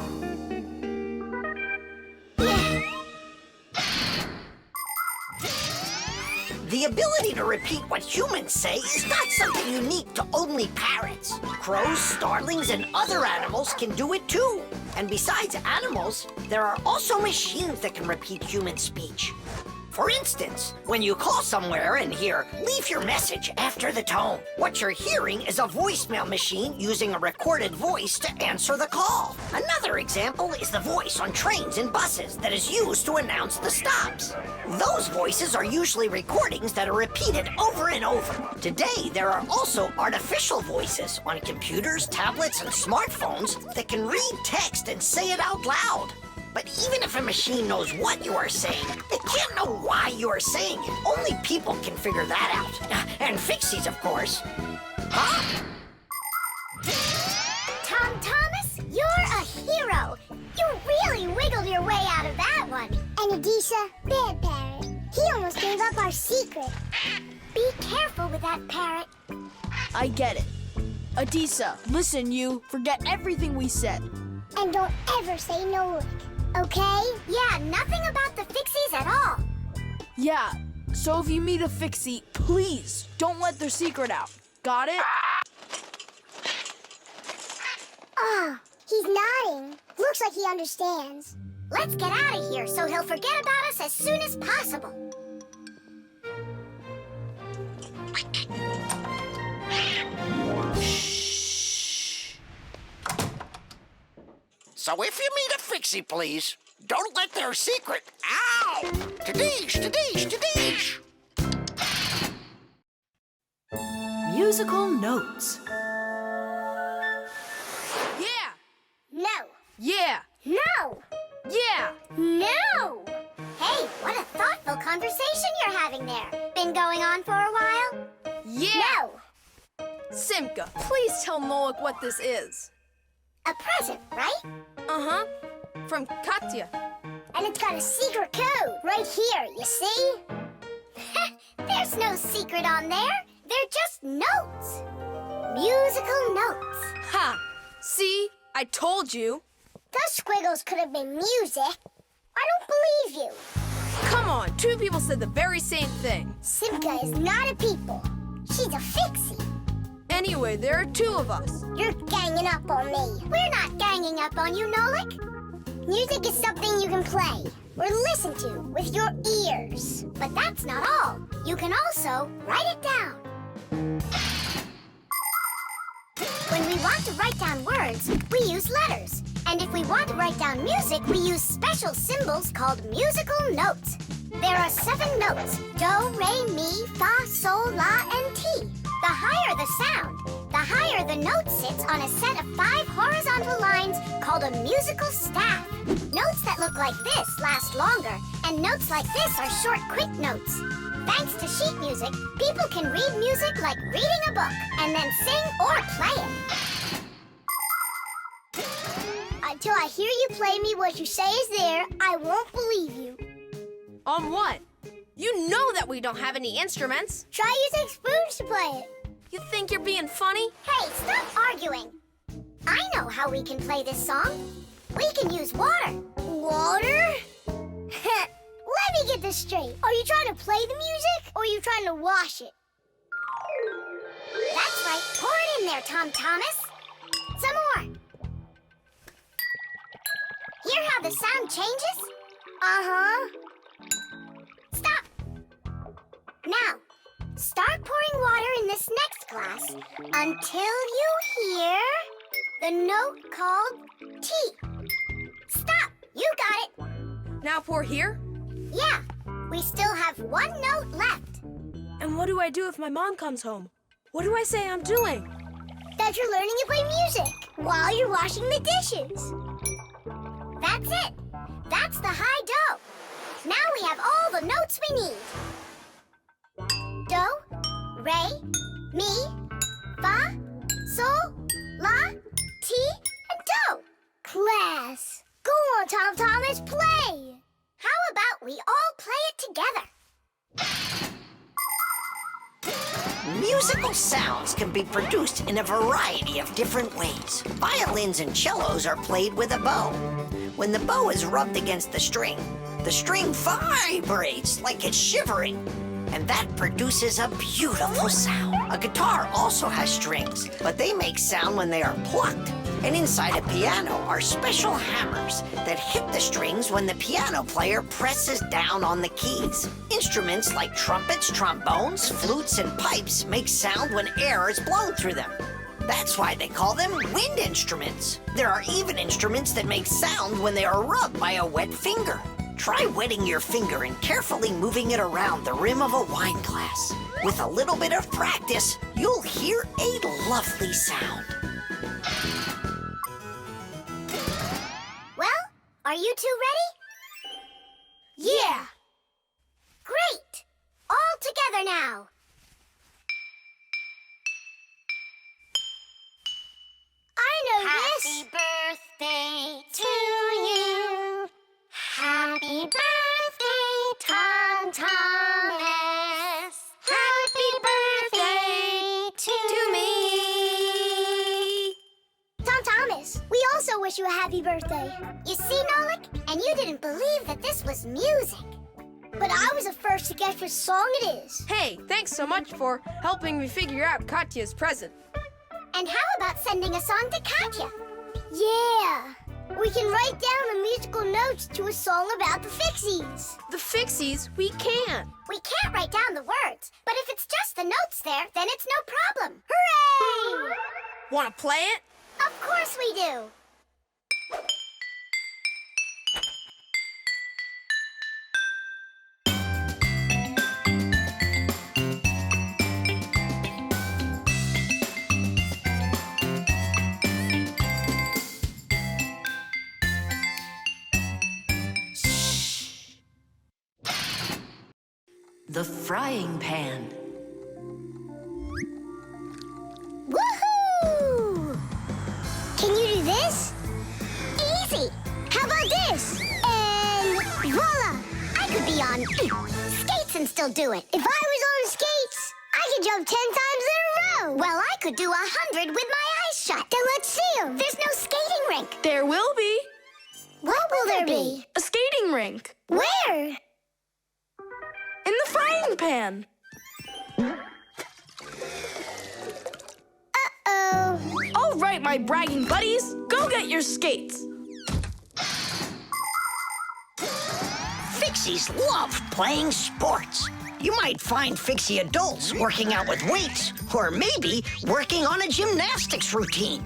The ability to repeat what humans say is not something unique to only parrots. Crows, starlings, and other animals can do it too. And besides animals, there are also machines that can repeat human speech. For instance, when you call somewhere and hear, "Leave your message after the tone," what you're hearing is a voicemail machine using a recorded voice to answer the call. Another example is the voice on trains and buses that is used to announce the stops. Those voices are usually recordings that are repeated over and over. Today, there are also artificial voices on computers, tablets, and smartphones that can read text and say it out loud. But even if a machine knows what you are saying, it can't know why you are saying it. Only people can figure that out. And Fixies, of course. Huh? Tom Thomas, you're a hero. You really wiggled your way out of that one. And Adisa, bad parrot. He almost gave up our secret. Be careful with that parrot. I get it. Adisa, listen, you. Forget everything we said. And don't ever say no lick. Okay? Yeah, nothing about the Fixies at all. Yeah, so if you meet a Fixie, please don't let their secret out. Got it? Oh, he's nodding. Looks like he understands. Let's get out of here so he'll forget about us as soon as possible. So if you meet a Fixie, please, don't let their secret... Ow! Tadish, tadish, tadish! Musical notes. Yeah! No. Yeah! No. Yeah! No. Hey, what a thoughtful conversation you're having there. Been going on for a while? Yeah! No. Simka, please tell Nolik what this is. A present, right? Uh-huh. From Katya. And it's got a secret code right here, you see? There's no secret on there. They're just notes. Musical notes. Ha! See? I told you. Those squiggles could have been music. I don't believe you. Come on, two people said the very same thing. Simka is not a people. She's a Fixie. Anyway, there are two of us. You're ganging up on me. We're not ganging up on you, Nolik. Music is something you can play or listen to with your ears. But that's not all. You can also write it down. When we want to write down words, we use letters. And if we want to write down music, we use special symbols called musical notes. There are 7 notes: do, re, mi, fa, sol, la, and ti. The higher the sound, the higher the note sits on a set of 5 horizontal lines called a musical staff. Notes that look like this last longer, and notes like this are short, quick notes. Thanks to sheet music, people can read music like reading a book, and then sing or play it. Until I hear you play me what you say is there, I won't believe you. On what? You know that we don't have any instruments. Try using spoons to play it. You think you're being funny? Hey, stop arguing. I know how we can play this song. We can use water. Water? Let me get this straight. Are you trying to play the music, or are you trying to wash it? That's right. Pour it in there, Tom Thomas. Some more. Hear how the sound changes? Uh-huh. Stop. Now, start pouring water in this next glass until you hear the note called T. Stop. You got it. Now pour here? Yeah. We still have 1 note left. And what do I do if my mom comes home? What do I say I'm doing? That you're learning to play music while you're washing the dishes. That's it. That's the high do. Now we have all the notes we need. Do, re, mi, fa, sol, la, ti, and do. Class. Go on, Tom Thomas, play. How about we all play it together? Musical sounds can be produced in a variety of different ways. Violins and cellos are played with a bow. When the bow is rubbed against the string vibrates like it's shivering, and that produces a beautiful sound. A guitar also has strings, but they make sound when they are plucked. And inside a piano are special hammers that hit the strings when the piano player presses down on the keys. Instruments like trumpets, trombones, flutes, and pipes make sound when air is blown through them. That's why they call them wind instruments. There are even instruments that make sound when they are rubbed by a wet finger. Try wetting your finger and carefully moving it around the rim of a wine glass. With a little bit of practice, you'll hear a lovely sound. Well, are you two ready? Yeah. Great. All together now. I know this. Happy birthday to you. Happy birthday, Tom Thomas. Happy birthday to me. Tom Thomas, we also wish you a happy birthday. You see, Nolik? And you didn't believe that this was music. But I was the first to guess which song it is. Hey, thanks so much for helping me figure out Katya's present. And how about sending a song to Katya? Yeah! We can write down the musical notes to a song about the Fixies. The Fixies? We can't. We can't write down the words, but if it's just the notes there, then it's no problem. Hooray! Want to play it? Of course we do. The frying pan. Woohoo! Can you do this? Easy! How about this? And voila! I could be on skates and still do it. If I was on skates, I could jump 10 times in a row. Well, I could do 100 with my eyes shut. Then let's see 'em. There's no skating rink. There will be. What will there be? A skating rink. Where? In the frying pan. Uh-oh. All right, my bragging buddies, go get your skates. Fixies love playing sports. You might find Fixie adults working out with weights, or maybe working on a gymnastics routine.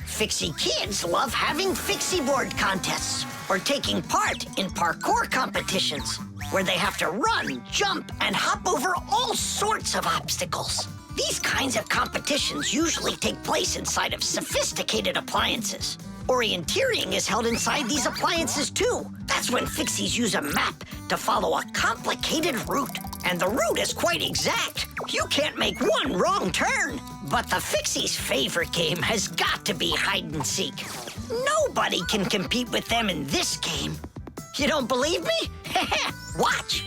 Fixie kids love having Fixie board contests, or taking part in parkour competitions, where they have to run, jump, and hop over all sorts of obstacles. These kinds of competitions usually take place inside of sophisticated appliances. Orienteering is held inside these appliances too. That's when Fixies use a map to follow a complicated route. And the route is quite exact. You can't make one wrong turn. But the Fixies' favorite game has got to be hide and seek. Nobody can compete with them in this game. You don't believe me? Watch.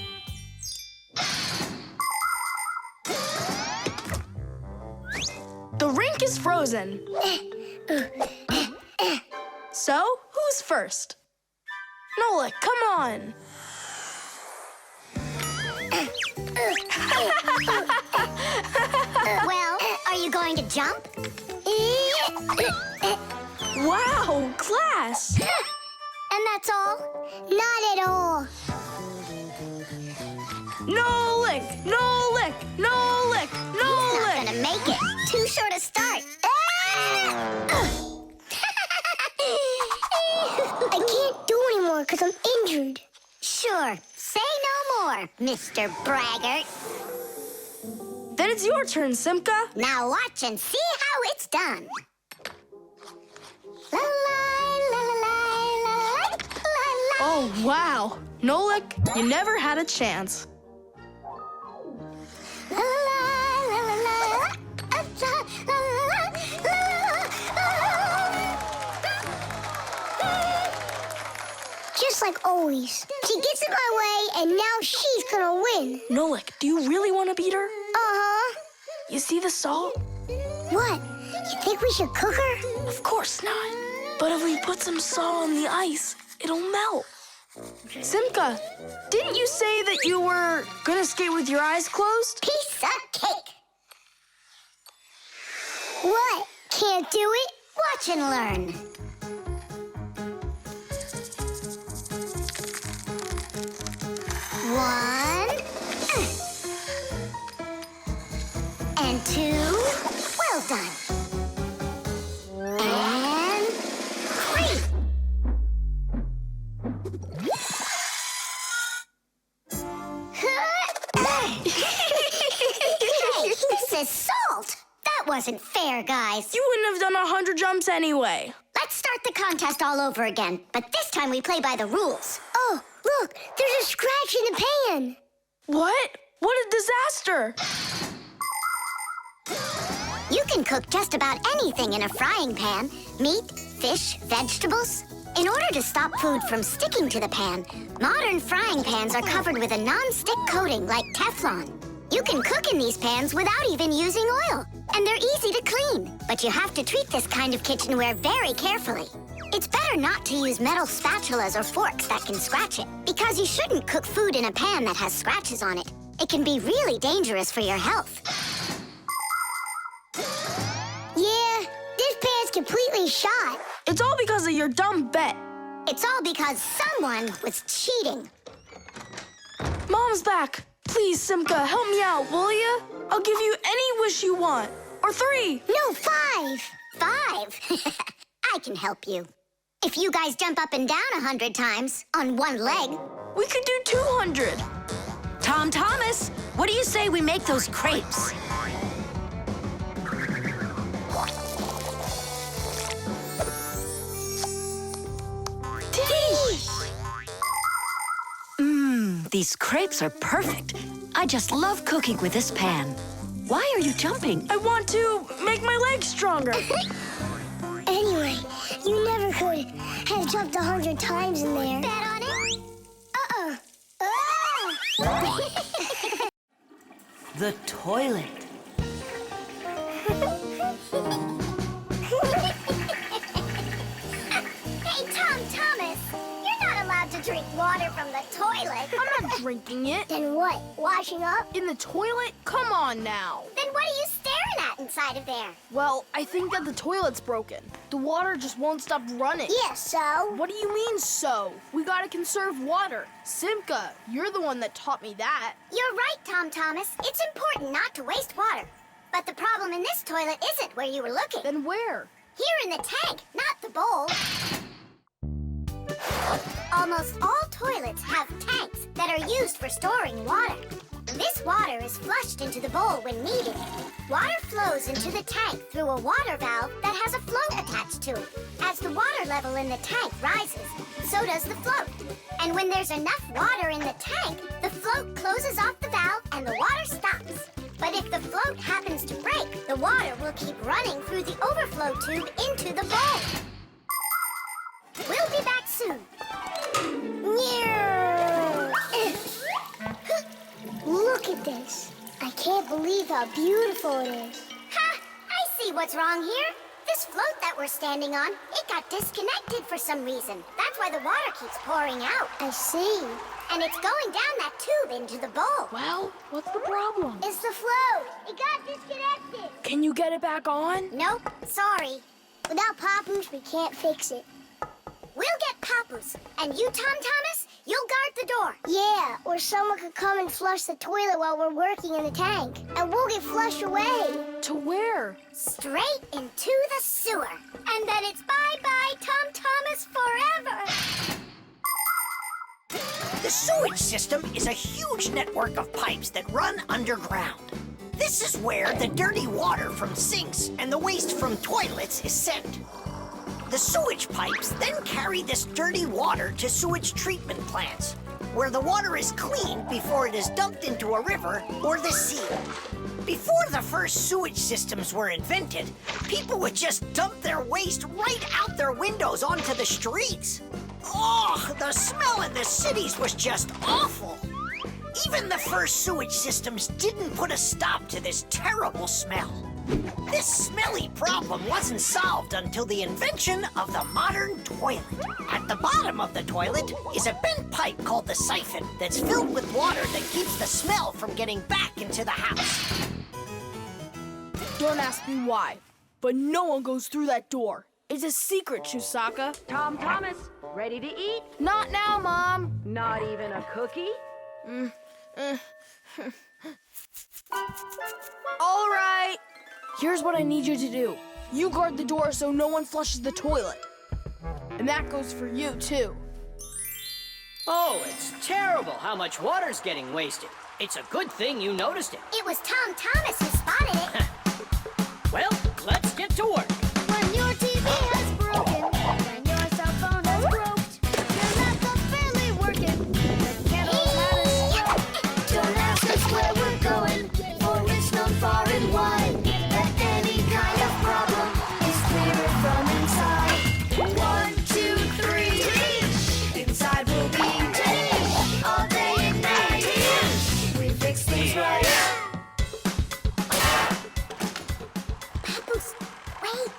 The rink is frozen. So, who's first? Nola, come on. Well, are you going to jump? Wow, class. And that's all? Not at all. No lick, no lick, no lick, no He's lick. not gonna make it. Too short a start. I can't do anymore because I'm injured. Sure. Say no more, Mr. Braggart. Then it's your turn, Simka. Now watch and see how it's done. La la la la la la la. Oh, wow. Nolik, you never had a chance. La la la la la. Just like always. She gets in my way, and now she's gonna win. Nolik, do you really want to beat her? Uh-huh. You see the salt? What? You think we should cook her? Of course not. But if we put some salt on the ice, it'll melt. Simka, didn't you say that you were gonna skate with your eyes closed? Piece of cake. What? Can't do it? Watch and learn. One. And two. Well done. And three. Hey, this is salt. That wasn't fair, guys. You wouldn't have done 100 jumps anyway. Let's start the contest all over again, but this time we play by the rules. Oh, look, there's a scratch in the pan. What? What a disaster! You can cook just about anything in a frying pan. Meat, fish, vegetables. In order to stop food from sticking to the pan, modern frying pans are covered with a non-stick coating like Teflon. You can cook in these pans without even using oil, and they're easy to clean. But you have to treat this kind of kitchenware very carefully. It's better not to use metal spatulas or forks that can scratch it, because you shouldn't cook food in a pan that has scratches on it. It can be really dangerous for your health. Yeah, this pan's completely shot. It's all because of your dumb bet. It's all because someone was cheating. Mom's back. Please, Simka, help me out, will you? I'll give you any wish you want. Or 3. No, 5. 5. I can help you. If you guys jump up and down 100 times on one leg, we could do 200. Tom Thomas, what do you say we make those crepes? These crepes are perfect. I just love cooking with this pan. Why are you jumping? I want to make my legs stronger. Anyway, you never could have jumped 100 times in there. bet on it? The toilet. Hey, Tom Thomas, you're not allowed to drink water from the toilet. I'm not drinking it. Then what? Washing up? In the toilet? Come on now. Then what are you staring at inside of there? Well, I think that the toilet's broken. The water just won't stop running. Yeah, so? What do you mean, so? We gotta conserve water. Simka, you're the one that taught me that. You're right, Tom Thomas. It's important not to waste water. But the problem in this toilet isn't where you were looking. Then where? Here in the tank, not the bowl. Almost all toilets have tanks that are used for storing water. This water is flushed into the bowl when needed. Water flows into the tank through a water valve that has a float attached to it. As the water level in the tank rises, so does the float. And when there's enough water in the tank, the float closes off the valve and the water stops. But if the float happens to break, the water will keep running through the overflow tube into the bowl. We'll be back soon. Look at this. I can't believe how beautiful it is. Ha! I see what's wrong here. This float that we're standing on, it got disconnected for some reason. That's why the water keeps pouring out. I see. And it's going down that tube into the bowl. Well, what's the problem? It's the float. It got disconnected. Can you get it back on? Nope, sorry. Without Papoose, we can't fix it. We'll get Papoose. And you, Tom Thomas, you'll guard the door. Yeah, or someone could come and flush the toilet while we're working in the tank. And we'll get flushed away. To where? Straight into the sewer. And then it's bye-bye, Tom Thomas, forever. The sewage system is a huge network of pipes that run underground. This is where the dirty water from sinks and the waste from toilets is sent. The sewage pipes then carry this dirty water to sewage treatment plants, where the water is cleaned before it is dumped into a river or the sea. Before the first sewage systems were invented, people would just dump their waste right out their windows onto the streets. Oh, the smell in the cities was just awful. Even the first sewage systems didn't put a stop to this terrible smell. This smelly problem wasn't solved until the invention of the modern toilet. At the bottom of the toilet is a bent pipe called the siphon that's filled with water that keeps the smell from getting back into the house. Don't ask me why, but no one goes through that door. It's a secret, Chusaka. Tom Thomas, ready to eat? Not now, Mom. Not even a cookie? All right. Here's what I need you to do. You guard the door so no one flushes the toilet. And that goes for you, too. Oh, it's terrible how much water's getting wasted. It's a good thing you noticed it. It was Tom Thomas who spotted it. Well, let's get to work. When your TV has broken, when your cell phone has broke, your laptop's barely working, the kettle's had a stroke. Don't ask us where we're going, for it's known far and wide that any kind of problem is clearer from inside. 1, 2, 3, inside will be all day and night. We fix things right. Papoose, wait.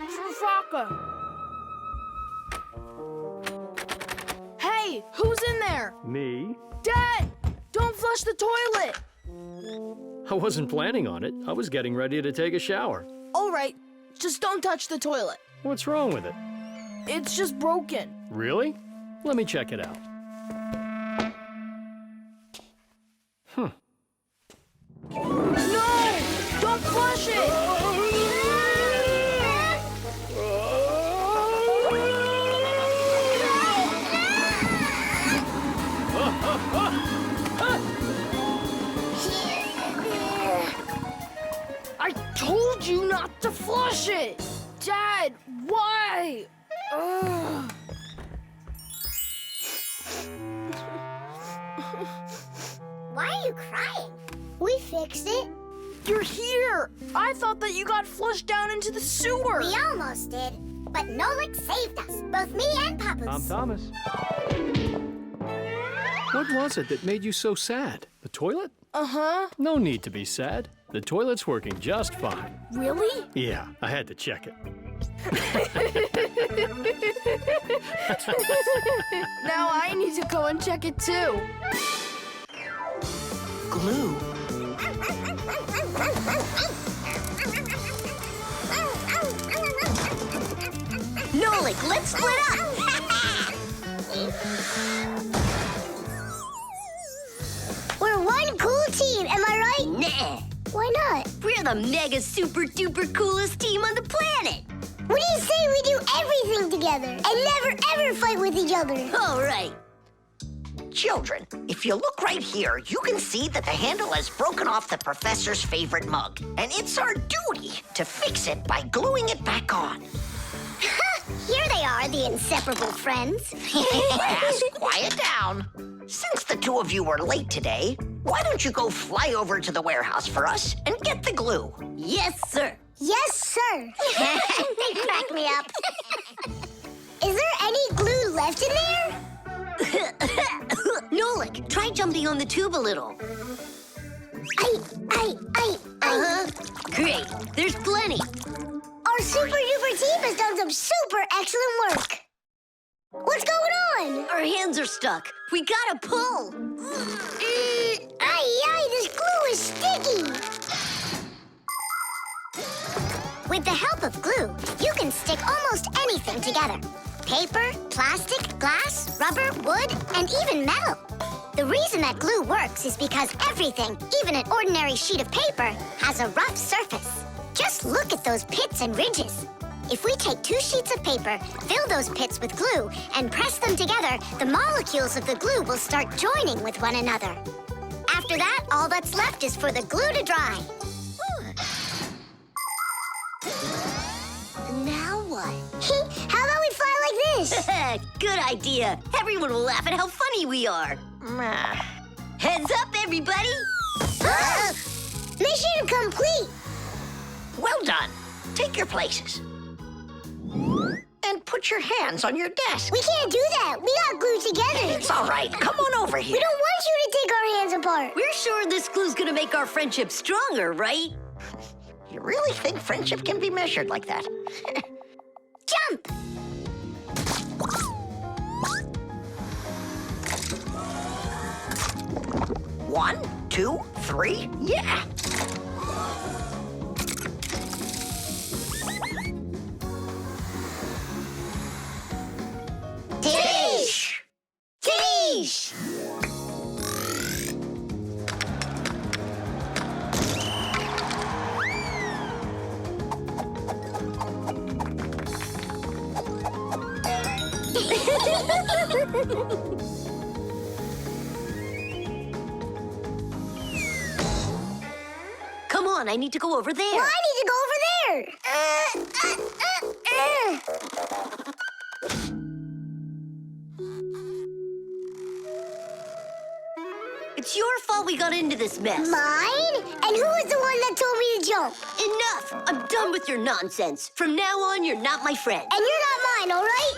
Chusaka. Hey, who's in there? Me? Dad, don't flush the toilet. I wasn't planning on it. I was getting ready to take a shower. All right, just don't touch the toilet. What's wrong with it? It's just broken. Really? Let me check it out. No! Don't flush it! I told you not to flush it! Dad, why? Ugh. Why are you crying? We fixed it. You're here! I thought that you got flushed down into the sewer! We almost did, but Nolik saved us, both me and Papa's. I'm Thomas. What was it that made you so sad? The toilet? Uh-huh. No need to be sad. The toilet's working just fine. Really? Yeah, I had to check it. Now I need to go and check it too. Glue. Nolik, let's split up! We're one cool team, am I right? Nah. Why not? We're the mega super duper coolest team on the planet. What do you say we do everything together and never ever fight with each other? All right. Children, if you look right here, you can see that the handle has broken off the professor's favorite mug. And it's our duty to fix it by gluing it back on. Here they are, the inseparable friends. Class, quiet down. Since the two of you were late today, why don't you go fly over to the warehouse for us and get the glue? Yes, sir. Yes, sir. They crack me up. Is there any glue left in there? Nolik, try jumping on the tube a little. Great, there's plenty. Our super duper team has done some super excellent work. What's going on? Our hands are stuck. We gotta pull. This glue is sticky. With the help of glue, you can stick almost anything together. Paper, plastic, glass, rubber, wood, and even metal. The reason that glue works is because everything, even an ordinary sheet of paper, has a rough surface. Just look at those pits and ridges. If we take 2 sheets of paper, fill those pits with glue, and press them together, the molecules of the glue will start joining with one another. After that, all that's left is for the glue to dry. Now what? How about we fly like this? Good idea. Everyone will laugh at how funny we are. Heads up, everybody. Mission complete. Well done. Take your places. And put your hands on your desk. We can't do that. We got glued together. It's all right. Come on over here. We don't want you to take our hands apart. We're sure this glue's gonna make our friendship stronger, right? You really think friendship can be measured like that? Jump! One, 2, 3, yeah! Tish! Tish! Come on, I need to go over there. Well, I need to go over there. It's your fault we got into this mess. Mine? And who was the one that told me to jump? Enough! I'm done with your nonsense. From now on, you're not my friend. And you're not mine, all right?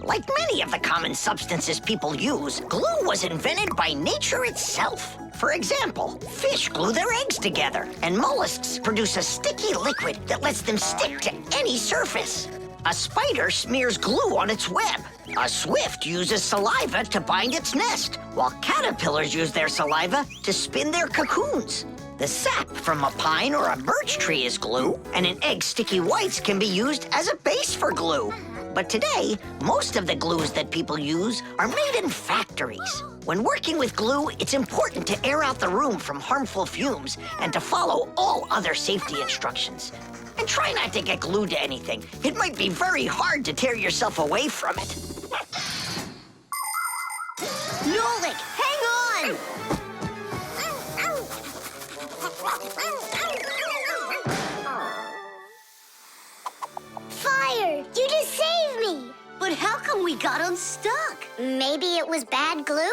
Like many of the common substances people use, glue was invented by nature itself. For example, fish glue their eggs together, and mollusks produce a sticky liquid that lets them stick to any surface. A spider smears glue on its web. A swift uses saliva to bind its nest, while caterpillars use their saliva to spin their cocoons. The sap from a pine or a birch tree is glue, and an egg's sticky whites can be used as a base for glue. But today, most of the glues that people use are made in factories. When working with glue, it's important to air out the room from harmful fumes and to follow all other safety instructions. And try not to get glued to anything. It might be very hard to tear yourself away from it. Nolik, hang on! Fire! You just saved me! But how come we got unstuck? Maybe it was bad glue?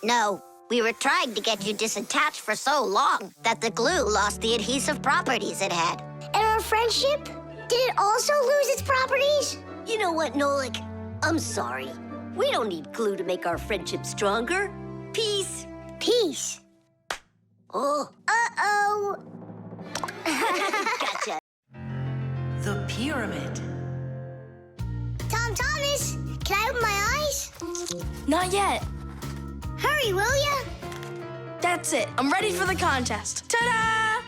No, we were trying to get you disattached for so long that the glue lost the adhesive properties it had. And our friendship? Did it also lose its properties? You know what, Nolik? I'm sorry. We don't need glue to make our friendship stronger. Peace. Peace. Oh. Uh-oh. Gotcha. The pyramid. Tom Thomas, can I open my eyes? Not yet. Hurry, will ya? That's it. I'm ready for the contest. Ta-da!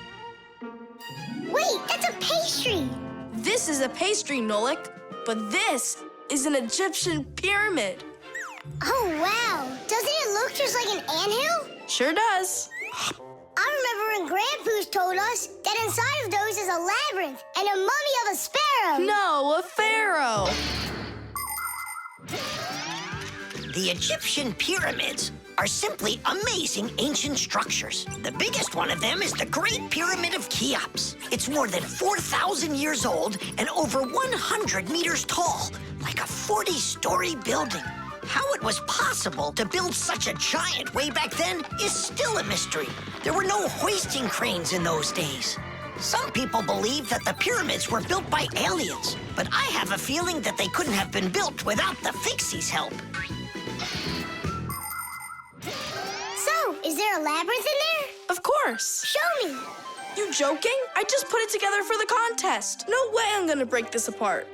Wait, that's a pastry. This is a pastry, Nolik, but this is an Egyptian pyramid. Oh, wow. Doesn't it look just like an anthill? Sure does. I remember when Grandpa's told us that inside of those is a labyrinth and a mummy of a sparrow. No, a pharaoh. The Egyptian pyramids are simply amazing ancient structures. The biggest one of them is the Great Pyramid of Cheops. It's more than 4,000 years old and over 100 meters tall, like a 40-story building. How it was possible to build such a giant way back then is still a mystery. There were no hoisting cranes in those days. Some people believe that the pyramids were built by aliens, but I have a feeling that they couldn't have been built without the Fixies' help. So, is there a labyrinth in there? Of course. Show me. You joking? I just put it together for the contest. No way I'm gonna break this apart.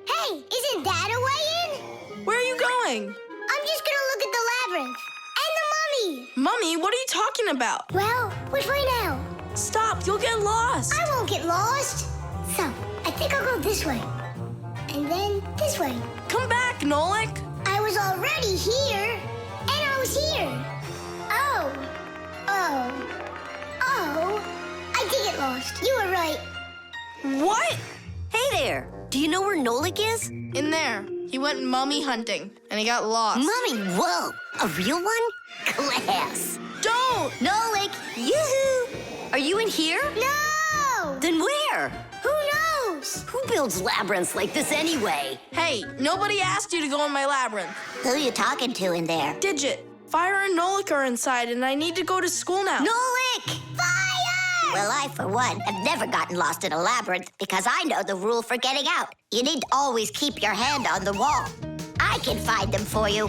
Hey, isn't that a way in? Where are you going? I'm just gonna look at the labyrinth. And the mummy. Mummy, what are you talking about? Well, which way now? Stop, you'll get lost. I won't get lost. So, I think I'll go this way. And then this way. Come back, Nolik. I was already here. And I was here. Oh. I did get lost. You were right. What? Hey there. Do you know where Nolik is? In there. He went mummy hunting, and he got lost. Mummy, whoa. A real one? Class. Don't! Nolik, yoo-hoo. Are you in here? No! Then where? Who knows? Who builds labyrinths like this anyway? Hey, nobody asked you to go in my labyrinth. Who you talking to in there? Digit, Fire and Nolik are inside, and I need to go to school now. Nolik! Fire! Well, I, for one, have never gotten lost in a labyrinth because I know the rule for getting out. You need to always keep your hand on the wall. I can find them for you.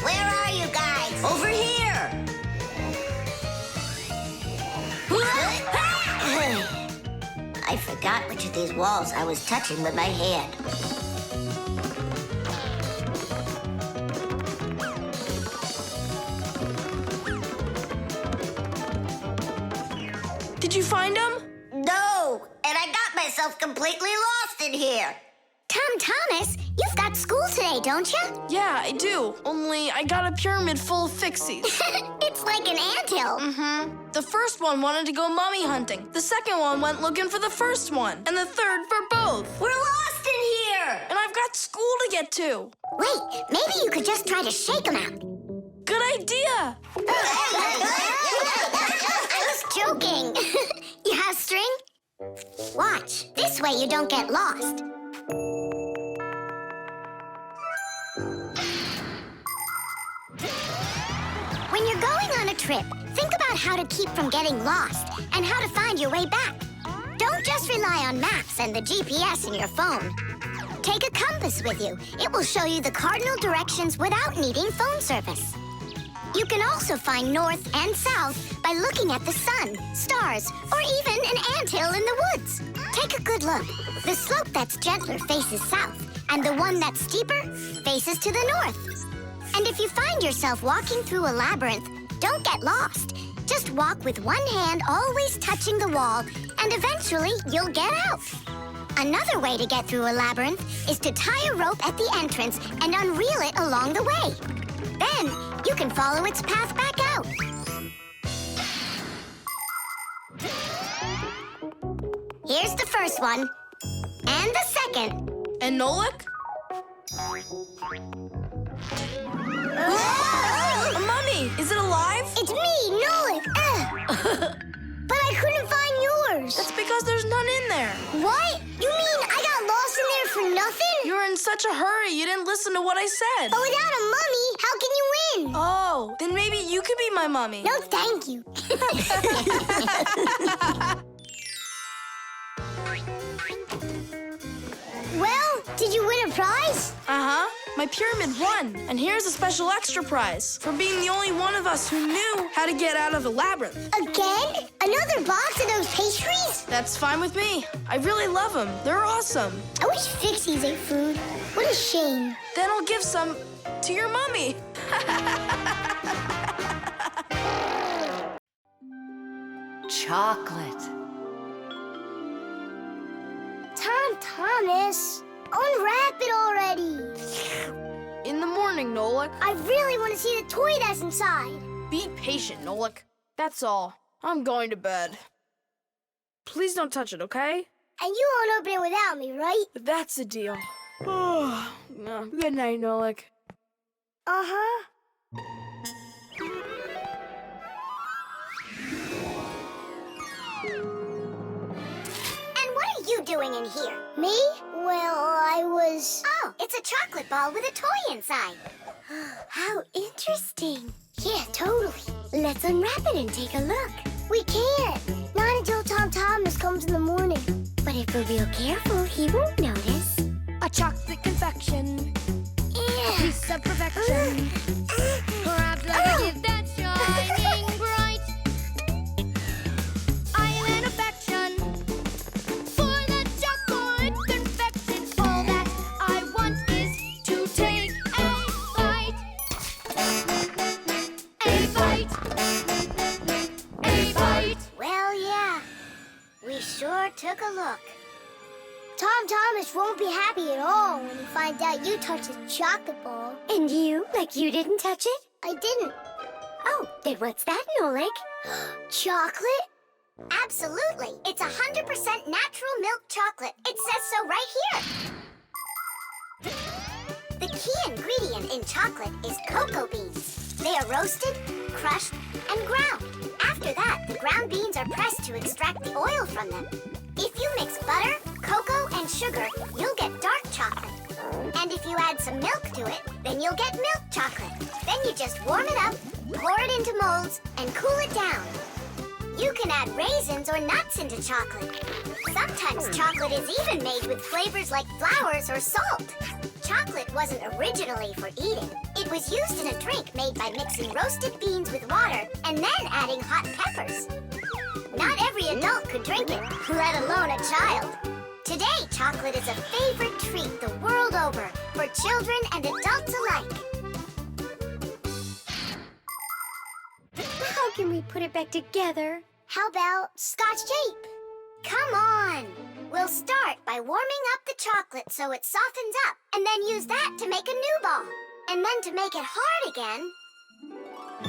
Where are you guys? Over here! I forgot which of these walls I was touching with my hand. Did you find him? No, and I got myself completely lost in here. Tom Thomas, you've got school today, don't you? Yeah, I do. Only I got a pyramid full of Fixies. It's like an anthill. Mm-hmm. The first one wanted to go mummy hunting. The second one went looking for the first one. And the third for both. We're lost in here! And I've got school to get to. Wait, maybe you could just try to shake them out. Good idea. I was joking. You have string? Watch. This way you don't get lost. When you're going on a trip, think about how to keep from getting lost and how to find your way back. Don't just rely on maps and the GPS in your phone. Take a compass with you. It will show you the cardinal directions without needing phone service. You can also find north and south by looking at the sun, stars, or even an anthill in the woods. Take a good look. The slope that's gentler faces south, and the one that's steeper faces to the north. And if you find yourself walking through a labyrinth, don't get lost. Just walk with one hand always touching the wall, and eventually you'll get out. Another way to get through a labyrinth is to tie a rope at the entrance and unreel it along the way. Then you can follow its path back out. Here's the first one, and the second. And Nolik? Mummy, is it alive? It's me, Nolik. But I couldn't find yours. That's because there's none in there. What? You mean I got lost in there for nothing? You were in such a hurry, you didn't listen to what I said. But without a mummy, how can you win? Oh, then maybe you could be my mummy. No, thank you. Well, did you win a prize? Uh-huh. My pyramid won. And here's a special extra prize for being the only one of us who knew how to get out of the labyrinth. Again? Another box of those pastries? That's fine with me. I really love them. They're awesome. I wish Fixies ate food. What a shame. Then I'll give some to your mummy. Chocolate. Thomas, unwrap it already. In the morning, Nolik. I really want to see the toy that's inside. Be patient, Nolik. That's all. I'm going to bed. Please don't touch it, okay? And you won't open it without me, right? That's the deal. Good night, Nolik. Uh-huh. You doing in here? Me? Well, I was... Oh, it's a chocolate ball with a toy inside. How interesting. Yeah, totally. Let's unwrap it and take a look. We can't. Not until Tom Thomas comes in the morning. But if we're real careful, he won't notice. A chocolate confection. Yeah. A piece of perfection. Perhaps like a gift that's shining bright. I am an affection. Sure took a look. Tom Thomas won't be happy at all when he finds out you touched a chocolate ball. And you? Like you didn't touch it? I didn't. Oh, then what's that, Nolik? Chocolate? Absolutely. It's 100% natural milk chocolate. It says so right here. The key ingredient in chocolate is cocoa beans. They are roasted, crushed, and ground. After that, the ground beans are pressed to extract the oil from them. If you mix butter, cocoa, and sugar, you'll get dark chocolate. And if you add some milk to it, then you'll get milk chocolate. Then you just warm it up, pour it into molds, and cool it down. You can add raisins or nuts into chocolate. Sometimes chocolate is even made with flavors like flowers or salt. Chocolate wasn't originally for eating. It was used in a drink made by mixing roasted beans with water and then adding hot peppers. Not every adult could drink it, let alone a child. Today, chocolate is a favorite treat the world over for children and adults alike. How can we put it back together? How about Scotch tape? Come on! We'll start by warming up the chocolate so it softens up, and then use that to make a new ball. And then to make it hard again...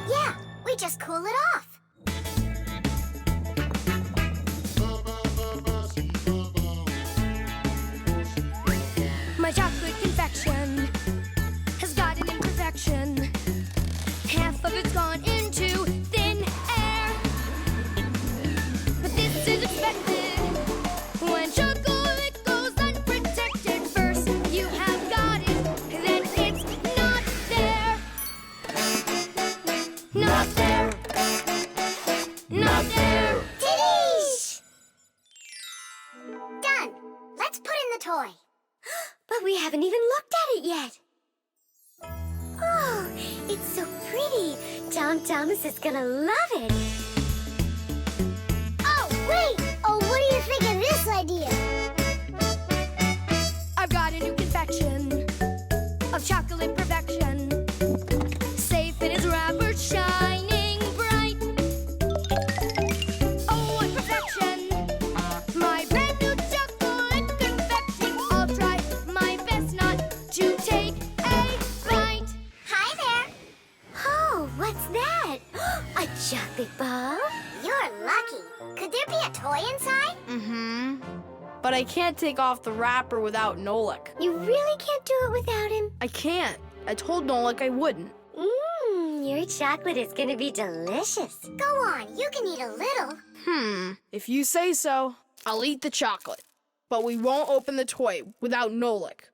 Yeah, we just cool it off. My chocolate confection has got an imperfection. Half of it's gone into thin air. But this is expected when chocolate goes unprotected. First you have got it, then it's not there. Not there. Not there. Titties! Done. Let's put in the toy. But we Yummy! Tom Thomas is gonna love it. Oh, wait! Oh, what do you think of this idea? I've got a new confection of chocolate perfection. Safe in its wrapper, shining bright. Oh, what perfection! My brand new chocolate confection. I'll try my best not to take a bite. Hi there. Oh, what's that? A chocolate ball? You're lucky. Could there be a toy inside? Mm-hmm. But I can't take off the wrapper without Nolik. You really can't do it without him? I can't. I told Nolik I wouldn't. Your chocolate is gonna be delicious. Go on, you can eat a little. If you say so, I'll eat the chocolate. But we won't open the toy without Nolik.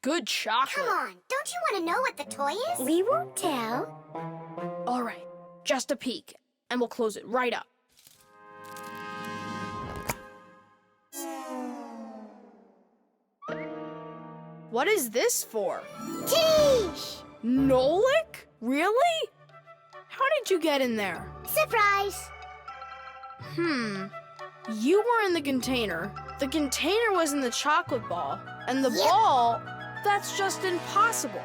Good chocolate. Come on, don't you want to know what the toy is? We won't tell. All right, just a peek, and we'll close it right up. What is this for? Tish! Nolik? Really? How did you get in there? Surprise! You were in the container. The container was in the chocolate ball. And the Yep. ball, that's just impossible.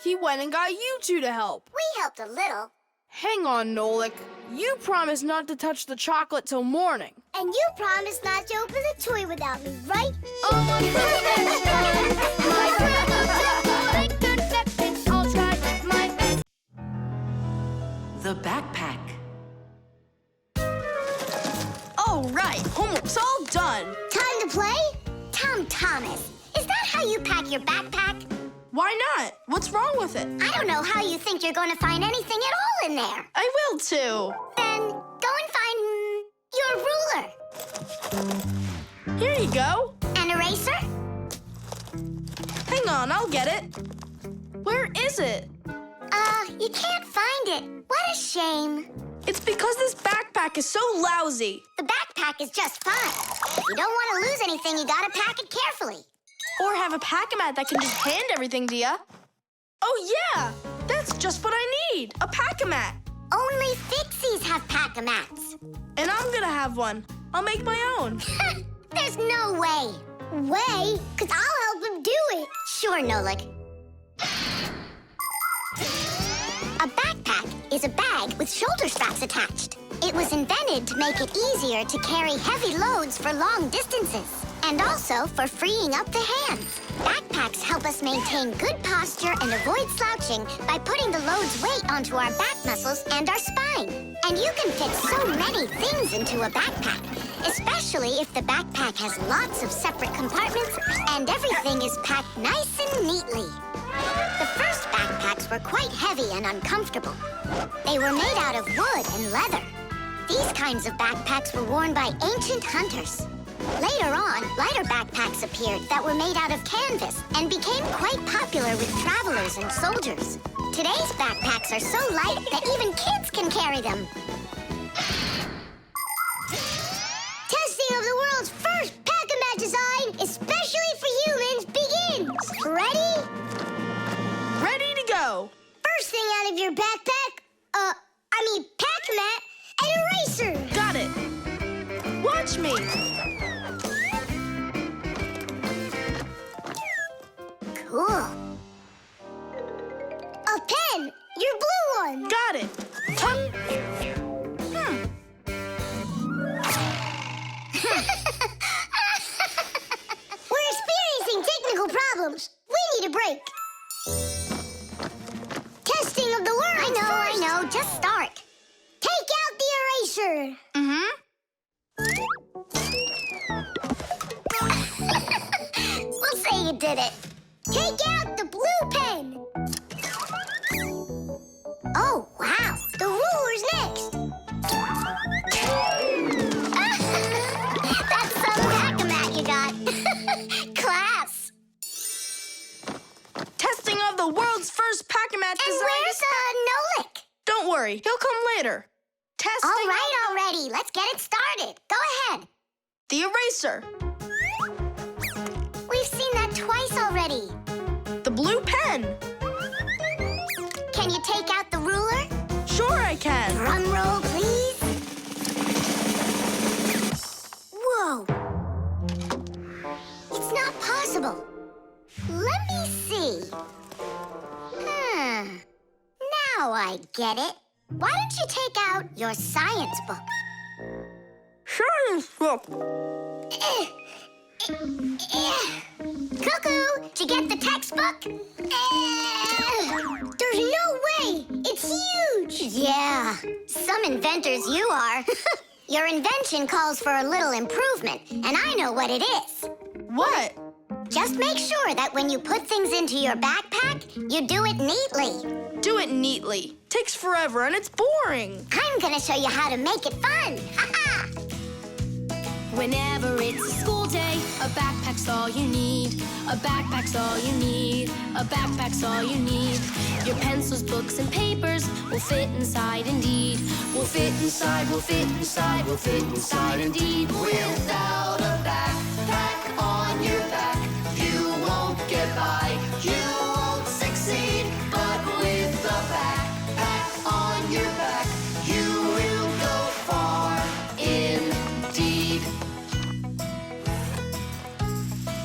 He went and got you two to help. We helped a little. Hang on, Nolik. You promised not to touch the chocolate till morning. And you promised not to open the toy without me, right? Oh, my perfection! My brand new chocolate confection. I'll try my best. The backpack. All right, homework's all done. Time to play? Tom Thomas, is that how you pack your backpack? Why not? What's wrong with it? I don't know how you think you're going to find anything at all in there. I will too. Then go and find your ruler. Here you go. An eraser? Hang on, I'll get it. Where is it? You can't find it. What a shame. It's because this backpack is so lousy. The backpack is just fine. If you don't want to lose anything, you gotta pack it carefully. Or have a pack-a-mat that can just hand everything to you. Oh, yeah! That's just what I need, a pack-a-mat. Only Fixies have pack-a-mats. And I'm gonna have one. I'll make my own. There's no way. Way? Because I'll help him do it. Sure, Nolik. A backpack is a bag with shoulder straps attached. It was invented to make it easier to carry heavy loads for long distances, and also for freeing up the hands. Backpacks help us maintain good posture and avoid slouching by putting the load's weight onto our back muscles and our spine. And you can fit so many things into a backpack, especially if the backpack has lots of separate compartments and everything is packed nice and neatly. The first backpacks were quite heavy and uncomfortable. They were made out of wood and leather. These kinds of backpacks were worn by ancient hunters. Later on, lighter backpacks appeared that were made out of canvas and became quite popular with travelers and soldiers. Today's backpacks are so light that even kids can carry them. Testing of the world's first pack-a-mat design, especially for humans, begins. Ready? Ready to go. First thing out of your backpack, pack-a-mat, an eraser. Got it. Watch me. Cool. A pen, your blue one. Got it. We're experiencing technical problems. We need a break. Testing of the world. I know. Just start. Take out the eraser. We'll say you did it. Take out the blue pen. Oh, wow. The ruler's next. That's some pack-a-mat you got. Class. Testing of the world's first pack-a-mat design. And where's Nolik? Don't worry, he'll come later. Testing. All right, already. Let's get it started. Go ahead. The eraser. We've seen that twice already. done. Can you take out the ruler? Sure I can. Drum roll, please. Whoa. It's not possible. Let me see. Now I get it. Why don't you take out your science book? Science book. Cuckoo, did you get the textbook? There's no way. It's huge. Yeah, some inventors you are. Your invention calls for a little improvement, and I know what it is. What? Just make sure that when you put things into your backpack, you do it neatly. Do it neatly. Takes forever and it's boring. I'm gonna show you how to make it fun. Whenever it's a school day, a backpack's all you need. A backpack's all you need. A backpack's all you need. Your pencils, books, and papers will fit inside indeed. Will fit inside, will fit inside, will fit inside indeed. Without a backpack on your back, you won't get by, you won't succeed. But with a backpack on your back, you will go far indeed.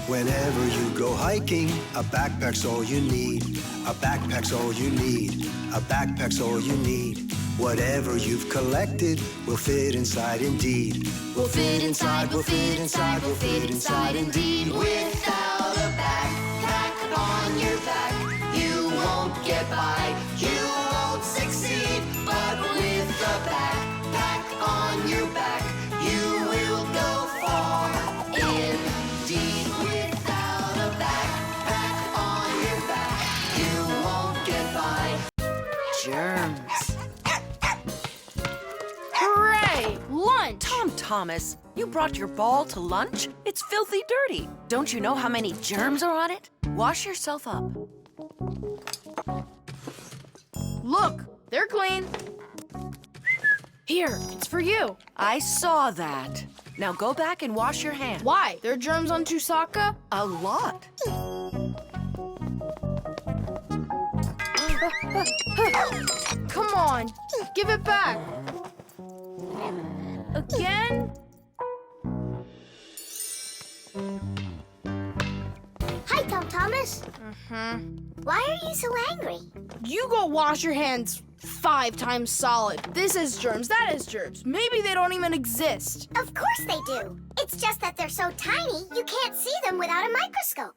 Whenever you go hiking, a backpack's all you need. A backpack's all you need. A backpack's all you need. Whatever you've collected will fit inside indeed. Will fit inside, will fit inside, will fit inside indeed. Without a backpack on your back, you won't get by, you won't succeed. But with a backpack on your back, you will go far indeed. Without a backpack on your back, you won't get by. Germs. Hooray! Lunch! Tom Thomas, you brought your ball to lunch? It's filthy dirty. Don't you know how many germs are on it? Wash yourself up. Look, they're clean. Here, it's for you. I saw that. Now go back and wash your hands. Why? There are germs on Tusaka? A lot. Come on, give it back. Again? Hi, Tom Thomas. Why are you so angry? You go wash your hands 5 times solid. This is germs, that is germs. Maybe they don't even exist. Of course they do. It's just that they're so tiny, you can't see them without a microscope.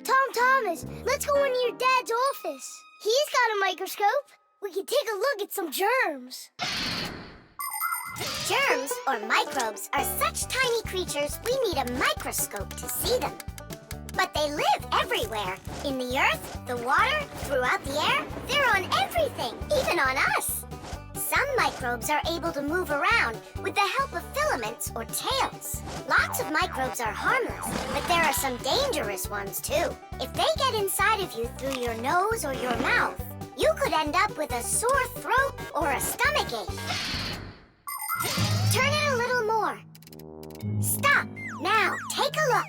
Tom Thomas, let's go into your dad's office. He's got a microscope. We can take a look at some germs. Germs, or microbes, are such tiny creatures we need a microscope to see them. But they live everywhere. In the earth, the water, throughout the air. They're on everything, even on us. Some microbes are able to move around with the help of filaments or tails. Lots of microbes are harmless, but there are some dangerous ones too. If they get inside of you through your nose or your mouth, you could end up with a sore throat or a stomachache. Turn it a little more. Stop. Now, take a look.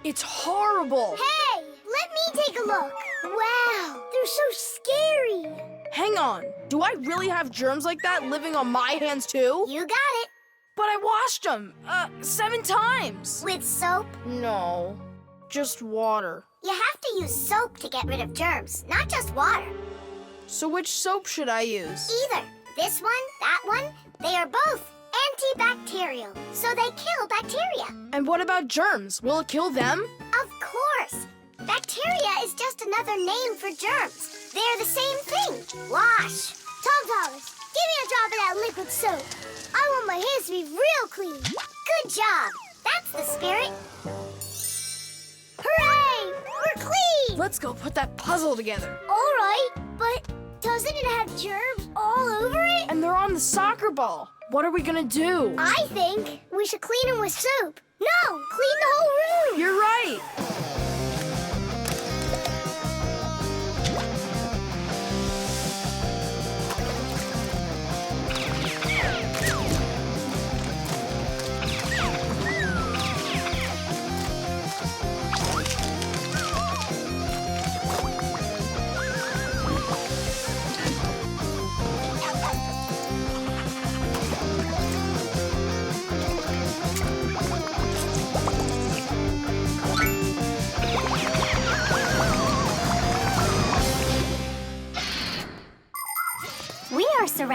It's horrible. Hey, let me take a look. Wow, they're so scary. Hang on. Do I really have germs like that living on my hands too? You got it. But I washed them 7 times. With soap? No, just water. You have to use soap to get rid of germs, not just water. So which soap should I use? Either. This one, that one, they are both antibacterial, so they kill bacteria. And what about germs? Will it kill them? Of course. Bacteria is just another name for germs. They're the same thing. Wash. Tom Thomas, give me a drop of that liquid soap. I want my hands to be real clean. Good job. That's the spirit. Hooray! We're clean! Let's go put that puzzle together. All right, but doesn't it have germs all over it? And they're on the soccer ball. What are we gonna do? I think we should clean them with soap. No, clean the whole room. You're right.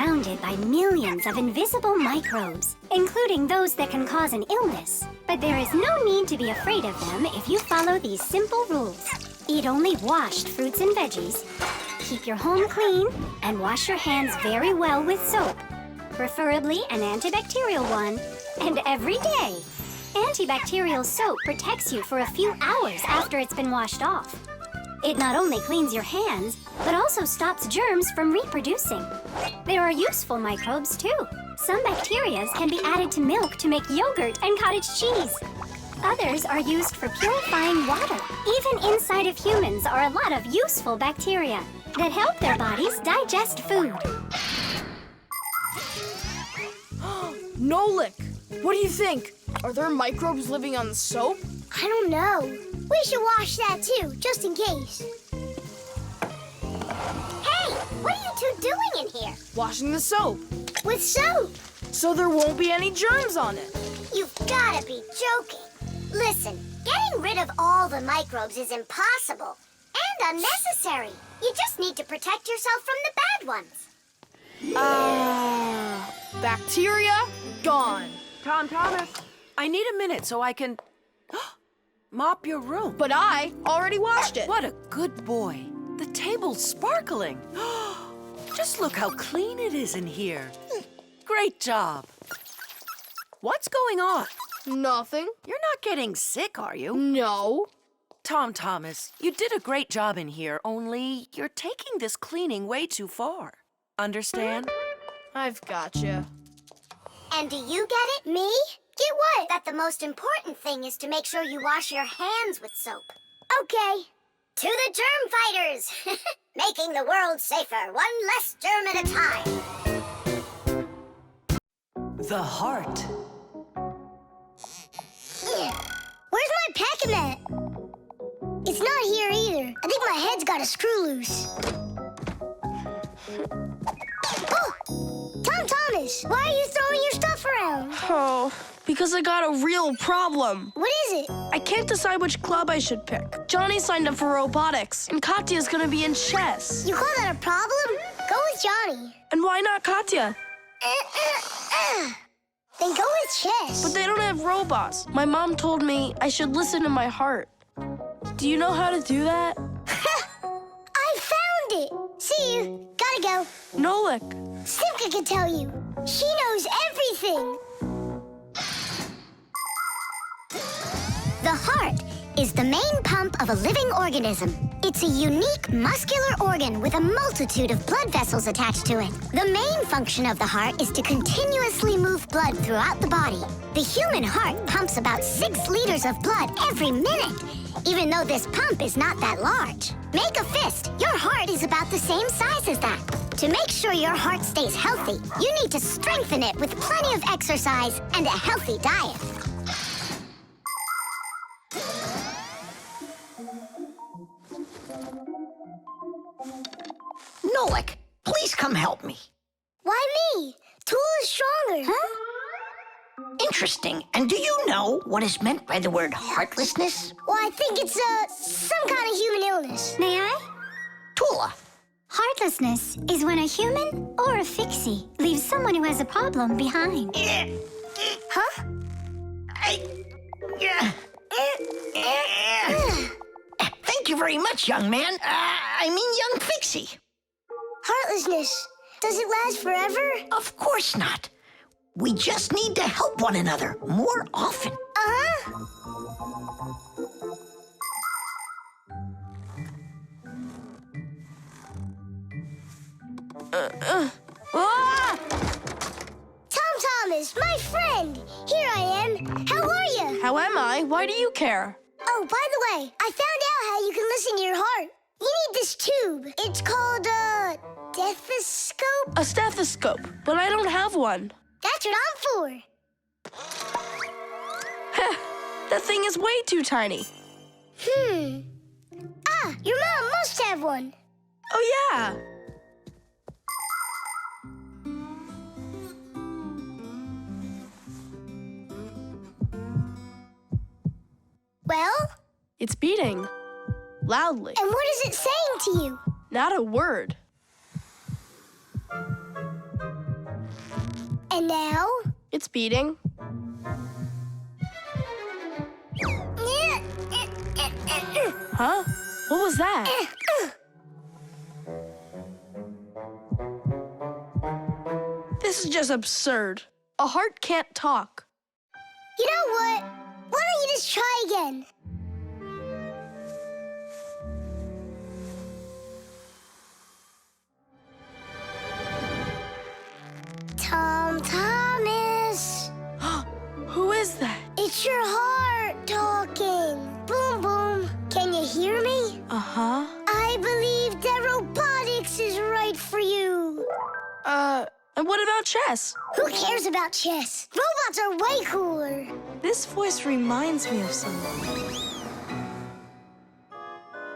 surrounded by millions of invisible microbes, including those that can cause an illness. But there is no need to be afraid of them if you follow these simple rules. Eat only washed fruits and veggies, keep your home clean, and wash your hands very well with soap, preferably an antibacterial one, and every day. Antibacterial soap protects you for a few hours after it's been washed off. It not only cleans your hands, but also stops germs from reproducing. There are useful microbes, too. Some bacteria can be added to milk to make yogurt and cottage cheese. Others are used for purifying water. Even inside of humans are a lot of useful bacteria that help their bodies digest food. Nolik, what do you think? Are there microbes living on the soap? I don't know. We should wash that too, just in case. Hey, what are you two doing in here? Washing the soap. With soap? So there won't be any germs on it. You've gotta be joking. Listen, getting rid of all the microbes is impossible and unnecessary. You just need to protect yourself from the bad ones. Bacteria gone. Thomas, I need a minute so I can mop your room. But I already washed it. What a good boy. The table's sparkling. Just look how clean it is in here. Great job. What's going on? Nothing. You're not getting sick, are you? No. Thomas, you did a great job in here, only you're taking this cleaning way too far. Understand? I've gotcha. And do you get it? Me? Get what? That the most important thing is to make sure you wash your hands with soap. Okay. To the germ fighters! Making the world safer, one less germ at a time. The heart. Where's my packing mat? It's not here either. I think my head's got a screw loose. Oh! Thomas, why are you throwing your stuff around? Oh, because I got a real problem. What is it? I can't decide which club I should pick. Johnny signed up for robotics, and Katya's gonna be in chess. You call that a problem? Go with Johnny. And why not Katya? Then go with chess. But they don't have robots. My mom told me I should listen to my heart. Do you know how to do that? I found it. See you. Gotta go. Nolik. Simka can tell you. She knows everything. The heart is the main pump of a living organism. It's a unique muscular organ with a multitude of blood vessels attached to it. The main function of the heart is to continuously move blood throughout the body. The human heart pumps about 6 liters of blood every minute, even though this pump is not that large. Make a fist. Your heart is about the same size as that. To make sure your heart stays healthy, you need to strengthen it with plenty of exercise and a healthy diet. Nolik, please come help me. Why me? Tool is stronger. Huh? Interesting. And do you know what is meant by the word heartlessness? Well, I think it's some kind of human illness. May I? Tula. Heartlessness is when a human or a fixie leaves someone who has a problem behind. Huh? Thank you very much, young man. I mean, young fixie. Heartlessness. Does it last forever? Of course not. We just need to help one another more often. Uh-huh. Thomas, my friend. Here I am. How are you? How am I? Why do you care? Oh, by the way, I found out how you can listen to your heart. You need this tube. It's called a stethoscope. A stethoscope, but I don't have one. That's what I'm for. That thing is way too tiny. Your mom must have one. Oh, yeah. Well? It's beating. Loudly. And what is it saying to you? Not a word. now? It's beating. Huh? What was that? This is just absurd. A heart can't talk. You know what? Why don't you just try again? Tom Thomas. Who is that? It's your heart talking. Boom, boom. Can you hear me? Uh-huh. I believe that robotics is right for you. And what about chess? Who cares about chess? Robots are way cooler. This voice reminds me of someone.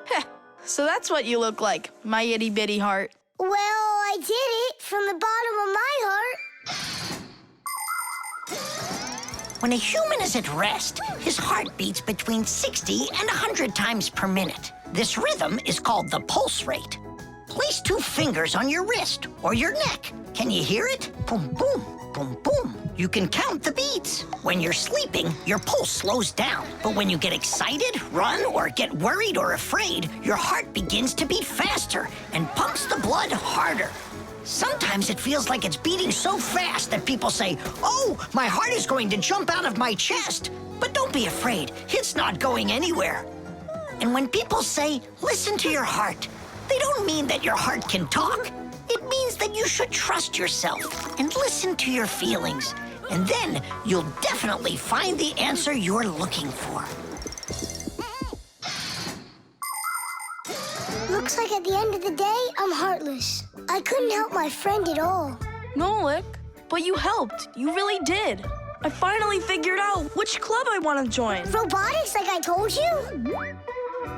Heh, so that's what you look like, my itty-bitty heart. Well, I did it from the bottom of my heart. When a human is at rest, his heart beats between 60 and 100 times per minute. This rhythm is called the pulse rate. Place 2 fingers on your wrist or your neck. Can you hear it? Boom, boom, boom, boom. You can count the beats. When you're sleeping, your pulse slows down. But when you get excited, run, or get worried or afraid, your heart begins to beat faster and pumps the blood harder. Sometimes it feels like it's beating so fast that people say, "Oh, my heart is going to jump out of my chest." But don't be afraid, it's not going anywhere. And when people say, "Listen to your heart," they don't mean that your heart can talk. It means that you should trust yourself and listen to your feelings. And then you'll definitely find the answer you're looking for. Looks like at the end of the day, I'm heartless. I couldn't help my friend at all. Nolik, but you helped. You really did. I finally figured out which club I want to join. Robotics, like I told you?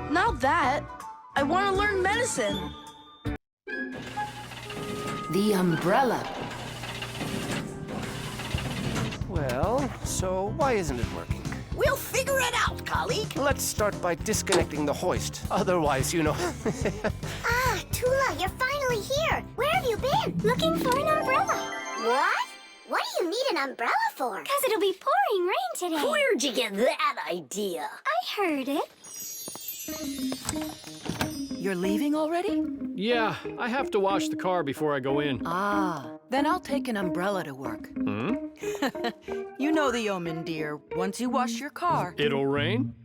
Not that. I want to learn medicine. The umbrella. Well, so why isn't it working? We'll figure it out, colleague. Let's start by disconnecting the hoist. Otherwise, you know... Ah, Tula, you're finally here. Where have you been? Looking for an umbrella. What? What do you need an umbrella for? Because it'll be pouring rain today. Where'd you get that idea? I heard it. You're leaving already? Yeah, I have to wash the car before I go in. Ah, then I'll take an umbrella to work. You know the omen, dear. Once you wash your car... It'll rain?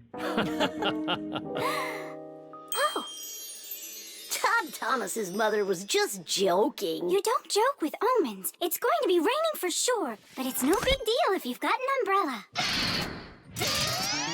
Oh. Tom Thomas's mother was just joking. You don't joke with omens. It's going to be raining for sure, but it's no big deal if you've got an umbrella.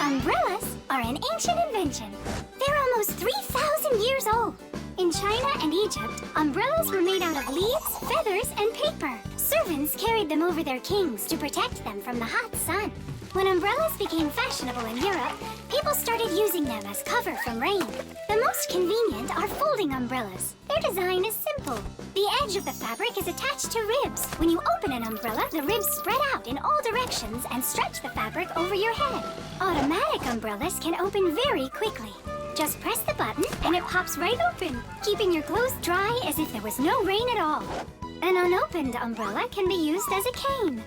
Umbrellas are an ancient invention. They're almost 3,000 years old. In China and Egypt, umbrellas were made out of leaves, feathers, and paper. Servants carried them over their kings to protect them from the hot sun. When umbrellas became fashionable in Europe, people started using them as cover from rain. The most convenient are folding umbrellas. Their design is simple. The edge of the fabric is attached to ribs. When you open an umbrella, the ribs spread out in all directions and stretch the fabric over your head. Automatic umbrellas can open very quickly. Just press the button and it pops right open, keeping your clothes dry as if there was no rain at all. An unopened umbrella can be used as a cane.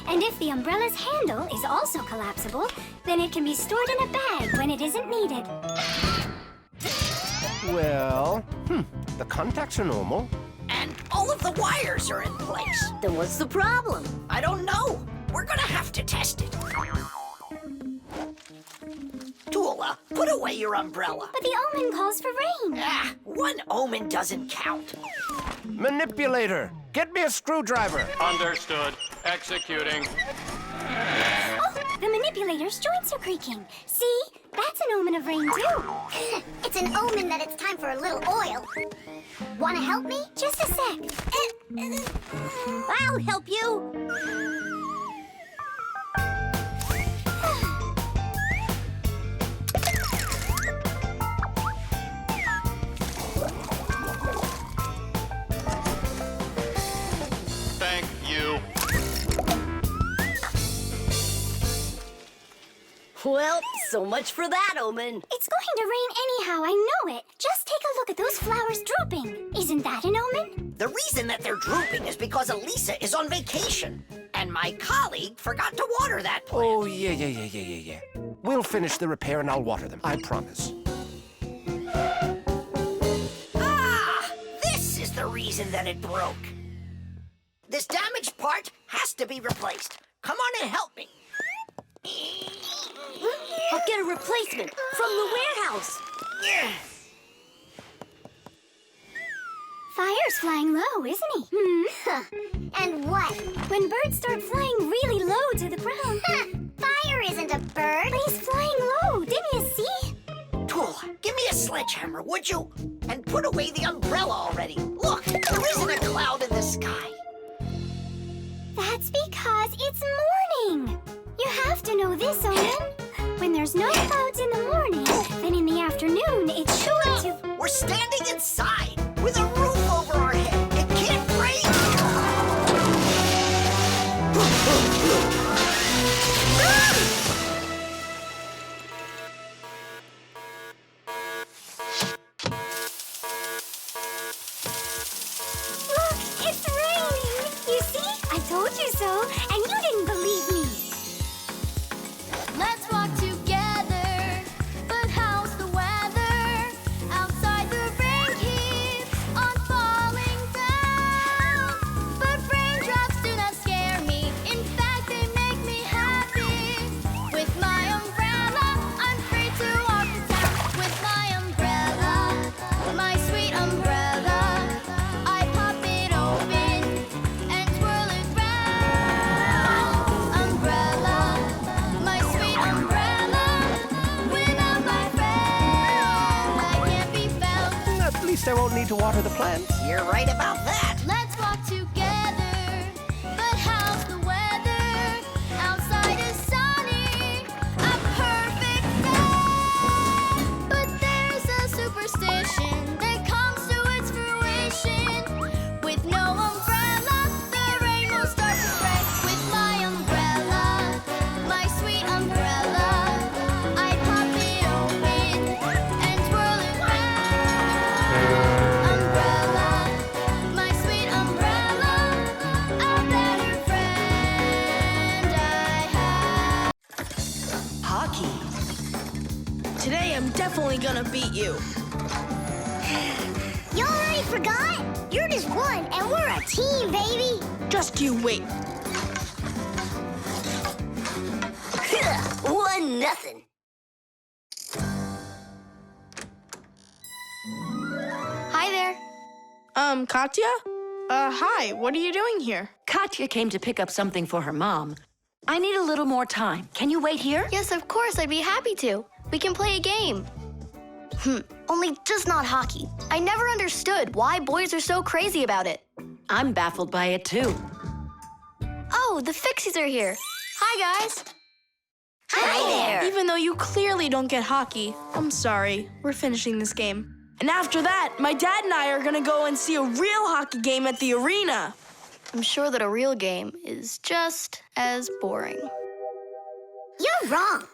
And if the umbrella's handle is also collapsible, then it can be stored in a bag when it isn't needed. Well, the contacts are normal. And all of the wires are in place. Then what's the problem? I don't know. We're gonna have to test it. Tula, put away your umbrella. But the omen calls for rain. Ah, one omen doesn't count. Manipulator, get me a screwdriver. Understood. Executing. Oh, the manipulator's joints are creaking. See? That's an omen of rain, too. It's an omen that it's time for a little oil. Want to help me? Just a sec. I'll help you. Thank you. Well, so much for that, omen. It's going to rain anyhow, I know it. Just take a look at those flowers drooping. Isn't that an omen? The reason that they're drooping is because Elisa is on vacation. And my colleague forgot to water that plant. Oh, yeah. We'll finish the repair and I'll water them, I promise. Ah! This is the reason that it broke. This damaged part has to be replaced. Come on and help me. I'll get a replacement from the warehouse. Fire's flying low, isn't he? And what? When birds start flying really low to the ground. Fire isn't a bird. But he's flying low, didn't you see? Tool, give me a sledgehammer, would you? And put away the umbrella already. Look, there isn't a cloud in the sky. That's because it's morning. You have to know this, Owen. When there's no clouds in the morning, then in the afternoon, it's sure to... We're standing inside with a roof over our head. It can't rain. Look, it's raining. You see? I told you so, and you didn't believe me. Let's walk together, but how's the weather? Outside the rain keeps on falling down. But raindrops do not scare me, in fact they make me happy. With my umbrella, I'm free to walk the town. With my umbrella, my sweet umbrella, I pop it open and twirl it round. Umbrella, my sweet umbrella, without my friend, I can't be found. At least I won't need to water the plants. You're right about that. Let's walk together, but how's the weather? Outside is sunny, a perfect day. But there's a superstition that comes to its fruition. With no umbrella, the rain will start to spray. With my umbrella, my sweet umbrella, I pop it open and twirl it round. Umbrella, my sweet umbrella, a better friend I have. Hockey. Today I'm definitely gonna beat you. You already forgot? You're just one, and we're a team, baby. Just you wait. 1-0. Hi there. Katya? Hi, what are you doing here? Katya came to pick up something for her mom. I need a little more time. Can you wait here? Yes, of course, I'd be happy to. We can play a game. Only just not hockey. I never understood why boys are so crazy about it. I'm baffled by it too. Oh, the Fixies are here. Hi, guys. Hi there. Even though you clearly don't get hockey, I'm sorry. We're finishing this game. And after that, my dad and I are gonna go and see a real hockey game at the arena. I'm sure that a real game is just as boring. You're wrong.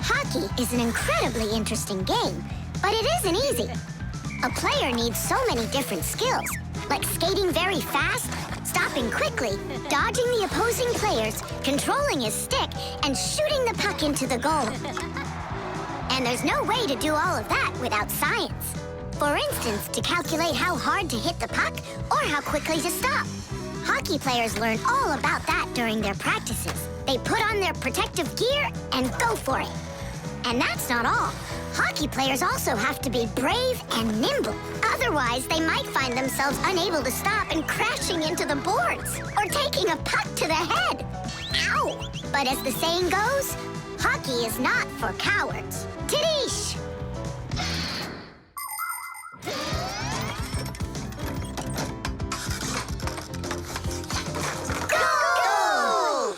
Hockey is an incredibly interesting game, but it isn't easy. A player needs so many different skills, like skating very fast, stopping quickly, dodging the opposing players, controlling his stick, and shooting the puck into the goal. And there's no way to do all of that without science. For instance, to calculate how hard to hit the puck or how quickly to stop. Hockey players learn all about that during their practices. They put on their protective gear and go for it. And that's not all. Hockey players also have to be brave and nimble. Otherwise, they might find themselves unable to stop and crashing into the boards or taking a puck to the head. Ow! But as the saying goes, hockey is not for cowards. Tidish! Goal!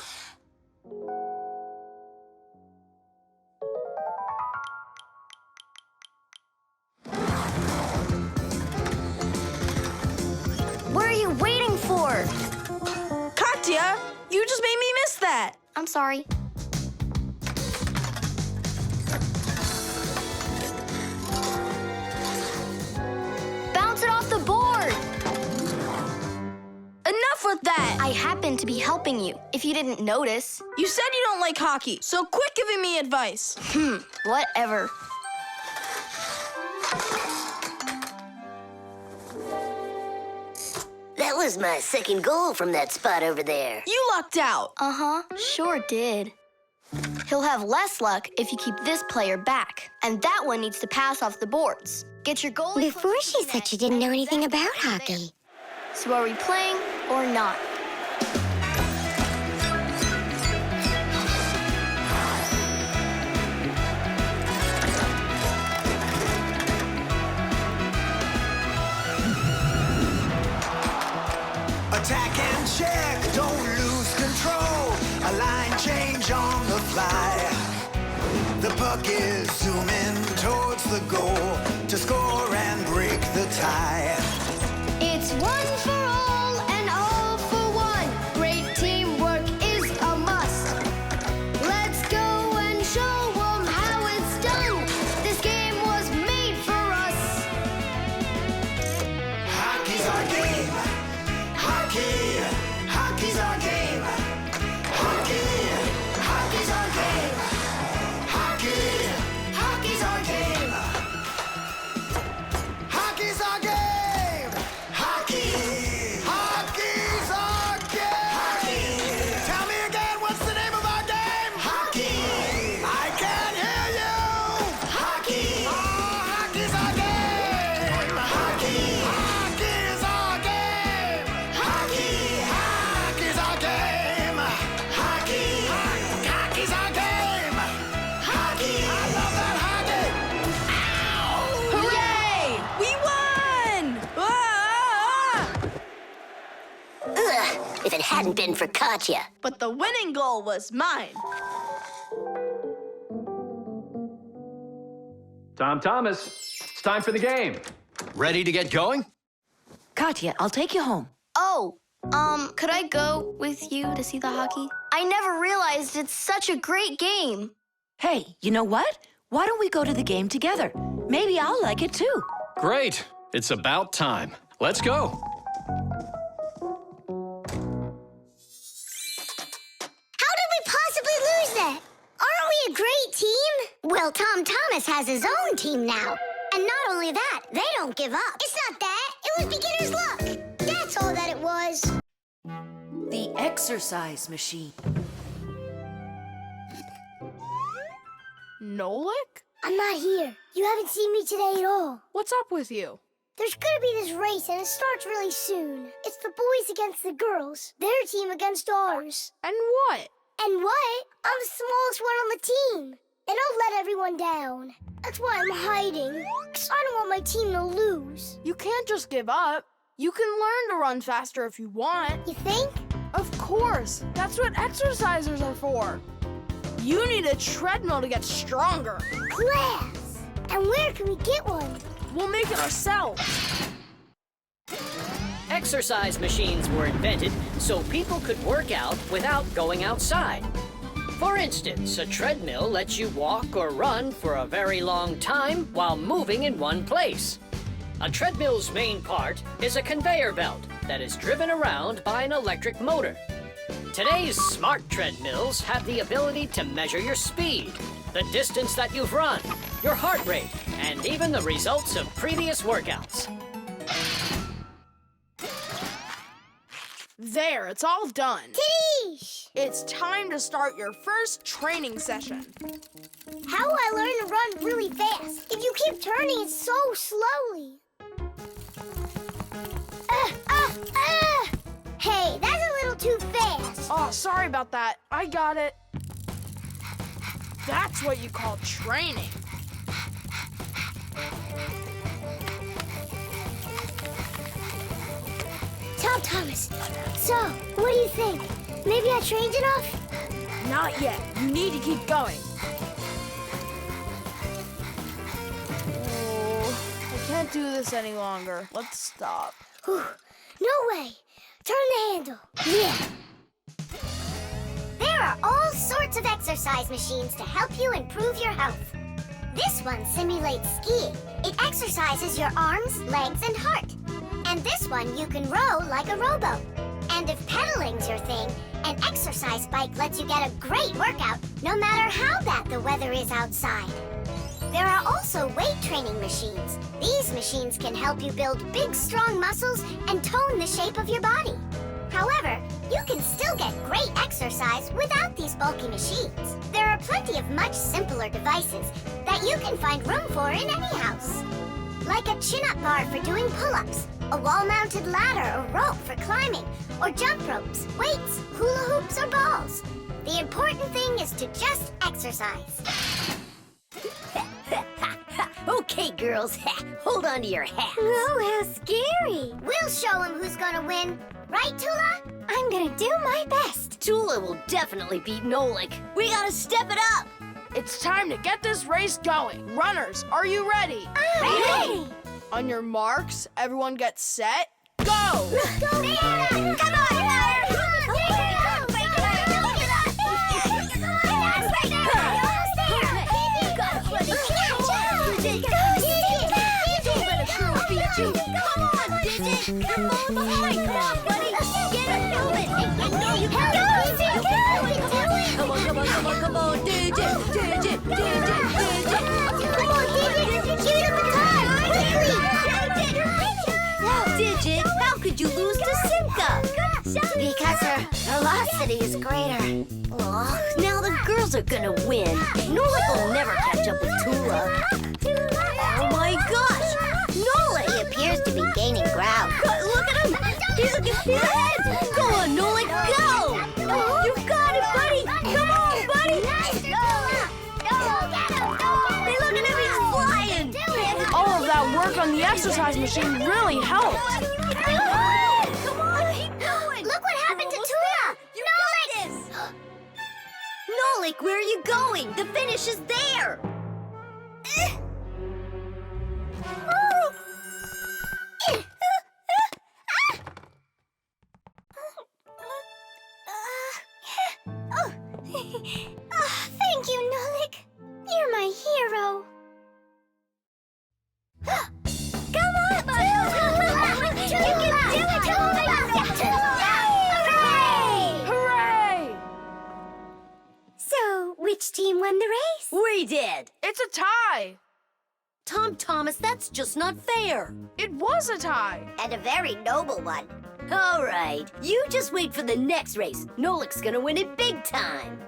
What are you waiting for? Katya, you just made me miss that. I'm sorry. Bounce it off the board. Enough with that! I happen to be helping you, if you didn't notice. You said you don't like hockey, so quit giving me advice. Whatever. That was my second goal from that spot over there. You lucked out. Uh-huh, sure did. He'll have less luck if you keep this player back. And that one needs to pass off the boards. Get your goalie... Before she said she didn't know anything about hockey. So are we playing or not? Attack and check, don't lose control. A line change on the fly. The puck is zooming towards the goal to score and break the tie. It's one for all and all for one. Great teamwork is a must. Let's go and show 'em how it's done. This game was made for us. Hockey's our game. Hockey, hockey's our game. Hockey, hockey's our game. Hockey, hockey's our game. Hockey's our game. Hockey, hockey's our game. Hockey. Tell me again, what's the name of our game? Hockey. I can't hear you. Hockey. Oh, hockey's our game. Hockey. Hockey's our game. Hockey. Hockey's our game. Hockey. Hockey's our game. Hockey. I love that hockey. Ow! Hooray! We won! Ugh, if it hadn't been for Katya. But the winning goal was mine. Tom Thomas, it's time for the game. Ready to get going? Katya, I'll take you home. Oh, could I go with you to see the hockey? I never realized it's such a great game. Hey, you know what? Why don't we go to the game together? Maybe I'll like it too. Great. It's about time. Let's go. How did we possibly lose that? Aren't we a great team? Well, Tom Thomas has his own team now. And not only that, they don't give up. It's not that. It was beginner's luck. That's all that it was. The exercise machine. Nolik? I'm not here. You haven't seen me today at all. What's up with you? There's gonna be this race and it starts really soon. It's the boys against the girls. Their team against ours. And what? And what? I'm the smallest one on the team. And I'll let everyone down. That's why I'm hiding. 'Cause I don't want my team to lose. You can't just give up. You can learn to run faster if you want. You think? Of course. That's what exercisers are for. You need a treadmill to get stronger. Class! And where can we get one? We'll make it ourselves. Exercise machines were invented so people could work out without going outside. For instance, a treadmill lets you walk or run for a very long time while moving in one place. A treadmill's main part is a conveyor belt that is driven around by an electric motor. Today's smart treadmills have the ability to measure your speed, the distance that you've run, your heart rate, and even the results of previous workouts. There, it's all done. Tish! It's time to start your first training session. How will I learn to run really fast if you keep turning it so slowly? Hey, that's a little too fast. Oh, sorry about that. I got it. That's what you call training. Tom Thomas, so, what do you think? Maybe I trained enough? Not yet. You need to keep going. Oh, I can't do this any longer. Let's stop. Whew. No way. Turn the handle. Yeah. There are all sorts of exercise machines to help you improve your health. This one simulates skiing. It exercises your arms, legs, and heart. And this one you can row like a rowboat. And if pedaling's your thing, an exercise bike lets you get a great workout no matter how bad the weather is outside. There are also weight training machines. These machines can help you build big, strong muscles and tone the shape of your body. However, you can still get great exercise without these bulky machines. There are plenty of much simpler devices that you can find room for in any house. Like a chin-up bar for doing pull-ups, a wall-mounted ladder or rope for climbing, or jump ropes, weights, hula hoops, or balls. The important thing is to just exercise. Okay, girls, hold on to your hats. Oh, how scary. We'll show him who's gonna win. Right, Tula? I'm gonna do my best. Tula will definitely beat Nolik. We gotta step it up. It's time to get this race going. Runners, are you ready? Ready! On your marks, everyone get set, go! Go, Fiona! Come on, Come on, buddy. Get it moving. I know you can. Come on, Digit. Come on, Digit. Give it the time. Quickly. Digit, how could you lose to Simka? Because her velocity is greater. Oh, now the girls are gonna win. Nolik will never catch up with Tula. Oh my gosh! Nolik! He appears to be gaining ground. Look at him! He's ahead! Go on, Nolik, go! You got it, buddy! Come on, buddy! Hey, look at him, he's flying! All of that work on the exercise machine really helped. Come on, keep going! Look what happened to Tula! Nolik! Nolik, where are you going? The finish is there! Thank you, Nolik. You're my hero. Come on, Tula! You can do it, Tula! Hooray! So, which team won the race? We did! It's a tie. Tom Thomas, that's just not fair. It was a tie. And a very noble one. All right, you just wait for the next race. Nolik's gonna win it big time.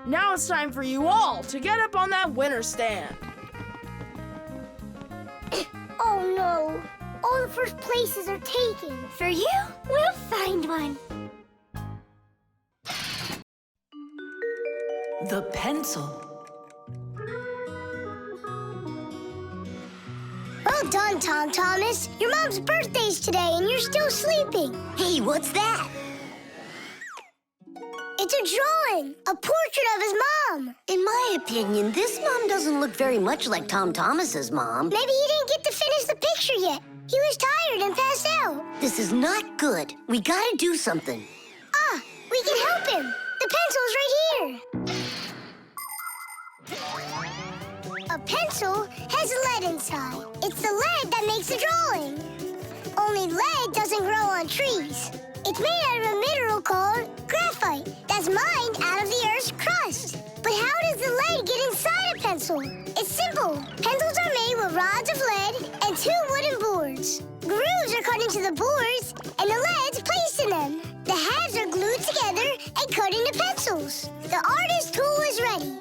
Now it's time for you all to get up on that winner stand. Oh no, all the first places are taken. For you, we'll find one. The pencil. Well done, Tom Thomas. Your mom's birthday's today and you're still sleeping. Hey, what's that? It's a drawing, a portrait of his mom. In my opinion, this mom doesn't look very much like Tom Thomas's mom. Maybe he didn't get to finish the picture yet. He was tired and passed out. This is not good. We gotta do something. Ah, we can help him. The pencil's right here. A pencil has lead inside. It's the lead that makes the drawing. Only lead doesn't grow on trees. It's made out of a mineral called graphite that's mined out of the Earth's crust. But how does the lead get inside a pencil? It's simple. Pencils are made with rods of lead and 2 wooden boards. Grooves are cut into the boards and the lead's placed in them. The halves are glued together and cut into pencils. The artist's tool is ready.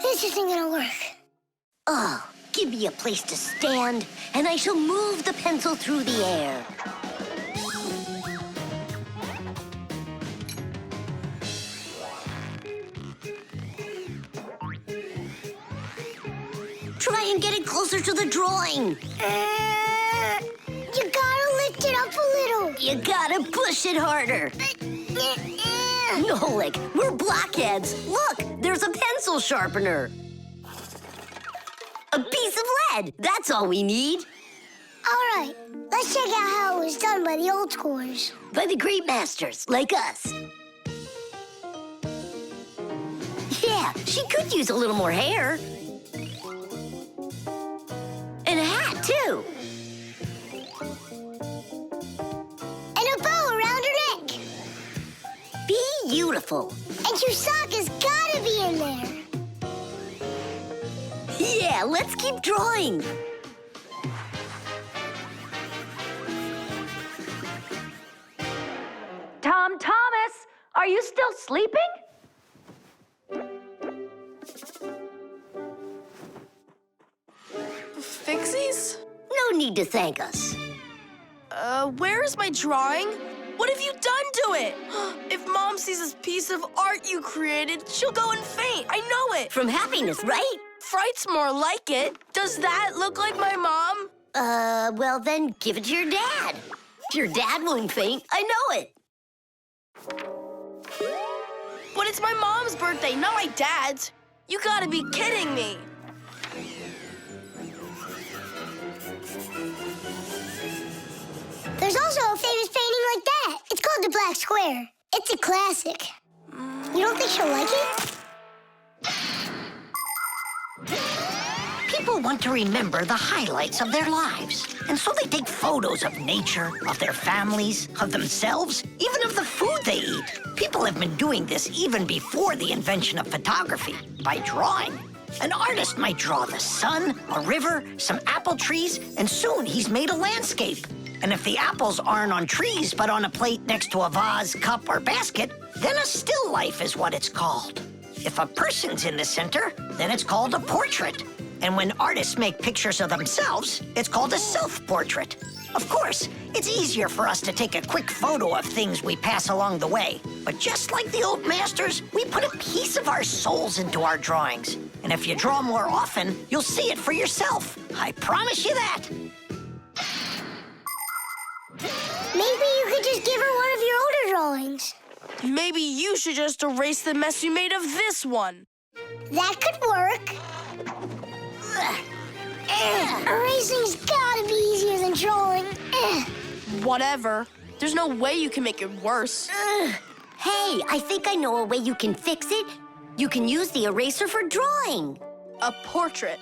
This isn't gonna work. Oh, give me a place to stand, and I shall move the pencil through the air. Try and get it closer to the drawing. You gotta lift it up a little. You gotta push it harder. Nolik, we're blockheads. Look, there's a pencil sharpener. A piece of lead. That's all we need. All right, let's check out how it was done by the old schoolers. By the great masters, like us. Yeah, she could use a little more hair. beautiful. And your sock has gotta be in there. Yeah, let's keep drawing. Tom Thomas, are you still sleeping? Fixies? No need to thank us. Where's my drawing? What have you done to it? If Mom sees this piece of art you created, she'll go and faint. I know it. From happiness, right? Fright's more like it. Does that look like my mom? Well then give it to your dad. Your dad won't faint, I know it. But it's my mom's birthday, not my dad's. You gotta be kidding me. There's also a famous painting like that. It's called the Black Square. It's a classic. You don't think she'll like it? People want to remember the highlights of their lives. And so they take photos of nature, of their families, of themselves, even of the food they eat. People have been doing this even before the invention of photography, by drawing. An artist might draw the sun, a river, some apple trees, and soon he's made a landscape. And if the apples aren't on trees but on a plate next to a vase, cup, or basket, then a still life is what it's called. If a person's in the center, then it's called a portrait. And when artists make pictures of themselves, it's called a self-portrait. Of course, it's easier for us to take a quick photo of things we pass along the way. But just like the old masters, we put a piece of our souls into our drawings. And if you draw more often, you'll see it for yourself. I promise you that. Maybe you could just give her one of your older drawings. Maybe you should just erase the mess you made of this one. That could work. Erasing's gotta be easier than drawing. Whatever. There's no way you can make it worse. Hey, I think I know a way you can fix it. You can use the eraser for drawing. A portrait.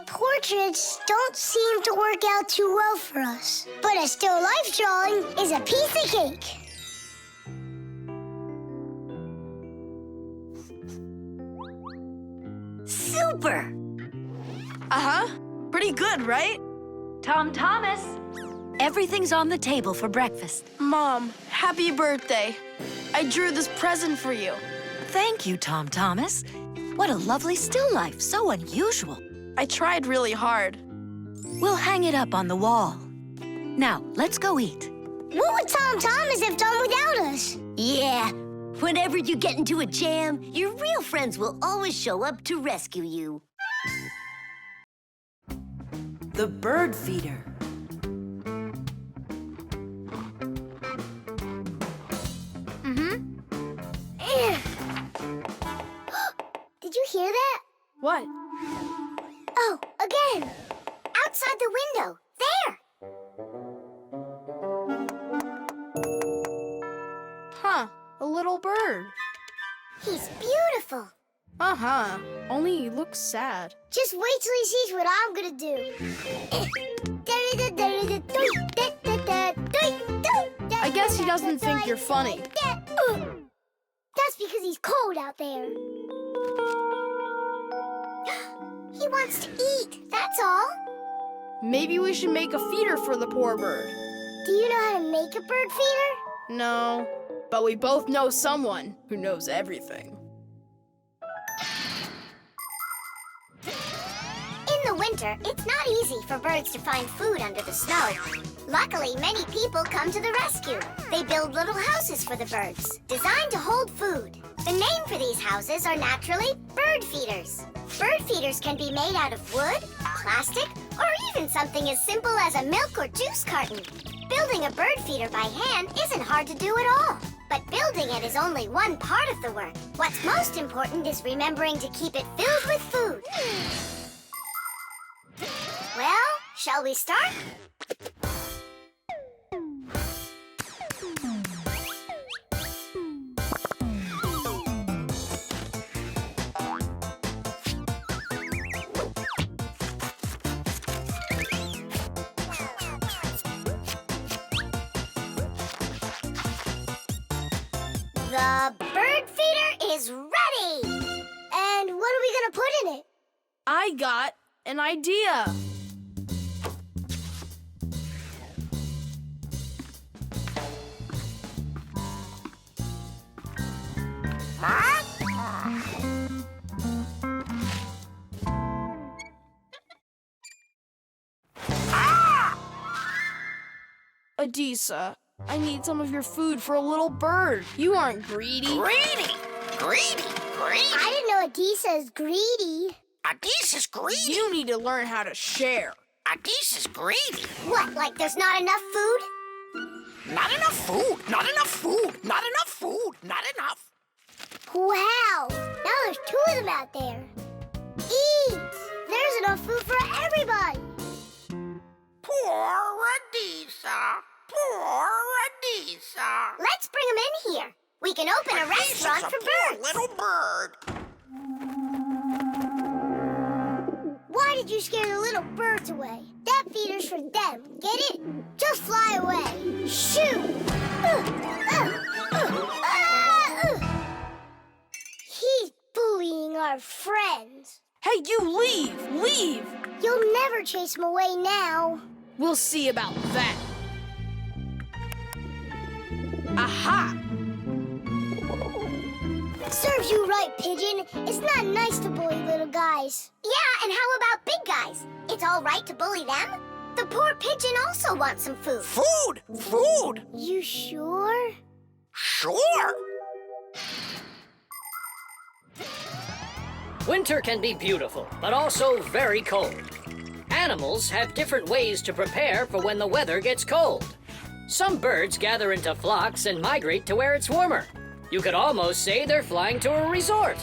Portraits don't seem to work out too well for us. But a still life drawing is a piece of cake. Super! Uh-huh. Pretty good, right? Tom Thomas, everything's on the table for breakfast. Mom, happy birthday. I drew this present for you. Thank you, Tom Thomas. What a lovely still life, so unusual. I tried really hard. We'll hang it up on the wall. Now, let's go eat. What would Tom Thomas have done without us? Yeah, whenever you get into a jam, your real friends will always show up to rescue you. The bird feeder. Did you hear that? What? Oh, again. Outside the window. There. Huh, a little bird. He's beautiful. Uh-huh, only he looks sad. Just wait till he sees what I'm gonna do. I guess he doesn't think you're funny. That's because he's cold out there. He wants to eat, that's all. Maybe we should make a feeder for the poor bird. Do you know how to make a bird feeder? No, but we both know someone who knows everything. In the winter, it's not easy for birds to find food under the snow. Luckily, many people come to the rescue. They build little houses for the birds, designed to hold food. The name for these houses are naturally bird feeders. Bird feeders can be made out of wood, plastic, or even something as simple as a milk or juice carton. Building a bird feeder by hand isn't hard to do at all. But building it is only one part of the work. What's most important is remembering to keep it filled with food. Well, shall we start? The bird we gonna put in it? I got an idea. Adisa, I need some of your food for a little bird. You aren't greedy. Greedy! Greedy! Greedy! I didn't know Adisa is greedy. Adisa's greedy! You need to learn how to share. Adisa's greedy! What, like there's not enough food? Not enough food! Not enough food! Not enough food! Not enough! Wow! Now there's 2 of them out there. Eat! There's enough food for everybody. Poor Adisa! Poor Adisa! Let's bring them in here. We can open a restaurant for birds. Little bird. Why did you scare the little birds away? That feeder's for them. Get it? Just fly away. Shoot! He's bullying our friends. Hey, you leave! Leave! You'll never chase him away now. We'll see about that. Aha! Serves you right, Pigeon. It's not nice to bully little guys. Yeah, and how about big guys? It's all right to bully them? The poor pigeon also wants some food. Food! Food! You sure? Sure! Winter can be beautiful, but also very cold. Animals have different ways to prepare for when the weather gets cold. Some birds gather into flocks and migrate to where it's warmer. You could almost say they're flying to a resort.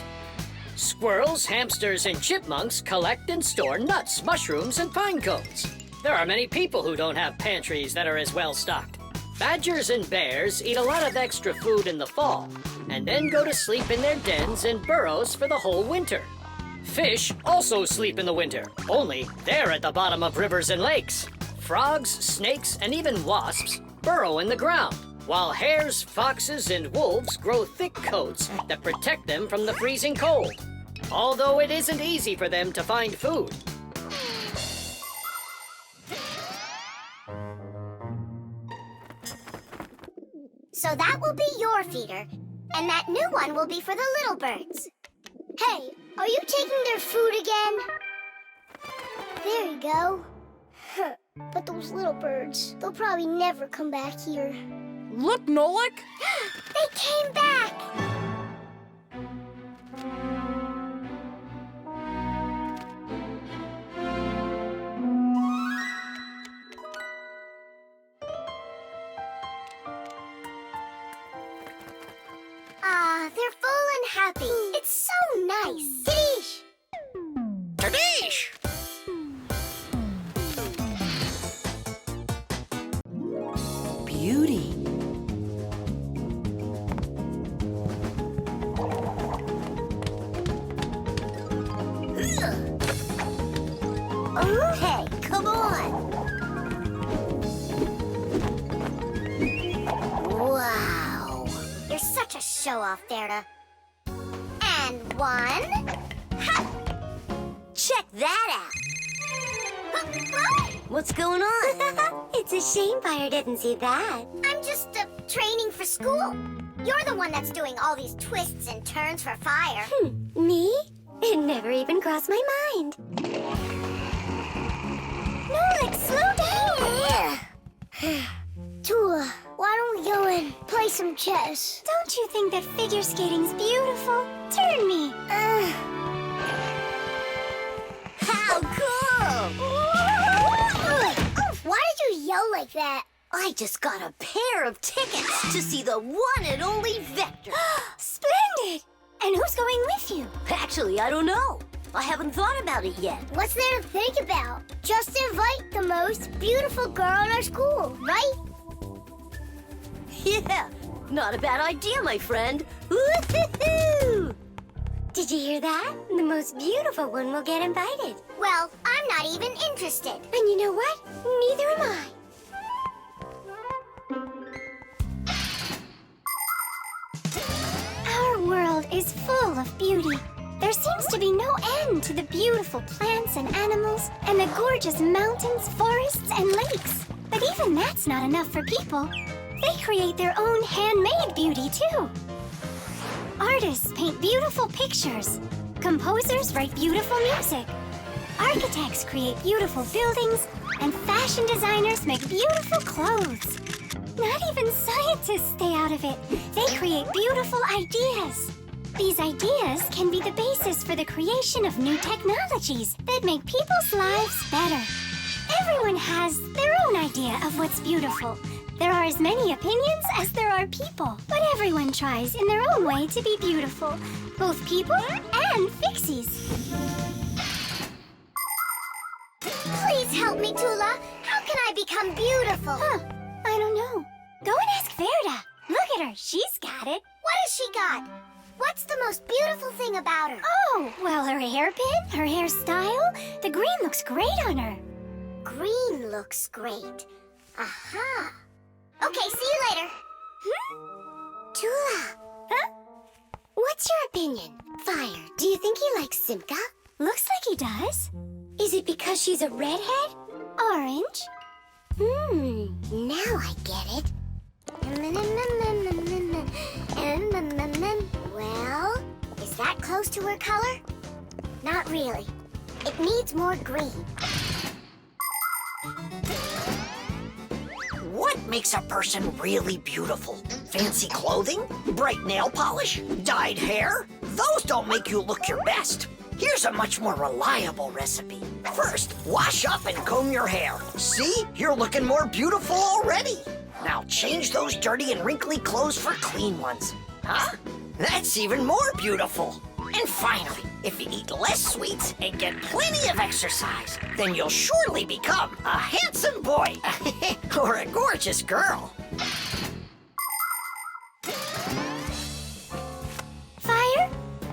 Squirrels, hamsters, and chipmunks collect and store nuts, mushrooms, and pine cones. There are many people who don't have pantries that are as well stocked. Badgers and bears eat a lot of extra food in the fall, and then go to sleep in their dens and burrows for the whole winter. Fish also sleep in the winter, only they're at the bottom of rivers and lakes. Frogs, snakes, and even wasps burrow in the ground, while hares, foxes, and wolves grow thick coats that protect them from the freezing cold. Although it isn't easy for them to find food. So that will be your feeder, and that new one will be for the little birds. Hey, are you taking their food again? There you go. But those little birds, they'll probably never come back here. Look, Nolik! They came back! Ah, they're full and happy. It's so nice. Tadish! Tadish! Beauty. Okay, come on. Wow. You're such a show-off, Derda. And one. Ha! Check that out. What's going on? It's a shame Fire didn't see that. I'm just training for school. You're the one that's doing all these twists and turns for Fire. Me? It never even crossed my mind. Nolik, slow down! Tua, why don't we go and play some chess? Don't you think that figure skating's beautiful? Turn me. How cool! Why did you yell like that? I just got a pair of tickets to see the one and only Vector. Splendid! And who's going with you? Actually, I don't know. I haven't thought about it yet. What's there to think about? Just invite the most beautiful girl in our school, right? Yeah, not a bad idea, my friend. Woo-hoo-hoo! Did you hear that? The most beautiful one will get invited. Well, I'm not even interested. And you know what? Neither am I. Our world is full of beauty. There seems to be no end to the beautiful plants and animals and the gorgeous mountains, forests, and lakes. But even that's not enough for people. They create their own handmade beauty, too. Artists paint beautiful pictures. Composers write beautiful music. Architects create beautiful buildings, and fashion designers make beautiful clothes. Not even scientists stay out of it. They create beautiful ideas. These ideas can be the basis for the creation of new technologies that make people's lives better. Everyone has their own idea of what's beautiful. There are as many opinions as there are people, but everyone tries in their own way to be beautiful, both people and Fixies. Please help me, Tula. How can I become beautiful? I don't know. Go and ask Verda. Look at her. She's got it. What has she got? What's the most beautiful thing about her? Oh, well, her hairpin, her hairstyle. The green looks great on her. Green looks great. Aha. Okay, see you later. Tula. Huh? What's your opinion? Fire, do you think he likes Simka? Looks like he does. Is it because she's a redhead? Orange. Now I get it. Well, is that close to her color? Not really. It needs more green. What makes a person really beautiful? Fancy clothing? Bright nail polish? Dyed hair? Those don't make you look your best. Here's a much more reliable recipe. First, wash up and comb your hair. See? You're looking more beautiful already. Now change those dirty and wrinkly clothes for clean ones. Huh? That's even more beautiful. And finally, if you eat less sweets and get plenty of exercise, then you'll surely become a handsome boy or a gorgeous girl. Fire?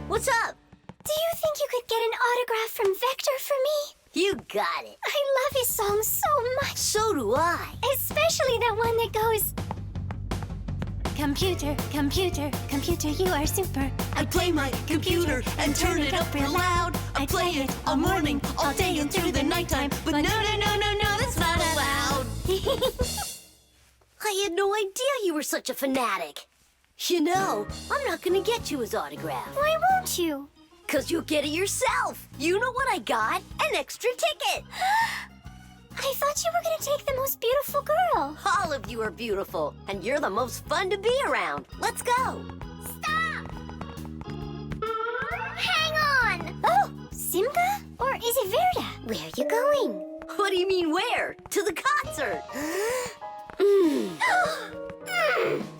What's up? Do you think you could get an autograph from Vector for me? You got it. I love his song so much. So do I. Especially that one that goes... Computer, computer, computer, you are super. I play my computer and turn it up real loud. I play it all morning, all day, and through the nighttime. But no, that's not allowed. I had no idea you were such a fanatic. You know, I'm not gonna get you his autograph. Why won't you? 'Cause you'll get it yourself. You know what I got? An extra ticket. I thought you were gonna take the most beautiful girl. All of you are beautiful, and you're the most fun to be around. Let's go. Stop! Hang on! Oh, Simka? Or is it Verda? Where are you going? What do you mean where? To the concert.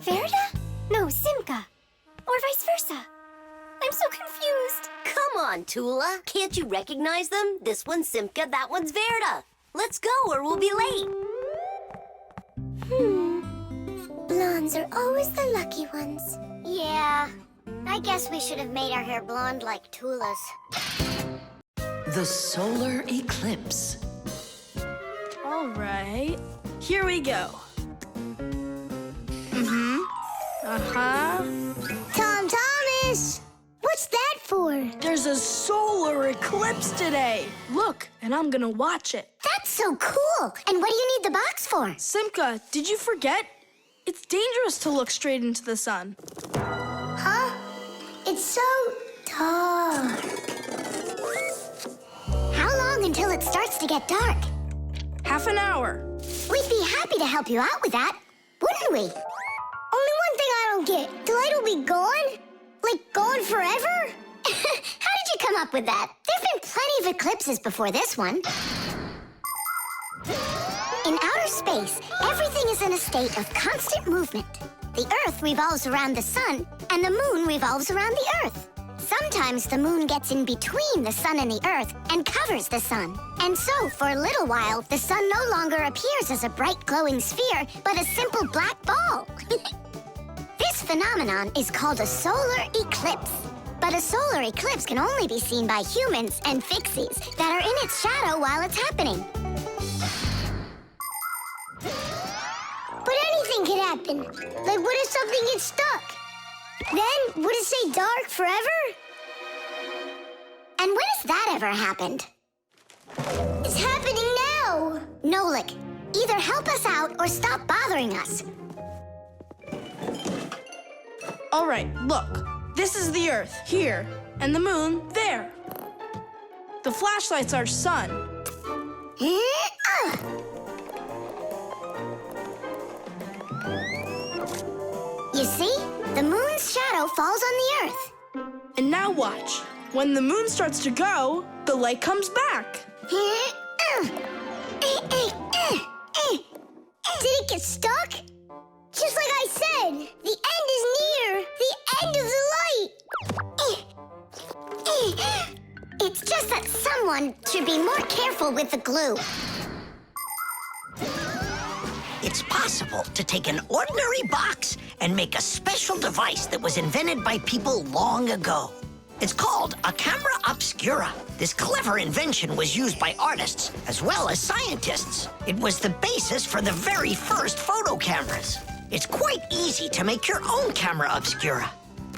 Verda? No, Simka. Or vice versa. I'm so confused. Come on, Tula. Can't you recognize them? This one's Simka, that one's Verda. Let's go or we'll be late. Blondes are always the lucky ones. Yeah, I guess we should have made our hair blonde like Tula's. The Solar Eclipse. All right, here we go. Tom Thomas! What's that for? There's a solar eclipse today. Look, and I'm gonna watch it. That's so cool! And what do you need the box for? Simka, did you forget? It's dangerous to look straight into the sun. Huh? It's so dark. How long until it starts to get dark? Half an hour. We'd be happy to help you out with that, wouldn't we? Only one thing I don't get. The light will be gone? Like gone forever? How did you come up with that? There've been plenty of eclipses before this one. In outer space, everything is in a state of constant movement. The Earth revolves around the sun, and the moon revolves around the Earth. Sometimes the moon gets in between the sun and the Earth and covers the sun. And so, for a little while, the sun no longer appears as a bright glowing sphere, but a simple black ball. This phenomenon is called a solar eclipse. But a solar eclipse can only be seen by humans and Fixies that are in its shadow while it's happening. But anything could happen. Like, what if something gets stuck? Then, would it stay dark forever? And when has that ever happened? It's happening now! Nolik, either help us out or stop bothering us. All right, look. This is the Earth, here, and the moon, there. The flashlight's our sun. You see? The moon's shadow falls on the Earth. And now watch. When the moon starts to go, the light comes back. Did it get stuck? Just like I said, the end is near. The end of the light. It's just that someone should be more careful with the glue. It's possible to take an ordinary box and make a special device that was invented by people long ago. It's called a camera obscura. This clever invention was used by artists as well as scientists. It was the basis for the very first photo cameras. It's quite easy to make your own camera obscura.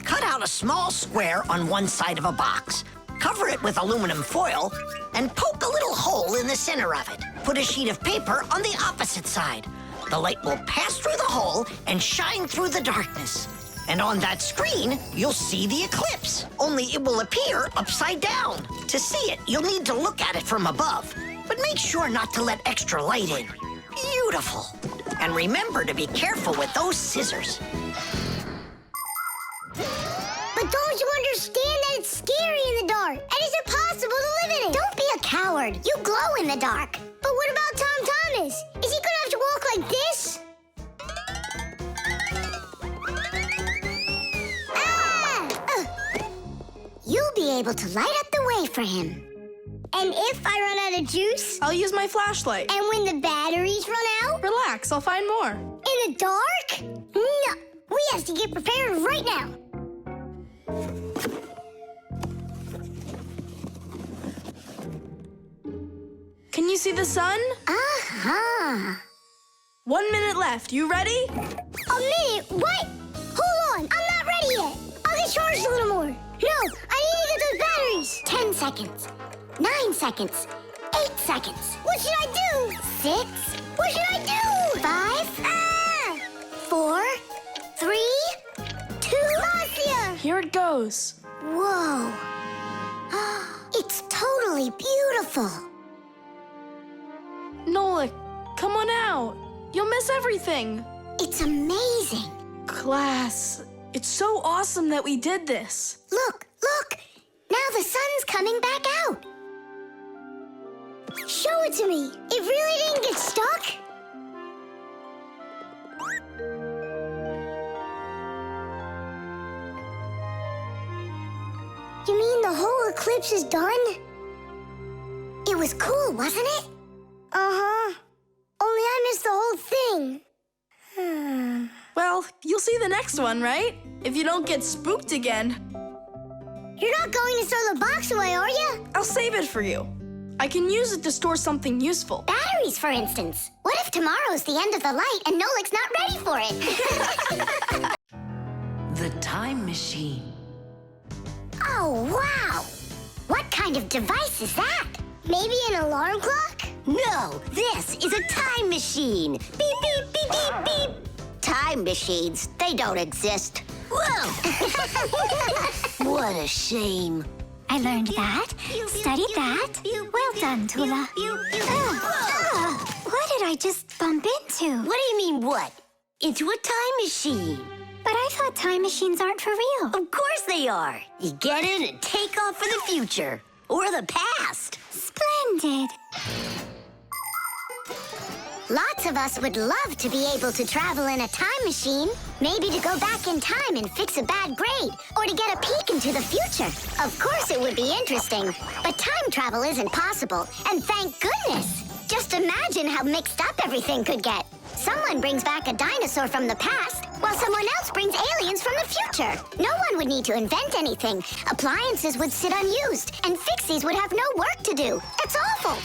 Cut out a small square on one side of a box, cover it with aluminum foil, and poke a little hole in the center of it. Put a sheet of paper on the opposite side. The light will pass through the hole and shine through the darkness. And on that screen, you'll see the eclipse, only it will appear upside down. To see it, you'll need to look at it from above, but make sure not to let extra light in. Beautiful. And remember to be careful with those scissors. But don't you understand that it's scary in the dark? And it's impossible to live in it? Don't be a coward. You glow in the dark. But what about Tom Thomas? Is he gonna have to walk like this? You'll be able to light up the way for him. And if I run out of juice? I'll use my flashlight. And when the batteries run out? Relax, I'll find more. In the dark? No, we have to get prepared right now. Can you see the sun? Uh-huh. 1 minute left. You ready? A minute? What? Hold on, I'm not ready yet. I'll get charged a little more. No, I need to get those batteries. 10 seconds. 9 seconds. 8 seconds. What should I do? 6. What should I do? 5. 4. 3. 2. Marcia! Here it goes. Whoa. It's totally beautiful. Nolik, come on out. You'll miss everything. It's amazing. Class, it's so awesome that we did this. Look, look. Now the sun's coming back out. Show it to me. It really didn't get stuck? You mean the whole eclipse is done? It was cool, wasn't it? Uh-huh. Only I missed the whole thing. Well, you'll see the next one, right? If you don't get spooked again. You're not going to throw the box away, are you? I'll save it for you. I can use it to store something useful. Batteries, for instance. What if tomorrow's the end of the light and Nolik's not ready for it? The time machine. Oh, wow! What kind of device is that? Maybe an alarm clock? No, this is a time machine. Beep, beep, beep, beep, beep. Time machines, they don't exist. Whoa! What a shame. I learned that, studied that. Well done, Tula. What did I just bump into? What do you mean, what? Into a time machine. But I thought time machines aren't for real. Of course they are. You get in and take off for the future. Or the past. Splendid. Lots of us would love to be able to travel in a time machine. Maybe to go back in time and fix a bad grade, or to get a peek into the future. Of course it would be interesting, but time travel isn't possible, and thank goodness. Just imagine how mixed up everything could get. Someone brings back a dinosaur from the past, while someone else brings aliens from the future. No one would need to invent anything. Appliances would sit unused, and Fixies would have no work to do. It's awful.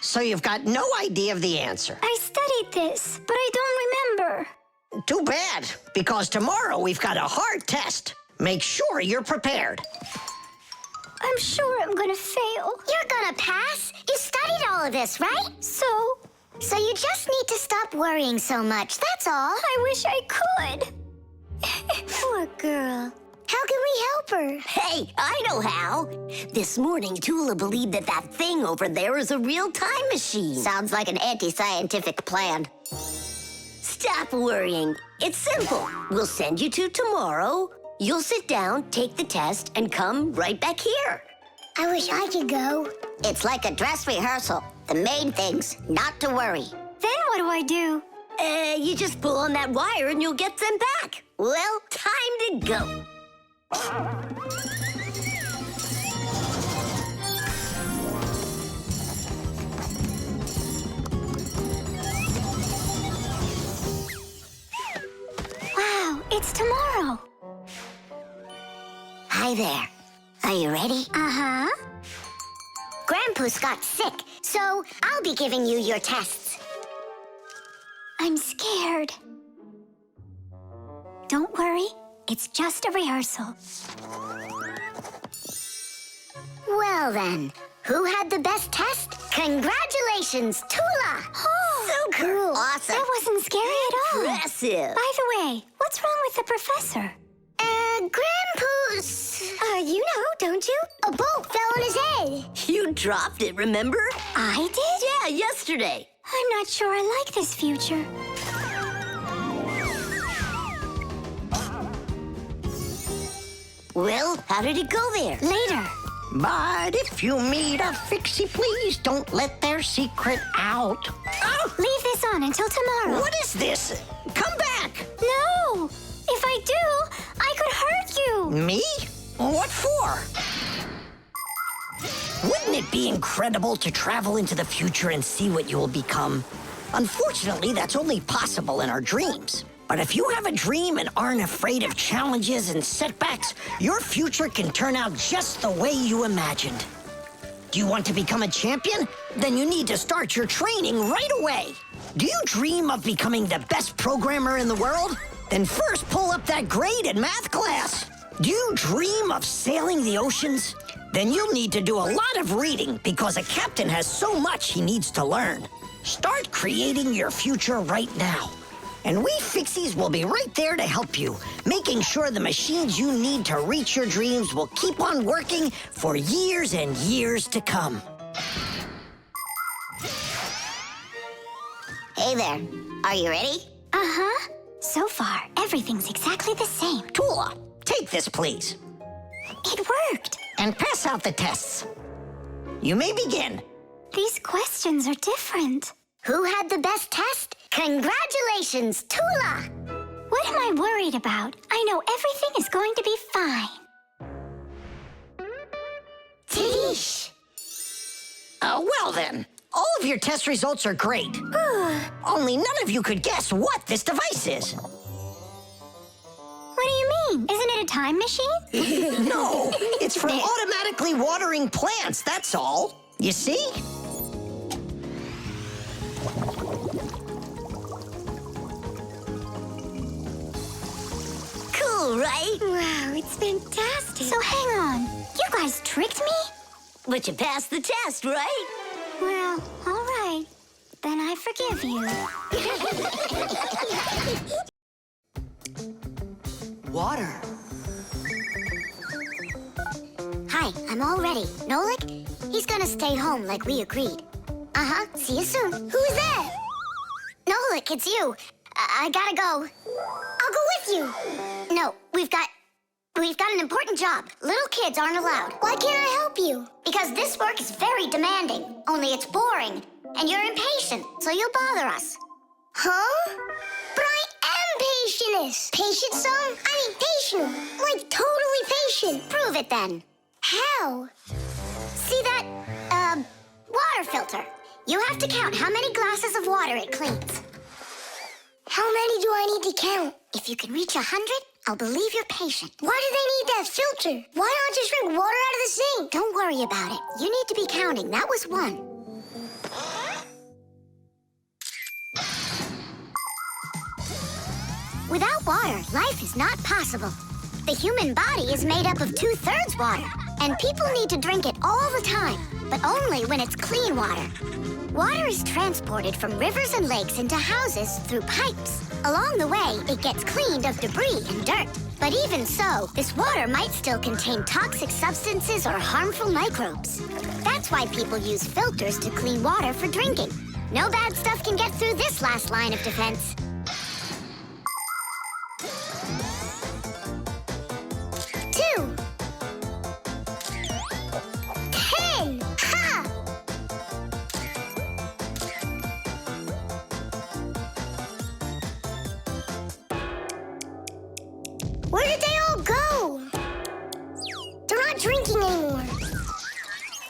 So you've got no idea of the answer. I studied this, but I don't remember. Too bad, because tomorrow we've got a hard test. Make sure you're prepared. I'm sure I'm gonna fail. You're gonna pass. You studied all of this, right? So you just need to stop worrying so much, that's all. I wish I could. Poor girl. How can we help her? Hey, I know how. This morning, Tula believed that thing over there is a real time machine. Sounds like an anti-scientific plan. Stop worrying. It's simple. We'll send you to tomorrow. You'll sit down, take the test, and come right back here. I wish I could go. It's like a dress rehearsal. The main thing's not to worry. Then what do I do? You just pull on that wire and you'll get them back. Well, time to go. Wow, it's tomorrow. Hi there. Are you ready? Uh-huh. Grandpa's got sick, so I'll be giving you your tests. I'm scared. Don't worry, it's just a rehearsal. Well then, who had the best test? Congratulations, Tula! Oh, so cool. Awesome. that wasn't scary at all. Impressive. By the way, what's wrong with the professor? Grandpa's... you know, don't you? A bolt fell on his head. You dropped it, remember? I did? Yeah, yesterday. I'm not sure I like this future. Well, how did it go there? Later. But if you meet a Fixie, please don't let their secret out. Oh, leave this on until tomorrow. What is this? Come back. No! If I do, I could hurt you. Me? What for? Wouldn't it be incredible to travel into the future and see what you will become? Unfortunately, that's only possible in our dreams. But if you have a dream and aren't afraid of challenges and setbacks, your future can turn out just the way you imagined. Do you want to become a champion? Then you need to start your training right away. Do you dream of becoming the best programmer in the world? Then first pull up that grade in math class. Do you dream of sailing the oceans? Then you'll need to do a lot of reading because a captain has so much he needs to learn. Start creating your future right now. And we Fixies will be right there to help you, making sure the machines you need to reach your dreams will keep on working for years and years to come. Hey there. Are you ready? Uh-huh. So far, everything's exactly the same. Tula, take this, please. It worked. And pass out the tests. You may begin. These questions are different. Who had the best test? Congratulations, Tula! What am I worried about? I know everything is going to be fine. Tish! Well then, all of your test results are great. Only none of you could guess what this device is. What do you mean? Isn't it a time machine? No, it's for automatically watering plants, that's all. You see? Cool, right? Wow, it's fantastic. So hang on, you guys tricked me? But you passed the test, right? Well, all right. Then I forgive you. Water. Hi, I'm all ready. Nolik? He's gonna stay home like we agreed. Uh-huh, see you soon. Who's that? Nolik, it's you. I gotta go. I'll go with you. No, we've got an important job. Little kids aren't allowed. Why can't I help you? Because this work is very demanding. Only it's boring. And you're impatient, so you'll bother us. Huh? But I am patientest. Patient, son? I mean patient. Like totally patient. Prove it then. How? See that, water filter? You have to count how many glasses of water it cleans. How many do I need to count? If you can reach 100, I'll believe you're patient. Why do they need that filter? Why not just drink water out of the sink? Don't worry about it. You need to be counting. That was 1. Without water, life is not possible. The human body is made up of 2/3 water. And people need to drink it all the time, but only when it's clean water. Water is transported from rivers and lakes into houses through pipes. Along the way, it gets cleaned of debris and dirt. But even so, this water might still contain toxic substances or harmful microbes. That's why people use filters to clean water for drinking. No bad stuff can get through this last line of defense. 2. 10. Ha! Where did they all go? They're not drinking anymore.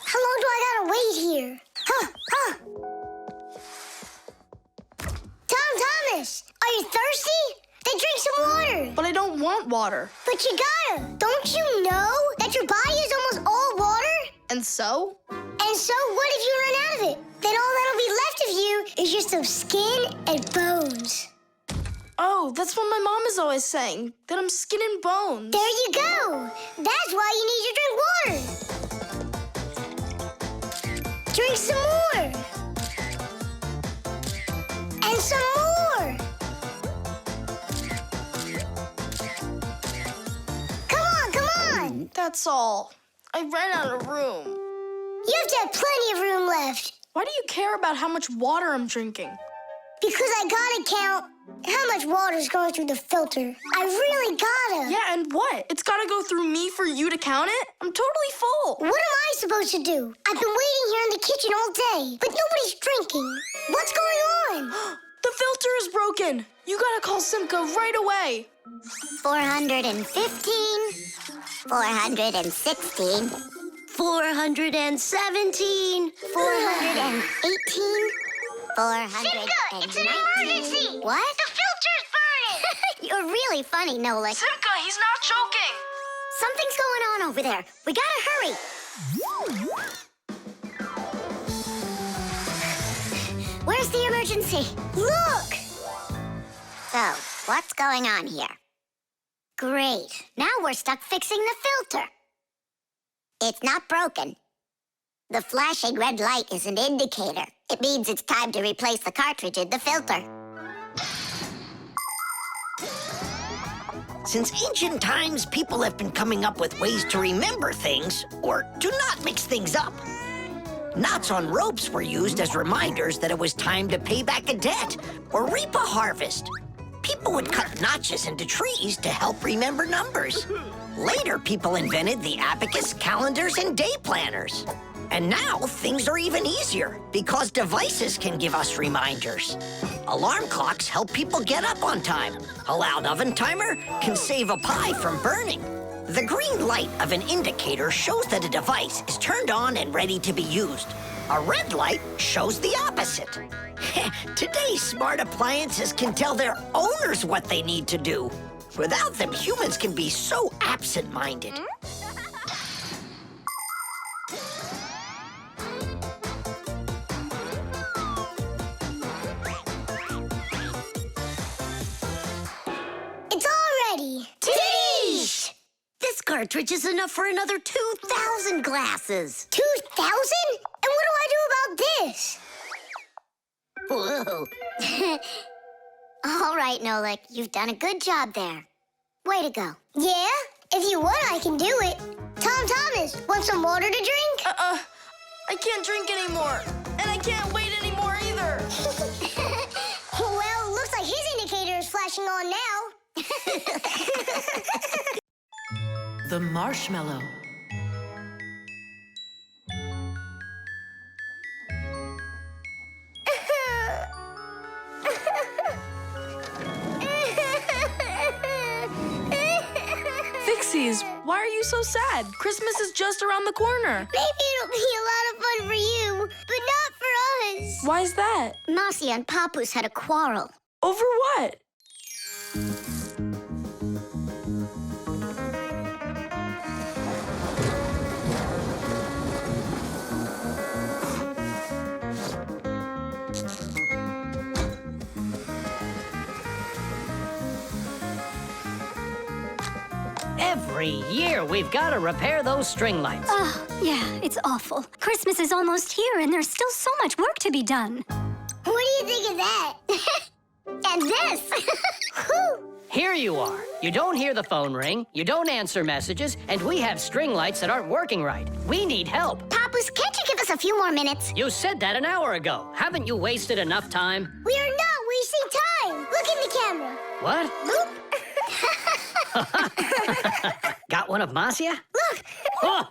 How long do I gotta wait here? Tom Thomas, are you thirsty? Then drink some water. But I don't want water. But you gotta. Don't you know that your body is almost all water? And so? And so what if you run out of it? Then all that'll be left of you is just some skin and bones. Oh, that's what my mom is always saying, that I'm skin and bones. There you go. That's why you need to drink water. Drink some more. And some more. Come on. That's all. I ran out of room. You have to have plenty of room left. Why do you care about how much water I'm drinking? Because I gotta count how much water's going through the filter. I really gotta. Yeah, and what? It's gotta go through me for you to count it? I'm totally full. What am I supposed to do? I've been waiting here in the kitchen all day, but nobody's drinking. What's going on? The filter is broken. You gotta call Simca right away. 415, 416, 417, 418, 419. It's an emergency! What? The filter's burning! You're really funny, Nolik. Simca, he's not joking. Something's going on over there. We gotta hurry. Where's the emergency? Look! So, what's going on here? Great. Now we're stuck fixing the filter. It's not broken. The flashing red light is an indicator. It means it's time to replace the cartridge in the filter. Since ancient times, people have been coming up with ways to remember things or to not mix things up. Knots on ropes were used as reminders that it was time to pay back a debt or reap a harvest. People would cut notches into trees to help remember numbers. Later, people invented the abacus, calendars, and day planners. And now, things are even easier because devices can give us reminders. Alarm clocks help people get up on time. A loud oven timer can save a pie from burning. The green light of an indicator shows that a device is turned on and ready to be used. A red light shows the opposite. Today's smart appliances can tell their owners what they need to do. Without them, humans can be so absent-minded. It's all ready. Titties! This cartridge is enough for another 2,000 glasses. 2,000? And what do I do about this? Whoa. All right, Nolik, you've done a good job there. Way to go. Yeah? If you want, I can do it. Tom Thomas, want some water to drink? I can't drink anymore. And I can't wait anymore either. Well, looks like his indicator is flashing on now. The marshmallow. Fixies, why are you so sad? Christmas is just around the corner. Maybe it'll be a lot of fun for you, but not for us. Why's that? Mousy and Papoose had a quarrel. Over what? Every year we've got to repair those string lights. Oh, yeah, it's awful. Christmas is almost here, and there's still so much work to be done. What do you think of that? And this! Whew. Here you are. You don't hear the phone ring, you don't answer messages, and we have string lights that aren't working right. We need help. Papoose, can't you give us a few more minutes? You said that an hour ago. Haven't you wasted enough time? We are not wasting time. Look in the camera. What? Boop. Got one of Marcia? Look. Oh!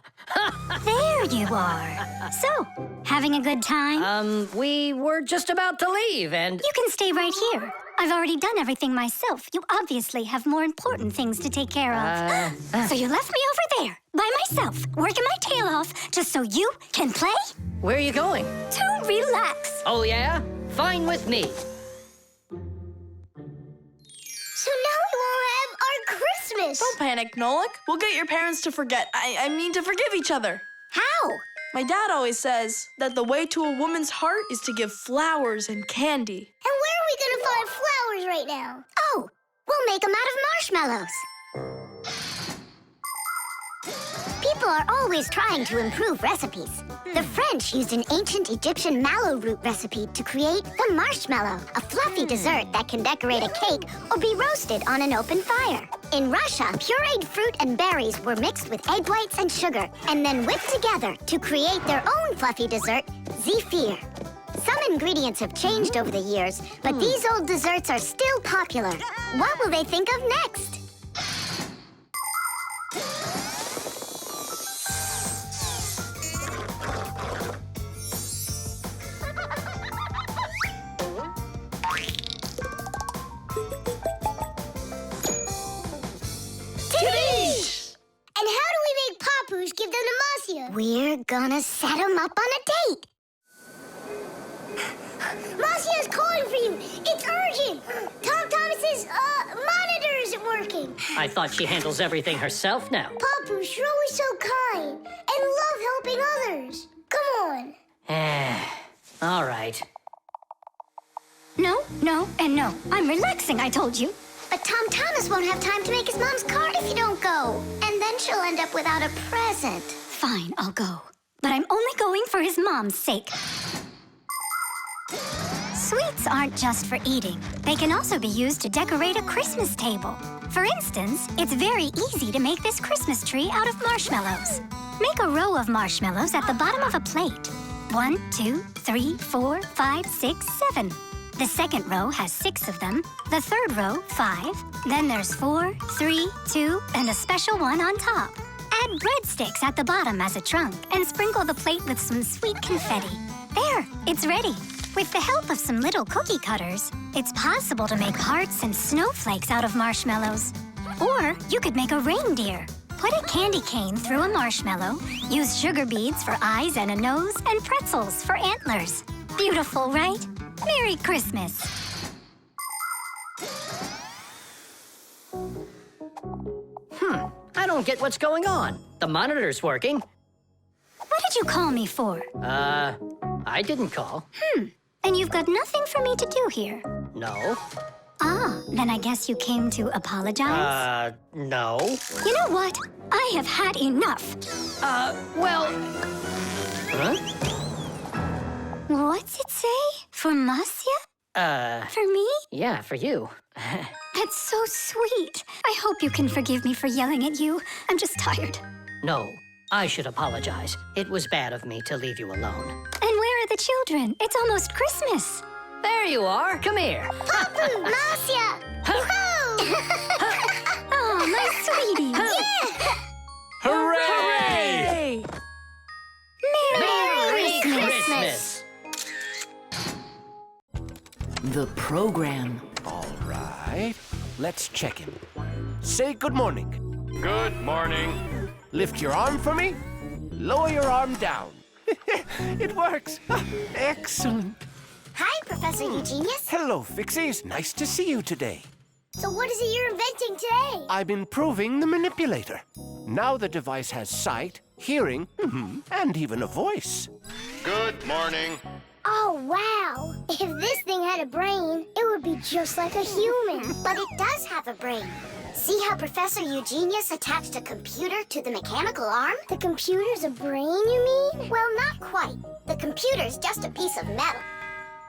There you are. So, having a good time? We were just about to leave, and... You can stay right here. I've already done everything myself. You obviously have more important things to take care of. So you left me over there, by myself, working my tail off, just so you can play? Where are you going? To relax. Oh, yeah? Fine with me. So now we won't have our Christmas. Don't panic, Nolik. We'll get your parents to forget. I mean to forgive each other. How? My dad always says that the way to a woman's heart is to give flowers and candy. And where are we going to find flowers right now? Oh, we'll make them out of marshmallows. People are always trying to improve recipes. The French used an ancient Egyptian mallow root recipe to create the marshmallow, a fluffy dessert that can decorate a cake or be roasted on an open fire. In Russia, pureed fruit and berries were mixed with egg whites and sugar and then whipped together to create their own fluffy dessert, zefir. Some ingredients have changed over the years, but these old desserts are still popular. What will they think of next? And how do we make Papoose give them to Marcia? We're gonna set him up on a date. Marcia's calling for you. It's urgent. Tom Thomas's monitor isn't working. I thought she handles everything herself now. Papoose, you're always so kind and love helping others. Come on. All right. No, no, and no. I'm relaxing, I told you. But Tom Thomas won't have time to make his mom's card if you don't go. And then she'll end up without a present. Fine, I'll go. But I'm only going for his mom's sake. Sweets aren't just for eating. They can also be used to decorate a Christmas table. For instance, it's very easy to make this Christmas tree out of marshmallows. Make a row of marshmallows at the bottom of a plate. 1, 2, 3, 4, 5, 6, 7. The second row has 6 of them. The third row, 5. Then there's 4, 3, 2, and a special one on top. Add breadsticks at the bottom as a trunk and sprinkle the plate with some sweet confetti. There, it's ready. With the help of some little cookie cutters, it's possible to make hearts and snowflakes out of marshmallows. Or you could make a reindeer. Put a candy cane through a marshmallow, use sugar beads for eyes and a nose, and pretzels for antlers. Beautiful, right? Merry Christmas! I don't get what's going on. The monitor's working. What did you call me for? I didn't call. And you've got nothing for me to do here. No. Ah, then I guess you came to apologize? No. You know what? I have had enough. Well... Huh? What's it say? For Marcia? For me? Yeah, for you. That's so sweet. I hope you can forgive me for yelling at you. I'm just tired. No, I should apologize. It was bad of me to leave you alone. And where are the children? It's almost Christmas. There you are. Come here. Papu, Marcia! Whoa! Oh, my sweetie. Yeah! Hooray! Merry Christmas! The program. All right. Let's check him. Say good morning. Good morning. Lift your arm for me. Lower your arm down. It works. Excellent. Hi, Professor Eugenius. Hello, Fixies. Nice to see you today. So what is it you're inventing today? I'm improving the manipulator. Now the device has sight, hearing, and even a voice. Good morning. Oh, wow. If this thing had a brain, it would be just like a human. But it does have a brain. See how Professor Eugenius attached a computer to the mechanical arm? The computer's a brain, you mean? Well, not quite. The computer's just a piece of metal.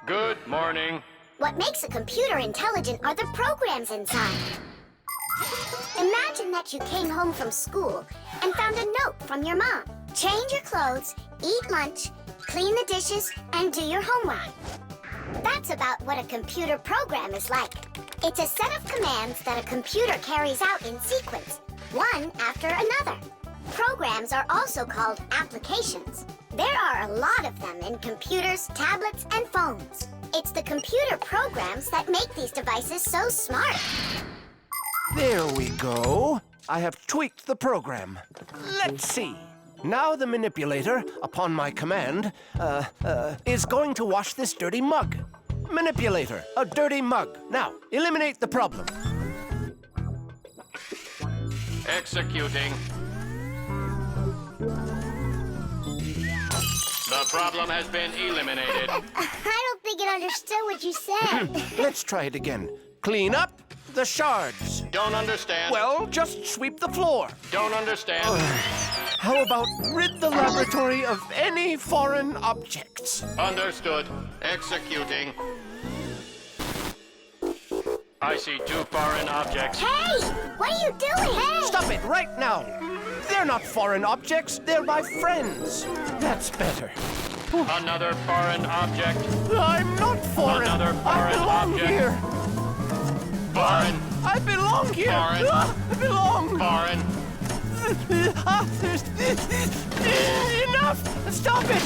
Good morning. What makes a computer intelligent are the programs inside. Imagine that you came home from school and found a note from your mom. Change your clothes, eat lunch, clean the dishes, and do your homework. That's about what a computer program is like. It's a set of commands that a computer carries out in sequence, one after another. Programs are also called applications. There are a lot of them in computers, tablets, and phones. It's the computer programs that make these devices so smart. There we go. I have tweaked the program. Let's see. Now the manipulator, upon my command, is going to wash this dirty mug. Manipulator, a dirty mug. Now, eliminate the problem. Executing. The problem has been eliminated. I don't think it understood what you said. Let's try it again. Clean up the shards. Don't understand. Well, just sweep the floor. Don't understand. How about rid the laboratory of any foreign objects? Understood. Executing. I see 2 foreign objects. Hey! What are you doing? Hey! Stop it right now. They're not foreign objects. They're my friends. That's better. Another foreign object. I'm not foreign. Another foreign I belong object. here. Foreign. I belong here. Foreign. I belong. Foreign. Enough! Stop it!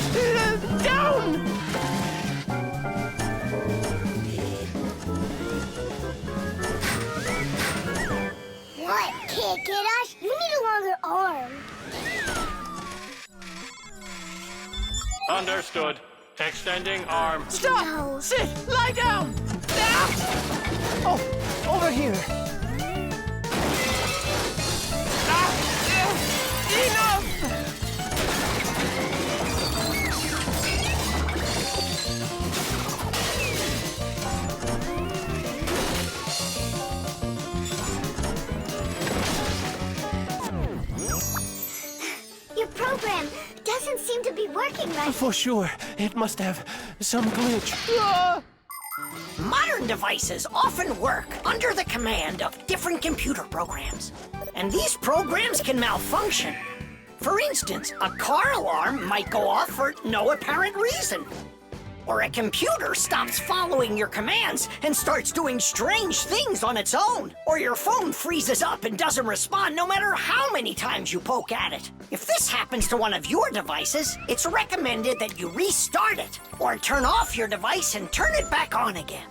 Down! What? Can't get us? You need a longer arm. Understood. Extending arm. Stop! No. Sit! Lie down! Oh, over here. Enough! Your program doesn't seem to be working right. For sure. It must have some glitch. Modern devices often work under the command of different computer programs. And these programs can malfunction. For instance, a car alarm might go off for no apparent reason. Or a computer stops following your commands and starts doing strange things on its own. Or your phone freezes up and doesn't respond no matter how many times you poke at it. If this happens to one of your devices, it's recommended that you restart it or turn off your device and turn it back on again.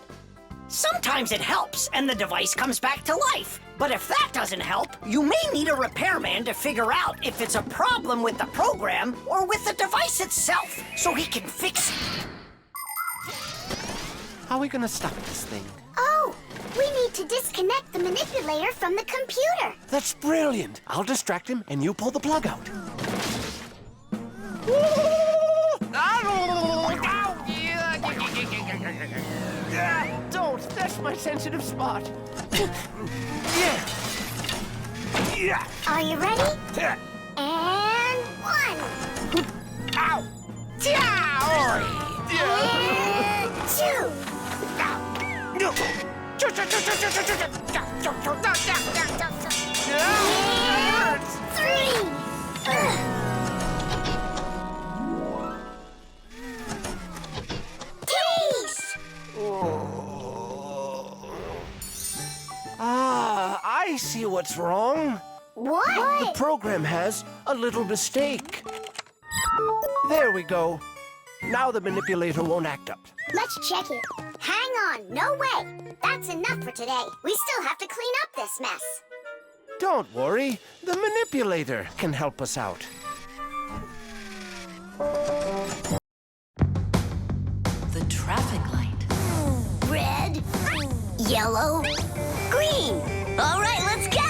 Sometimes it helps and the device comes back to life. But if that doesn't help, you may need a repairman to figure out if it's a problem with the program or with the device itself so he can fix it. How are we gonna stop this thing? Oh, we need to disconnect the manipulator from the computer. That's brilliant. I'll distract him and you pull the plug out. Don't. That's my sensitive spot. Yeah. Are you ready? And 1. Ow! And 2. And 3. Taste! I see what's wrong. What? The program has a little mistake. There we go. Now the manipulator won't act up. Let's check it. Hang on, no way. That's enough for today. We still have to clean up this mess. Don't worry. The manipulator can help us out. The traffic light. Red, yellow, green. All right, let's go.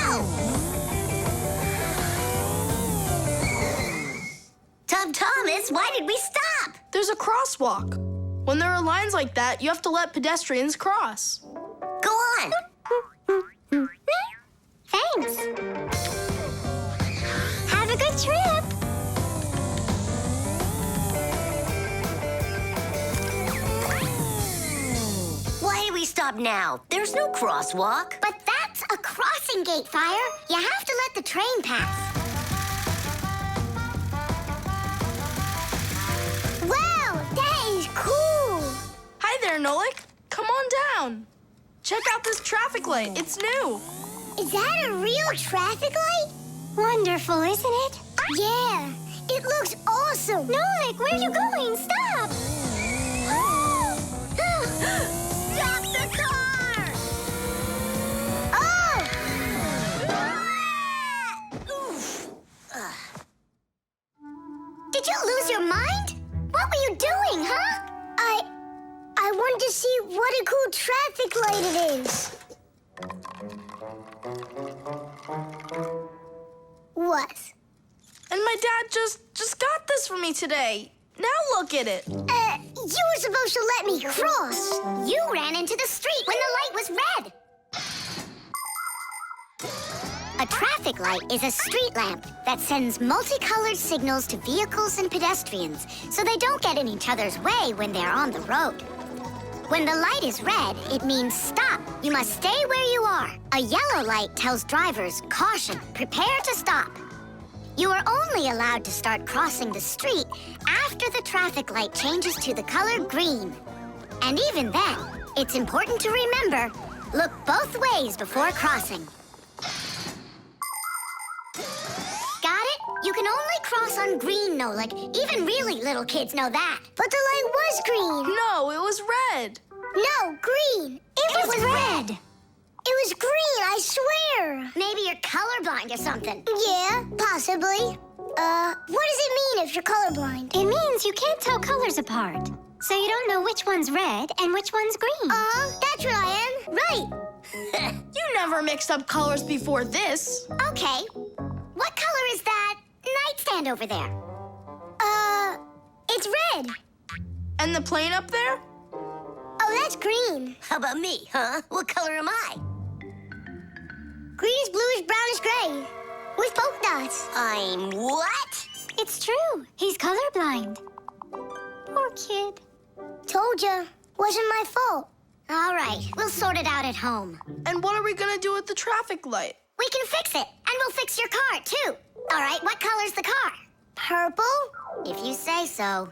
Thomas, why did we stop? There's a crosswalk. When there are lines like that, you have to let pedestrians cross. Go on. Thanks. stop now. There's no crosswalk. But that's a crossing gate, Fire. You have to let the train pass. Wow, that is cool. Hi there, Nolik. Come on down. Check out this traffic light. It's new. Is that a real traffic light? Wonderful, isn't it? Yeah, it looks awesome. Nolik, where are you going? Stop! Stop the car! Oh! Oof. Did you lose your mind? What were you doing, huh? I wanted to see what a cool traffic light it is. What? And my dad just got this for me today. Now look at it. You were supposed to let me cross. You ran into the street when the light was red. A traffic light is a street lamp that sends multicolored signals to vehicles and pedestrians so they don't get in each other's way when they're on the road. When the light is red, it means stop. You must stay where you are. A yellow light tells drivers, caution, prepare to stop. You are only allowed to start crossing the street after the traffic light changes to the color green. And even then, it's important to remember, look both ways before crossing. Got it? You can only cross on green, Nolik. Even really little kids know that. But the light was green. No, it was red. No, green. It was red. It was green, I swear. Maybe you're colorblind or something. Yeah, possibly. What does it mean if you're colorblind? It means you can't tell colors apart. So you don't know which one's red and which one's green. That's what I am. Right. You never mixed up colors before this. Okay. What color is that nightstand over there? It's red. And the plane up there? Oh, that's green. How about me, huh? What color am I? Greenish, bluish, brownish, gray. With polka dots. I'm what? It's true. He's colorblind. Poor kid. Told ya. Wasn't my fault. All right, we'll sort it out at home. And what are we gonna do with the traffic light? We can fix it, and we'll fix your car, too. All right, what color's the car? Purple? If you say so.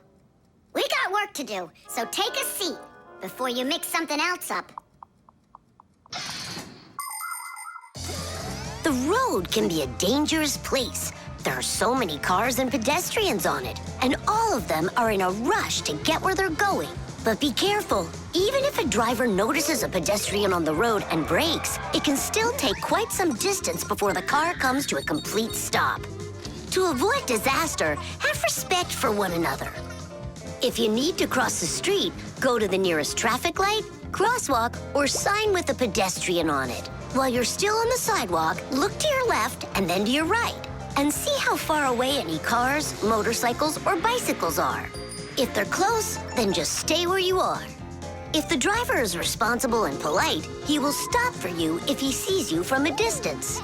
We got work to do, so take a seat before you mix something else up. The road can be a dangerous place. There are so many cars and pedestrians on it, and all of them are in a rush to get where they're going. But be careful. Even if a driver notices a pedestrian on the road and brakes, it can still take quite some distance before the car comes to a complete stop. To avoid disaster, have respect for one another. If you need to cross the street, go to the nearest traffic light, crosswalk, or sign with a pedestrian on it. While you're still on the sidewalk, look to your left and then to your right, and see how far away any cars, motorcycles, or bicycles are. If they're close, then just stay where you are. If the driver is responsible and polite, he will stop for you if he sees you from a distance.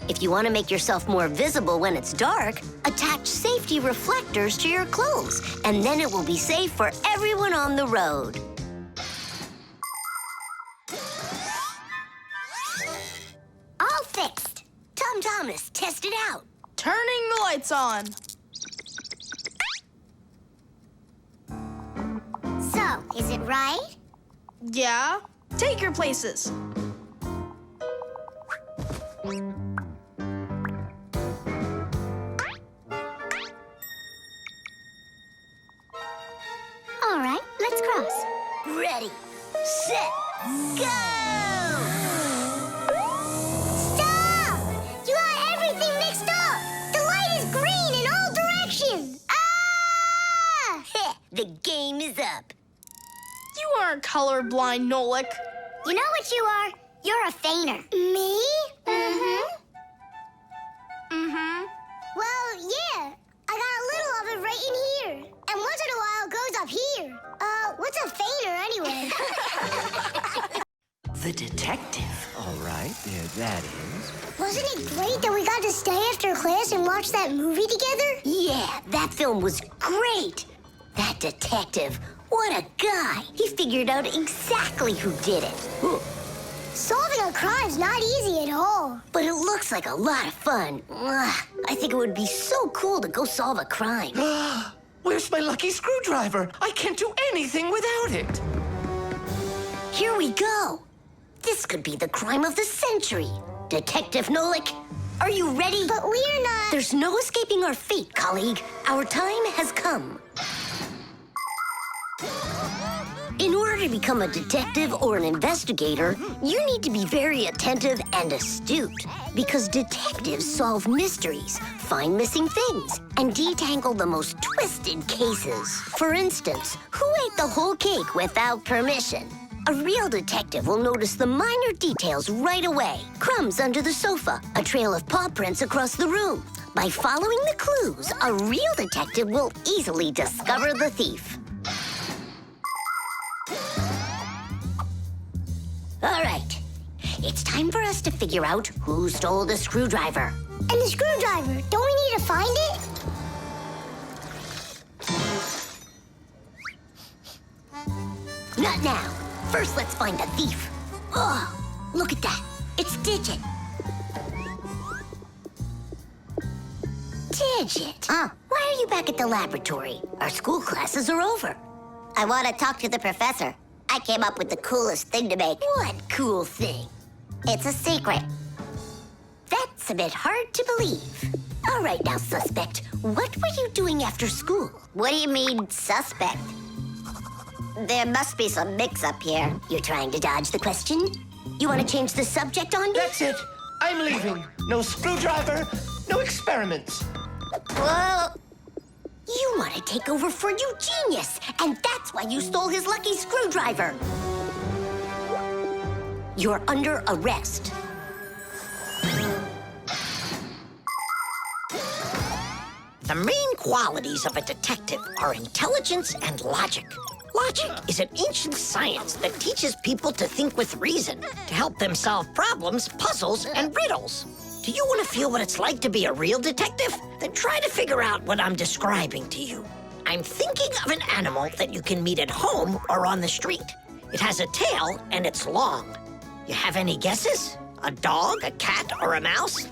If you want to make yourself more visible when it's dark, attach safety reflectors to your clothes, and then it will be safe for everyone on the road. All fixed. Tom Thomas, test it out. Turning the lights on. So, is it right? Yeah. Take your places. All right, let's cross. Ready, set, go! Stop! You got everything mixed up! The light is green in all directions! Ah! The game is up. You aren't colorblind, Nolik. You know what you are? You're a feigner. Me? Mm-hmm. Mm-hmm. Well, yeah. I got a little of it right in here. And once in a while it goes up here. What's a feigner anyway? The detective. All right, there that is. Wasn't it great that we got to stay after class and watch that movie together? Yeah, that film was great. That detective, What a guy! He figured out exactly who did it. Solving a crime's not easy at all. But it looks like a lot of fun. Ugh, I think it would be so cool to go solve a crime. Where's my lucky screwdriver? I can't do anything without it. Here we go. This could be the crime of the century. Detective Nolik, are you ready? But we're not... There's no escaping our fate, colleague. Our time has come. In order to become a detective or an investigator, you need to be very attentive and astute. Because detectives solve mysteries, find missing things, and detangle the most twisted cases. For instance, who ate the whole cake without permission? A real detective will notice the minor details right away. Crumbs under the sofa, a trail of paw prints across the room. By following the clues, a real detective will easily discover the thief. All right, it's time for us to figure out who stole the screwdriver. And the screwdriver, don't we need to find it? Not now. First, let's find the thief. Oh, look at that. It's Digit. Digit? Why are you back at the laboratory? Our school classes are over. I want to talk to the professor. I came up with the coolest thing to make. What cool thing? It's a secret. That's a bit hard to believe. All right now, suspect. What were you doing after school? What do you mean, suspect? There must be some mix-up here. You're trying to dodge the question? You want to change the subject on me? That's it. I'm leaving. No screwdriver, no experiments. Whoa! You want to take over for Eugenius, and that's why you stole his lucky screwdriver. You're under arrest. The main qualities of a detective are intelligence and logic. Logic is an ancient science that teaches people to think with reason, to help them solve problems, puzzles, and riddles. Do you want to feel what it's like to be a real detective? Then try to figure out what I'm describing to you. I'm thinking of an animal that you can meet at home or on the street. It has a tail and it's long. You have any guesses? A dog, a cat, or a mouse?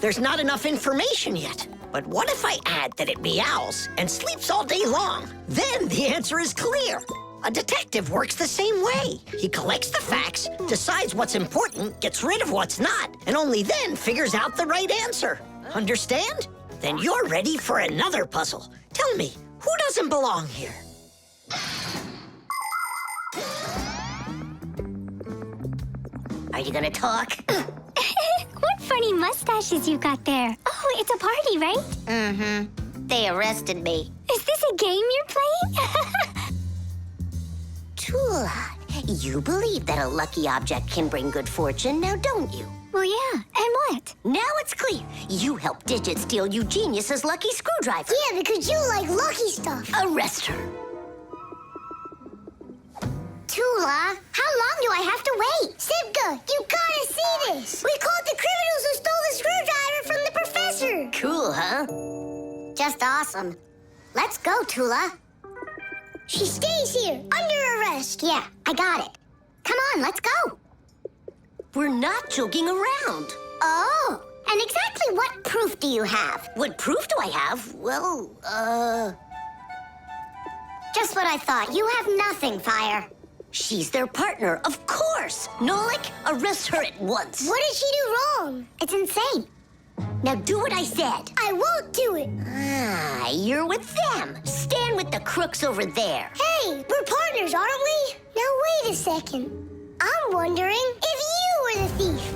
There's not enough information yet. But what if I add that it meows and sleeps all day long? Then the answer is clear. A detective works the same way. He collects the facts, decides what's important, gets rid of what's not, and only then figures out the right answer. Understand? Then you're ready for another puzzle. Tell me, who doesn't belong here? Are you gonna talk? What funny mustaches you got there. Oh, it's a party, right? Mm-hmm. They arrested me. Is this a game you're playing? Tula, you believe that a lucky object can bring good fortune, now don't you? Well, yeah. And what? Now it's clear. You helped Digit steal Eugenius's lucky screwdriver. Yeah, because you like lucky stuff. Arrest her. Tula, how long do I have to wait? Sibka, you gotta see this. We caught the criminals who stole the screwdriver from the professor. Cool, huh? Just awesome. Let's go, Tula. She stays here, under arrest. Yeah, I got it. Come on, let's go. We're not joking around. Oh, and exactly what proof do you have? What proof do I have? Well, Just what I thought. You have nothing, Fire. She's their partner, of course. Nolik, arrest her at once. What did she do wrong? It's insane. Now do what I said. I won't do it. Ah, you're with them. Stand with the crooks over there. Hey, we're partners, aren't we? Now wait a second. I'm wondering if you were the thief.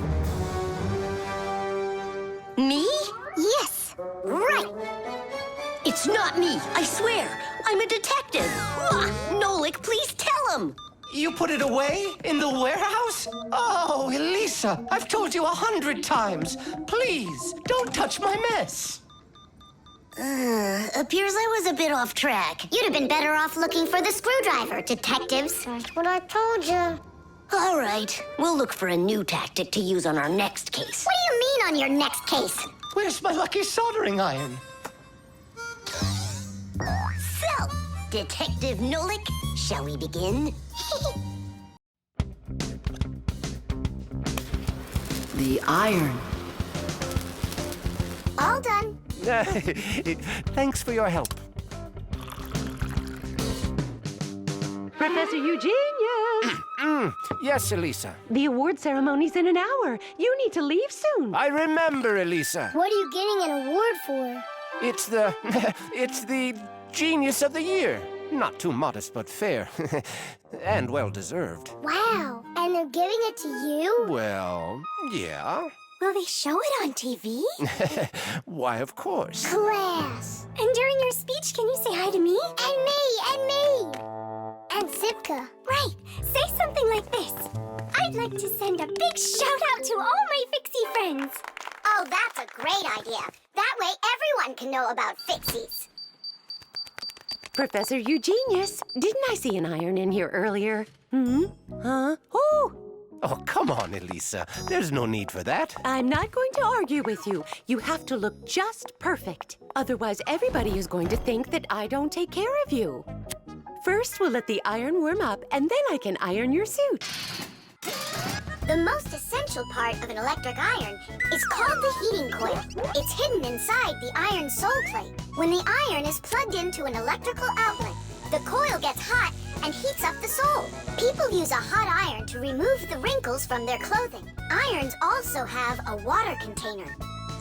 Me? Yes, right. It's not me, I swear. I'm a detective. Nolik, please tell him. You put it away in the warehouse? Oh, Elisa, I've told you 100 times. Please, don't touch my mess. Appears I was a bit off track. You'd have been better off looking for the screwdriver, detectives. That's what I told you. All right, we'll look for a new tactic to use on our next case. What do you mean on your next case? Where's my lucky soldering iron? So, Detective Nolik, shall we begin? The iron. All done. Thanks for your help. Professor Eugenius! Yes, Elisa. The award ceremony's in an hour. You need to leave soon. I remember, Elisa. What are you getting an award for? It's the... it's the Genius of the Year. Not too modest, but fair. And well-deserved. Wow, and they're giving it to you? Well, yeah. Will they show it on TV? Why, of course. Class! And during your speech, can you say hi to me? And me, and me! And Sipka. Right, say something like this. I'd like to send a big shout-out to all my Fixie friends. Oh, that's a great idea. That way everyone can know about Fixies. Professor Eugenius, didn't I see an iron in here earlier? Huh? Oh! Oh, come on, Elisa. There's no need for that. I'm not going to argue with you. You have to look just perfect. Otherwise, everybody is going to think that I don't take care of you. First, we'll let the iron warm up, and then I can iron your suit. The most essential part of an electric iron is called the heating coil. It's hidden inside the iron sole plate. When the iron is plugged into an electrical outlet, the coil gets hot and heats up the sole. People use a hot iron to remove the wrinkles from their clothing. Irons also have a water container.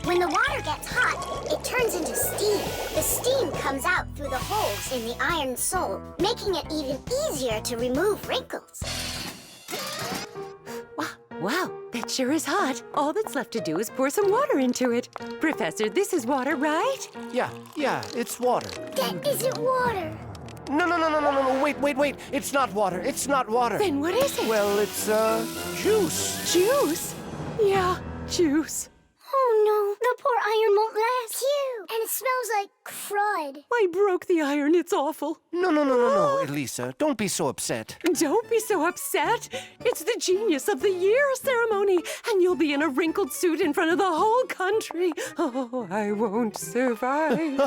When the water gets hot, it turns into steam. The steam comes out through the holes in the iron sole, making it even easier to remove wrinkles. Wow, that sure is hot. All that's left to do is pour some water into it. Professor, this is water, right? Yeah, it's water. That isn't water. No, wait. It's not water. It's not water. Then what is it? Well, it's, juice. Juice? Yeah, juice. Oh no, the poor iron won't last. Phew, and it smells like crud. I broke the iron, it's awful. No, Elisa. Don't be so upset. Don't be so upset. It's the Genius of the Year ceremony, and you'll be in a wrinkled suit in front of the whole country. Oh, I won't survive.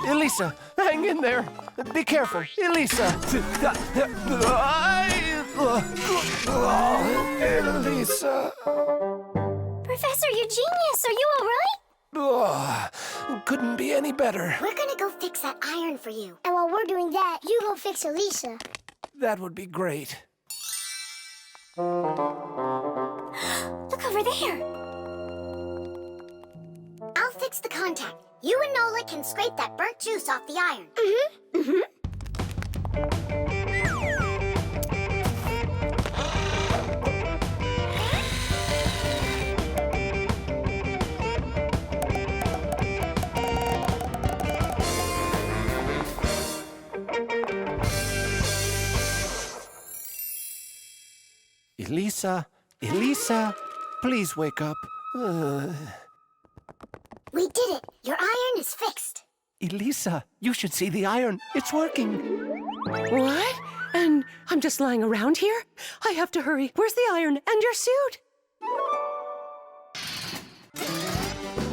Elisa, hang in there. Be careful. Elisa. Elisa. Professor Eugenius, are you all right? Couldn't be any better. We're gonna go fix that iron for you. And while we're doing that, you go fix Elisa. That would be great. Look over there. I'll fix the contact. You and Nola can scrape that burnt juice off the iron. Elisa, please wake up. We did it. Your iron is fixed. Elisa, you should see the iron. It's working. What? And I'm just lying around here? I have to hurry. Where's the iron and your suit?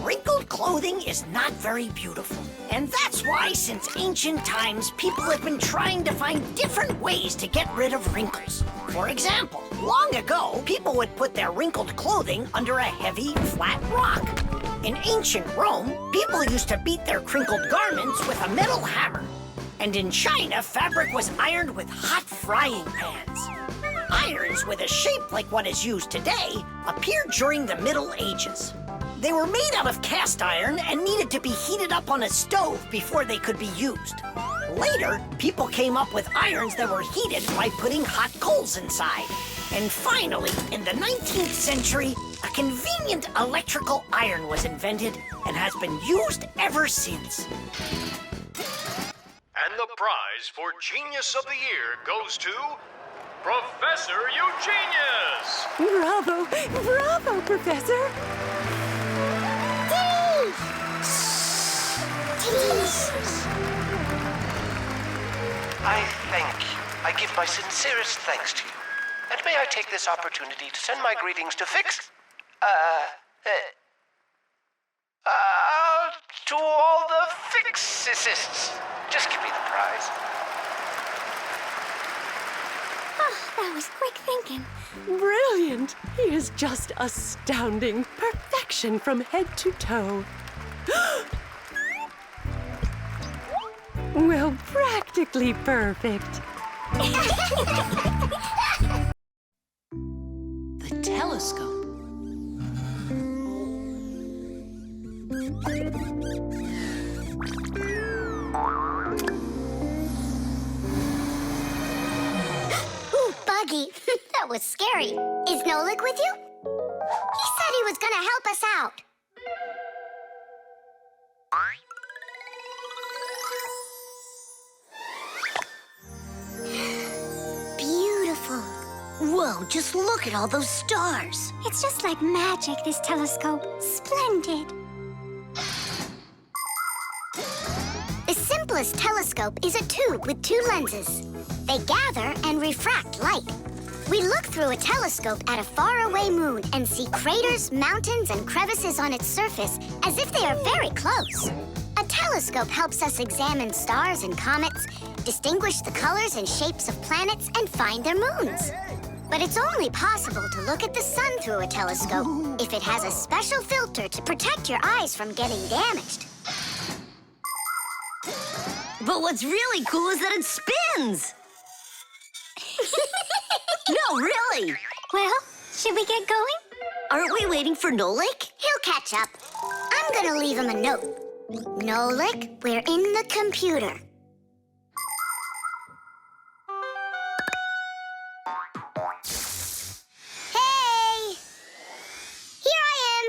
Wrinkled clothing is not very beautiful. And that's why, since ancient times, people have been trying to find different ways to get rid of wrinkles. For example, long ago, people would put their wrinkled clothing under a heavy, flat rock. In ancient Rome, people used to beat their crinkled garments with a metal hammer. And in China, fabric was ironed with hot frying pans. Irons with a shape like what is used today appeared during the Middle Ages. They were made out of cast iron and needed to be heated up on a stove before they could be used. Later, people came up with irons that were heated by putting hot coals inside. And finally, in the 19th century, a convenient electrical iron was invented and has been used ever since. And the prize for Genius of the Year goes to Professor Eugenius! Bravo! Bravo, Professor! I thank you. I give my sincerest thanks to you. And may I take this opportunity to send my greetings to to all the Fixies. Just give me the prize. Oh, that was quick thinking. Brilliant! He is just astounding. Perfection from head to toe. Well, practically perfect. The telescope. Ooh, Buggy. That was scary. Is Nolik with you? He said he was gonna help us out. Beautiful. Whoa, just look at all those stars. It's just like magic, this telescope. Splendid. The simplest telescope is a tube with 2 lenses. They gather and refract light. We look through a telescope at a faraway moon and see craters, mountains, and crevices on its surface as if they are very close. A telescope helps us examine stars and comets, distinguish the colors and shapes of planets, and find their moons. But it's only possible to look at the sun through a telescope if it has a special filter to protect your eyes from getting damaged. But what's really cool is that it spins. No, really. Well, should we get going? Aren't we waiting for Nolik? He'll catch up. I'm gonna leave him a note. Nolik, we're in the computer. Hey! Here I am.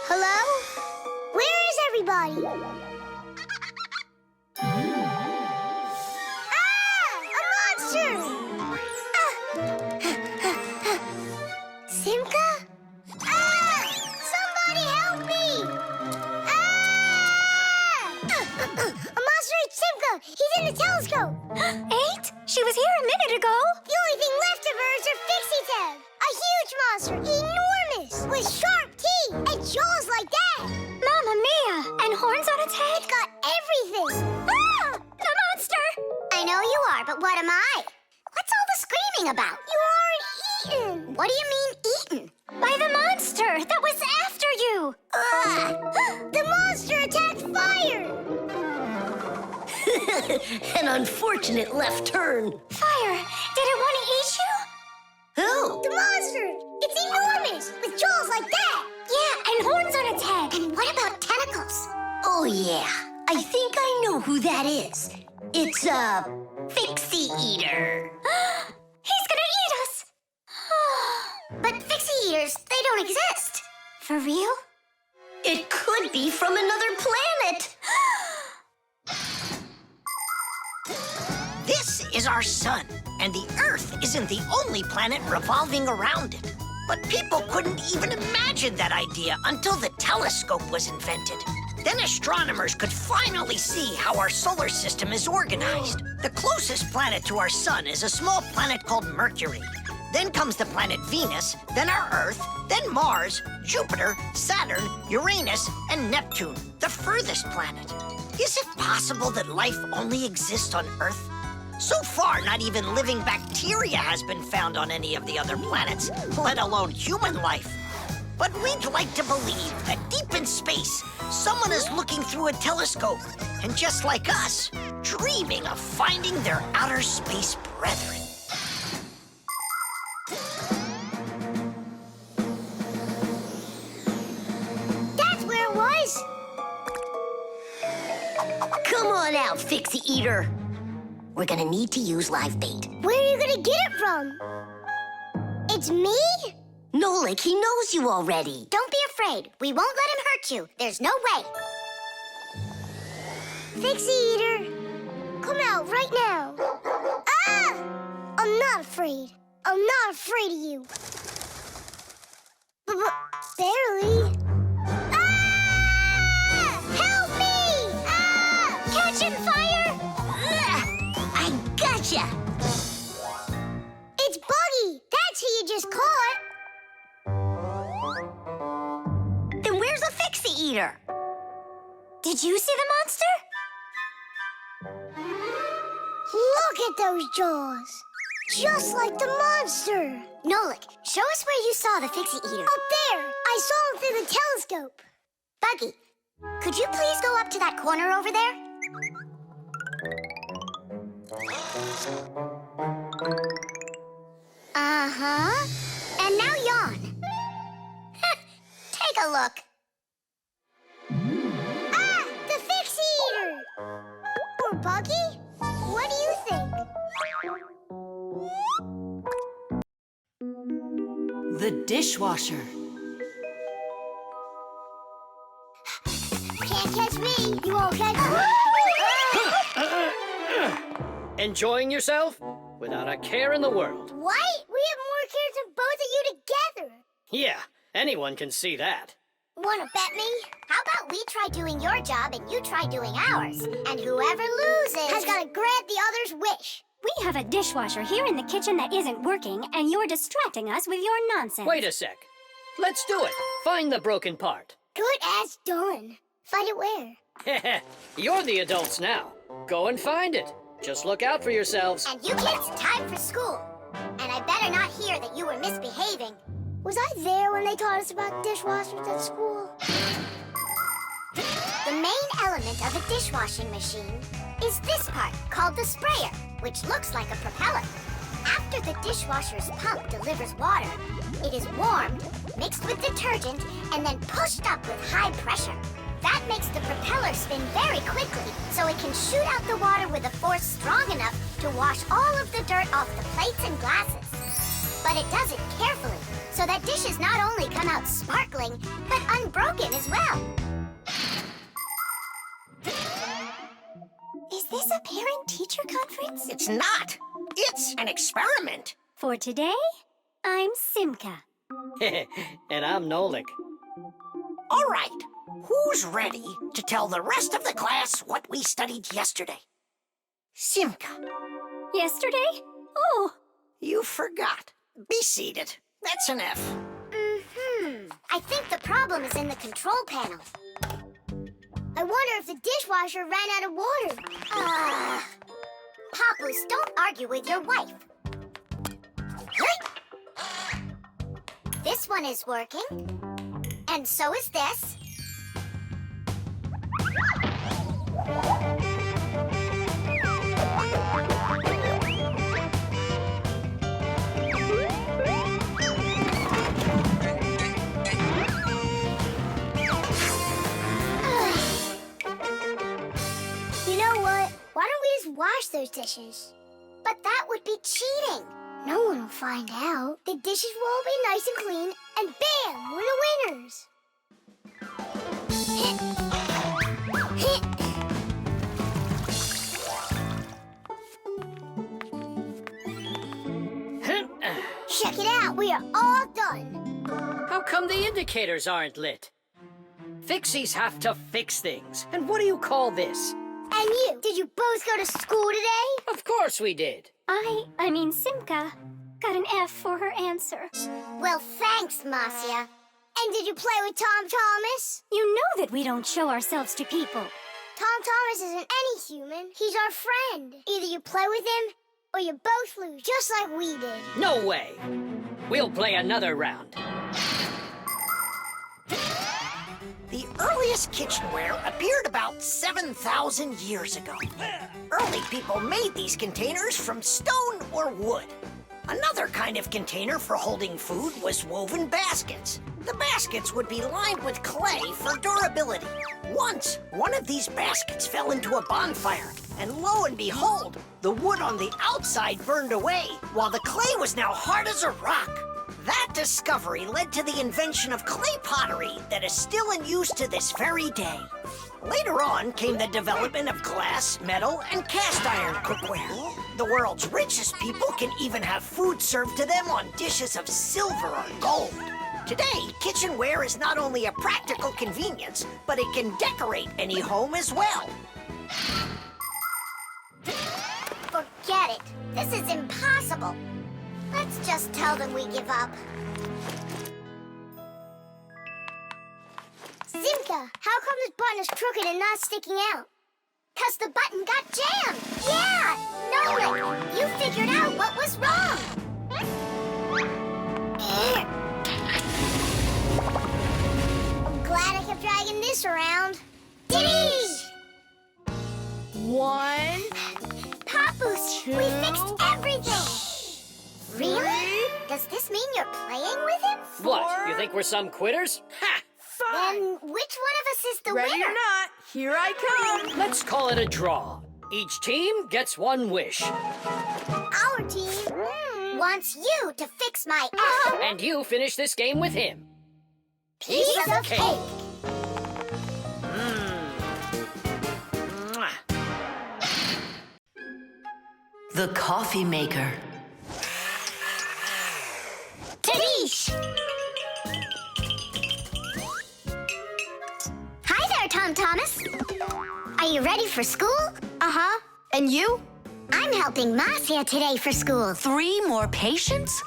Hello? Where is everybody? A monster! Simka? Somebody help me! A monster ate Simka! He's in the telescope! Ate? She was here a minute ago. The only thing left of her is her fixie tag! A huge monster! Enormous! With sharp teeth and jaws like that! Mamma mia! And horns on its head? It's got everything! Ah! The monster! I know you are, but what am I? What's all the screaming about? You aren't eaten! What do you mean, eaten? By the monster that was after you! The monster attacked fire! An unfortunate left turn. Fire! Did it want to eat you? Who? The monster! It's enormous! With jaws like that! Yeah, and horns on its head. And what about tentacles? Oh, yeah. I think I know who that is. It's a Fixie Eater. He's gonna eat us! But fixie eaters, they don't exist. For real? It could be from another planet. This is our sun, and the Earth isn't the only planet revolving around it. But people couldn't even imagine that idea until the telescope was invented. Then astronomers could finally see how our solar system is organized. The closest planet to our sun is a small planet called Mercury. Then comes the planet Venus, then our Earth, then Mars, Jupiter, Saturn, Uranus, and Neptune, the furthest planet. Is it possible that life only exists on Earth? So far, not even living bacteria has been found on any of the other planets, let alone human life. But we'd like to believe that deep in space, someone is looking through a telescope, and just like us, dreaming of finding their outer space brethren. That's where it was! Come on out, Fixie Eater. We're gonna need to use live bait. Where are you gonna get it from? It's me? Nolik, he knows you already. Don't be afraid. We won't let him hurt you. There's no way. Fixie Eater, come out right now. Ah! I'm not afraid. I'm not afraid of you. Barely. Ah! Help me! Ah! Catching fire! I gotcha! It's Buggy. That's who you just caught. Then where's the Fixie Eater? Did you see the monster? Look at those jaws. Just like the monster. Nolik, show us where you saw the Fixie Eater. Up there. I saw him through the telescope. Buggy, could you please go up to that corner over there? Uh-huh. And now yawn. Take a look. Ah! The Fixie Eater! Or Buggy? What do you think? The dishwasher. Can't catch me. You won't catch me. Enjoying yourself? Without a care in the world. What? We have more cares than both of you together. Yeah, anyone can see that. Wanna bet me? How about we try doing your job and you try doing ours? And whoever loses has got to grant the other's wish. We have a dishwasher here in the kitchen that isn't working, and you're distracting us with your nonsense. Wait a sec. Let's do it. Find the broken part. Good as done. Find it where? You're the adults now. Go and find it. Just look out for yourselves. And you kids, time for school. And I better not hear that you were misbehaving. Was I there when they taught us about dishwashers at school? The main element of a dishwashing machine is this part called the sprayer, which looks like a propeller. After the dishwasher's pump delivers water, it is warmed, mixed with detergent, and then pushed up with high pressure. That makes the propeller spin very quickly, so it can shoot out the water with a force strong enough to wash all of the dirt off the plates and glasses. But it does it carefully, so that dishes not only come out sparkling, but unbroken as well. Is this a parent-teacher conference? It's not. It's an experiment. For today, I'm Simka. And I'm Nolik. All right. Who's ready to tell the rest of the class what we studied yesterday? Simka. Yesterday? Oh. You forgot. Be seated. That's an F. I think the problem is in the control panel. I wonder if the dishwasher ran out of water. Papoose, don't argue with your wife. This one is working. And so is this. You know what? Why don't we just wash those dishes? But that would be cheating. No one will find out. The dishes will all be nice and clean, and bam, we're the winners. Check it out, we are all done. How come the indicators aren't lit? Fixies have to fix things. And what do you call this? And you, did you both go to school today? Of course we did. I mean Simka, got an F for her answer. Well, thanks, Marcia. And did you play with Tom Thomas? You know that we don't show ourselves to people. Tom Thomas isn't any human. He's our friend. Either you play with him, or you both lose, just like we did. No way. We'll play another round. The earliest kitchenware appeared about 7,000 years ago. Early people made these containers from stone or wood. Another kind of container for holding food was woven baskets. The baskets would be lined with clay for durability. Once, one of these baskets fell into a bonfire, and lo and behold, the wood on the outside burned away, while the clay was now hard as a rock. That discovery led to the invention of clay pottery that is still in use to this very day. Later on came the development of glass, metal, and cast iron cookware. The world's richest people can even have food served to them on dishes of silver or gold. Today, kitchenware is not only a practical convenience, but it can decorate any home as well. Forget it. This is impossible. Let's just tell them we give up. Simka, how come this button is crooked and not sticking out? 'Cause the button got jammed. Yeah, Nolan, you figured out what was wrong. Glad I kept dragging this around. Diddy! 1, Papoose, we fixed everything. Really? Does this mean you're playing with him? What? You think we're some quitters? Ha! Then which one of us is the ready winner? or not, here I come. Let's call it a draw. Each team gets one wish. Our team wants you to fix my F. And you finish this game with him. Piece of cake. Mwah. The coffee maker. Tadish! Hi there, Tom Thomas. Are you ready for school? Uh-huh. And you? I'm helping Marcia today for school. 3 more patients?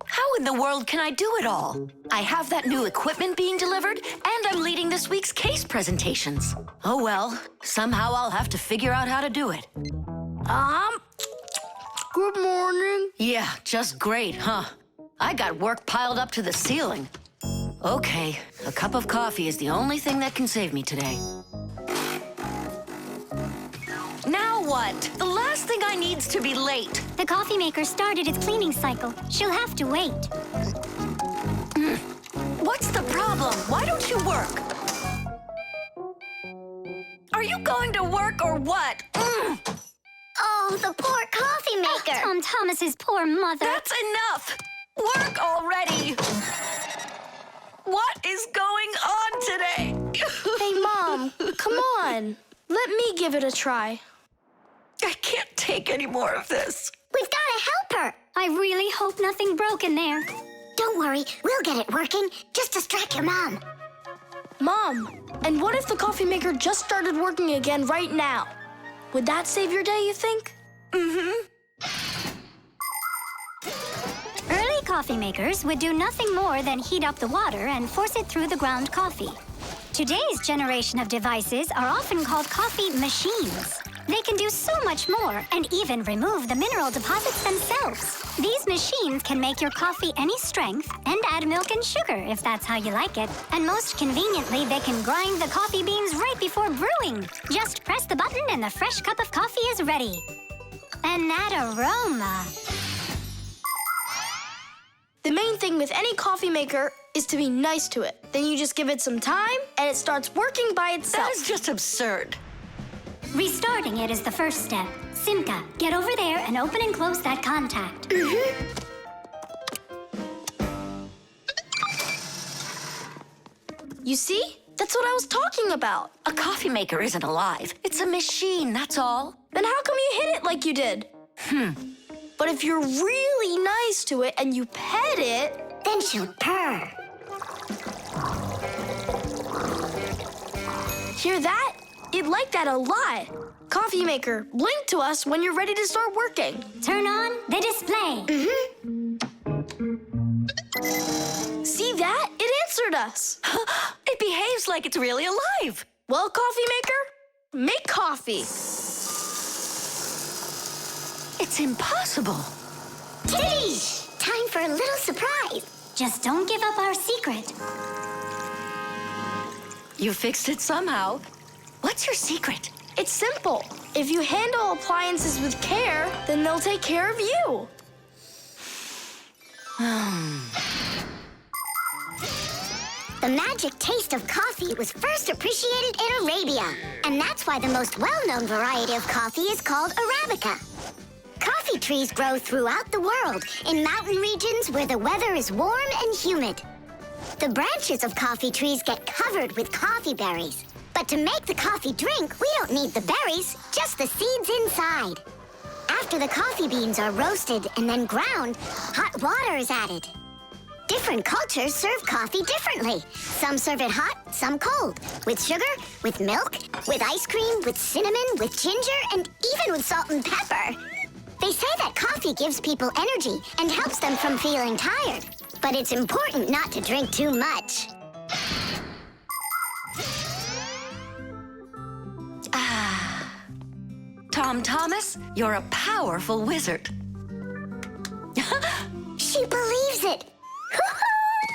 How in the world can I do it all? I have that new equipment being delivered, and I'm leading this week's case presentations. Oh well, somehow I'll have to figure out how to do it. Good morning. Yeah, just great, huh? I got work piled up to the ceiling. Okay, a cup of coffee is the only thing that can save me today. Now what? The last thing I need's to be late. The coffee maker started its cleaning cycle. She'll have to wait. What's the problem? Why don't you work? Are you going to work or what? Oh, the poor coffee maker. Tom Thomas's poor mother. That's enough! Work already! What is going on today? Hey, Mom, come on. Let me give it a try. I can't take any more of this. We've got to help her. I really hope nothing broke in there. Don't worry, we'll get it working. Just distract your mom. Mom, and what if the coffee maker just started working again right now? Would that save your day, you think? Early coffee makers would do nothing more than heat up the water and force it through the ground coffee. Today's generation of devices are often called coffee machines. They can do so much more and even remove the mineral deposits themselves. These machines can make your coffee any strength and add milk and sugar if that's how you like it. And most conveniently, they can grind the coffee beans right before brewing. Just press the button and the fresh cup of coffee is ready. And that aroma. The main thing with any coffee maker is to be nice to it. Then you just give it some time, and it starts working by itself. That is just absurd. Restarting it is the first step. Simka, get over there and open and close that contact. You see? That's what I was talking about. A coffee maker isn't alive. It's a machine, that's all. Then how come you hit it like you did? But if you're really nice to it and you pet it, then she'll purr. Hear that? It liked that a lot. Coffee maker, blink to us when you're ready to start working. Turn on the display. See that? It answered us. It behaves like it's really alive. Well, coffee maker, make coffee. It's impossible. Kitty! Time for a little surprise. Just don't give up our secret. You fixed it somehow. What's your secret? It's simple. If you handle appliances with care, then they'll take care of you. The magic taste of coffee was first appreciated in Arabia. And that's why the most well-known variety of coffee is called Arabica. Coffee trees grow throughout the world, in mountain regions where the weather is warm and humid. The branches of coffee trees get covered with coffee berries. But to make the coffee drink, we don't need the berries, just the seeds inside. After the coffee beans are roasted and then ground, hot water is added. Different cultures serve coffee differently. Some serve it hot, some cold. With sugar, with milk, with ice cream, with cinnamon, with ginger, and even with salt and pepper. They say that coffee gives people energy and helps them from feeling tired. But it's important not to drink too much. Tom Thomas, you're a powerful wizard. She believes it.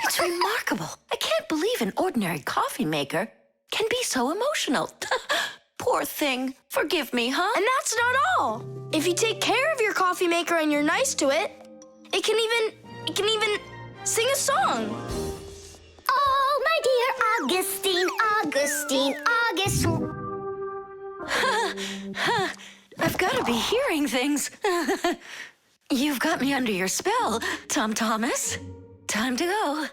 It's remarkable. I can't believe an ordinary coffee maker can be so emotional. Poor thing. Forgive me, huh? And that's not all. If you take care of your coffee maker and you're nice to it, it can even sing a song. Oh, my dear Augustine, Augustine, Augustine. I've got to be hearing things. You've got me under your spell, Tom Thomas. Time to go.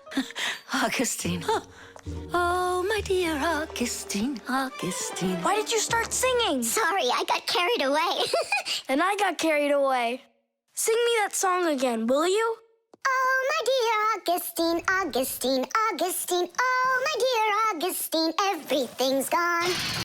Augustine. Oh, my dear Augustine, Augustine. Why did you start singing? Sorry, I got carried away. And I got carried away. Sing me that song again, will you? Oh, my dear Augustine, Augustine, Augustine. Oh, my dear Augustine, everything's gone.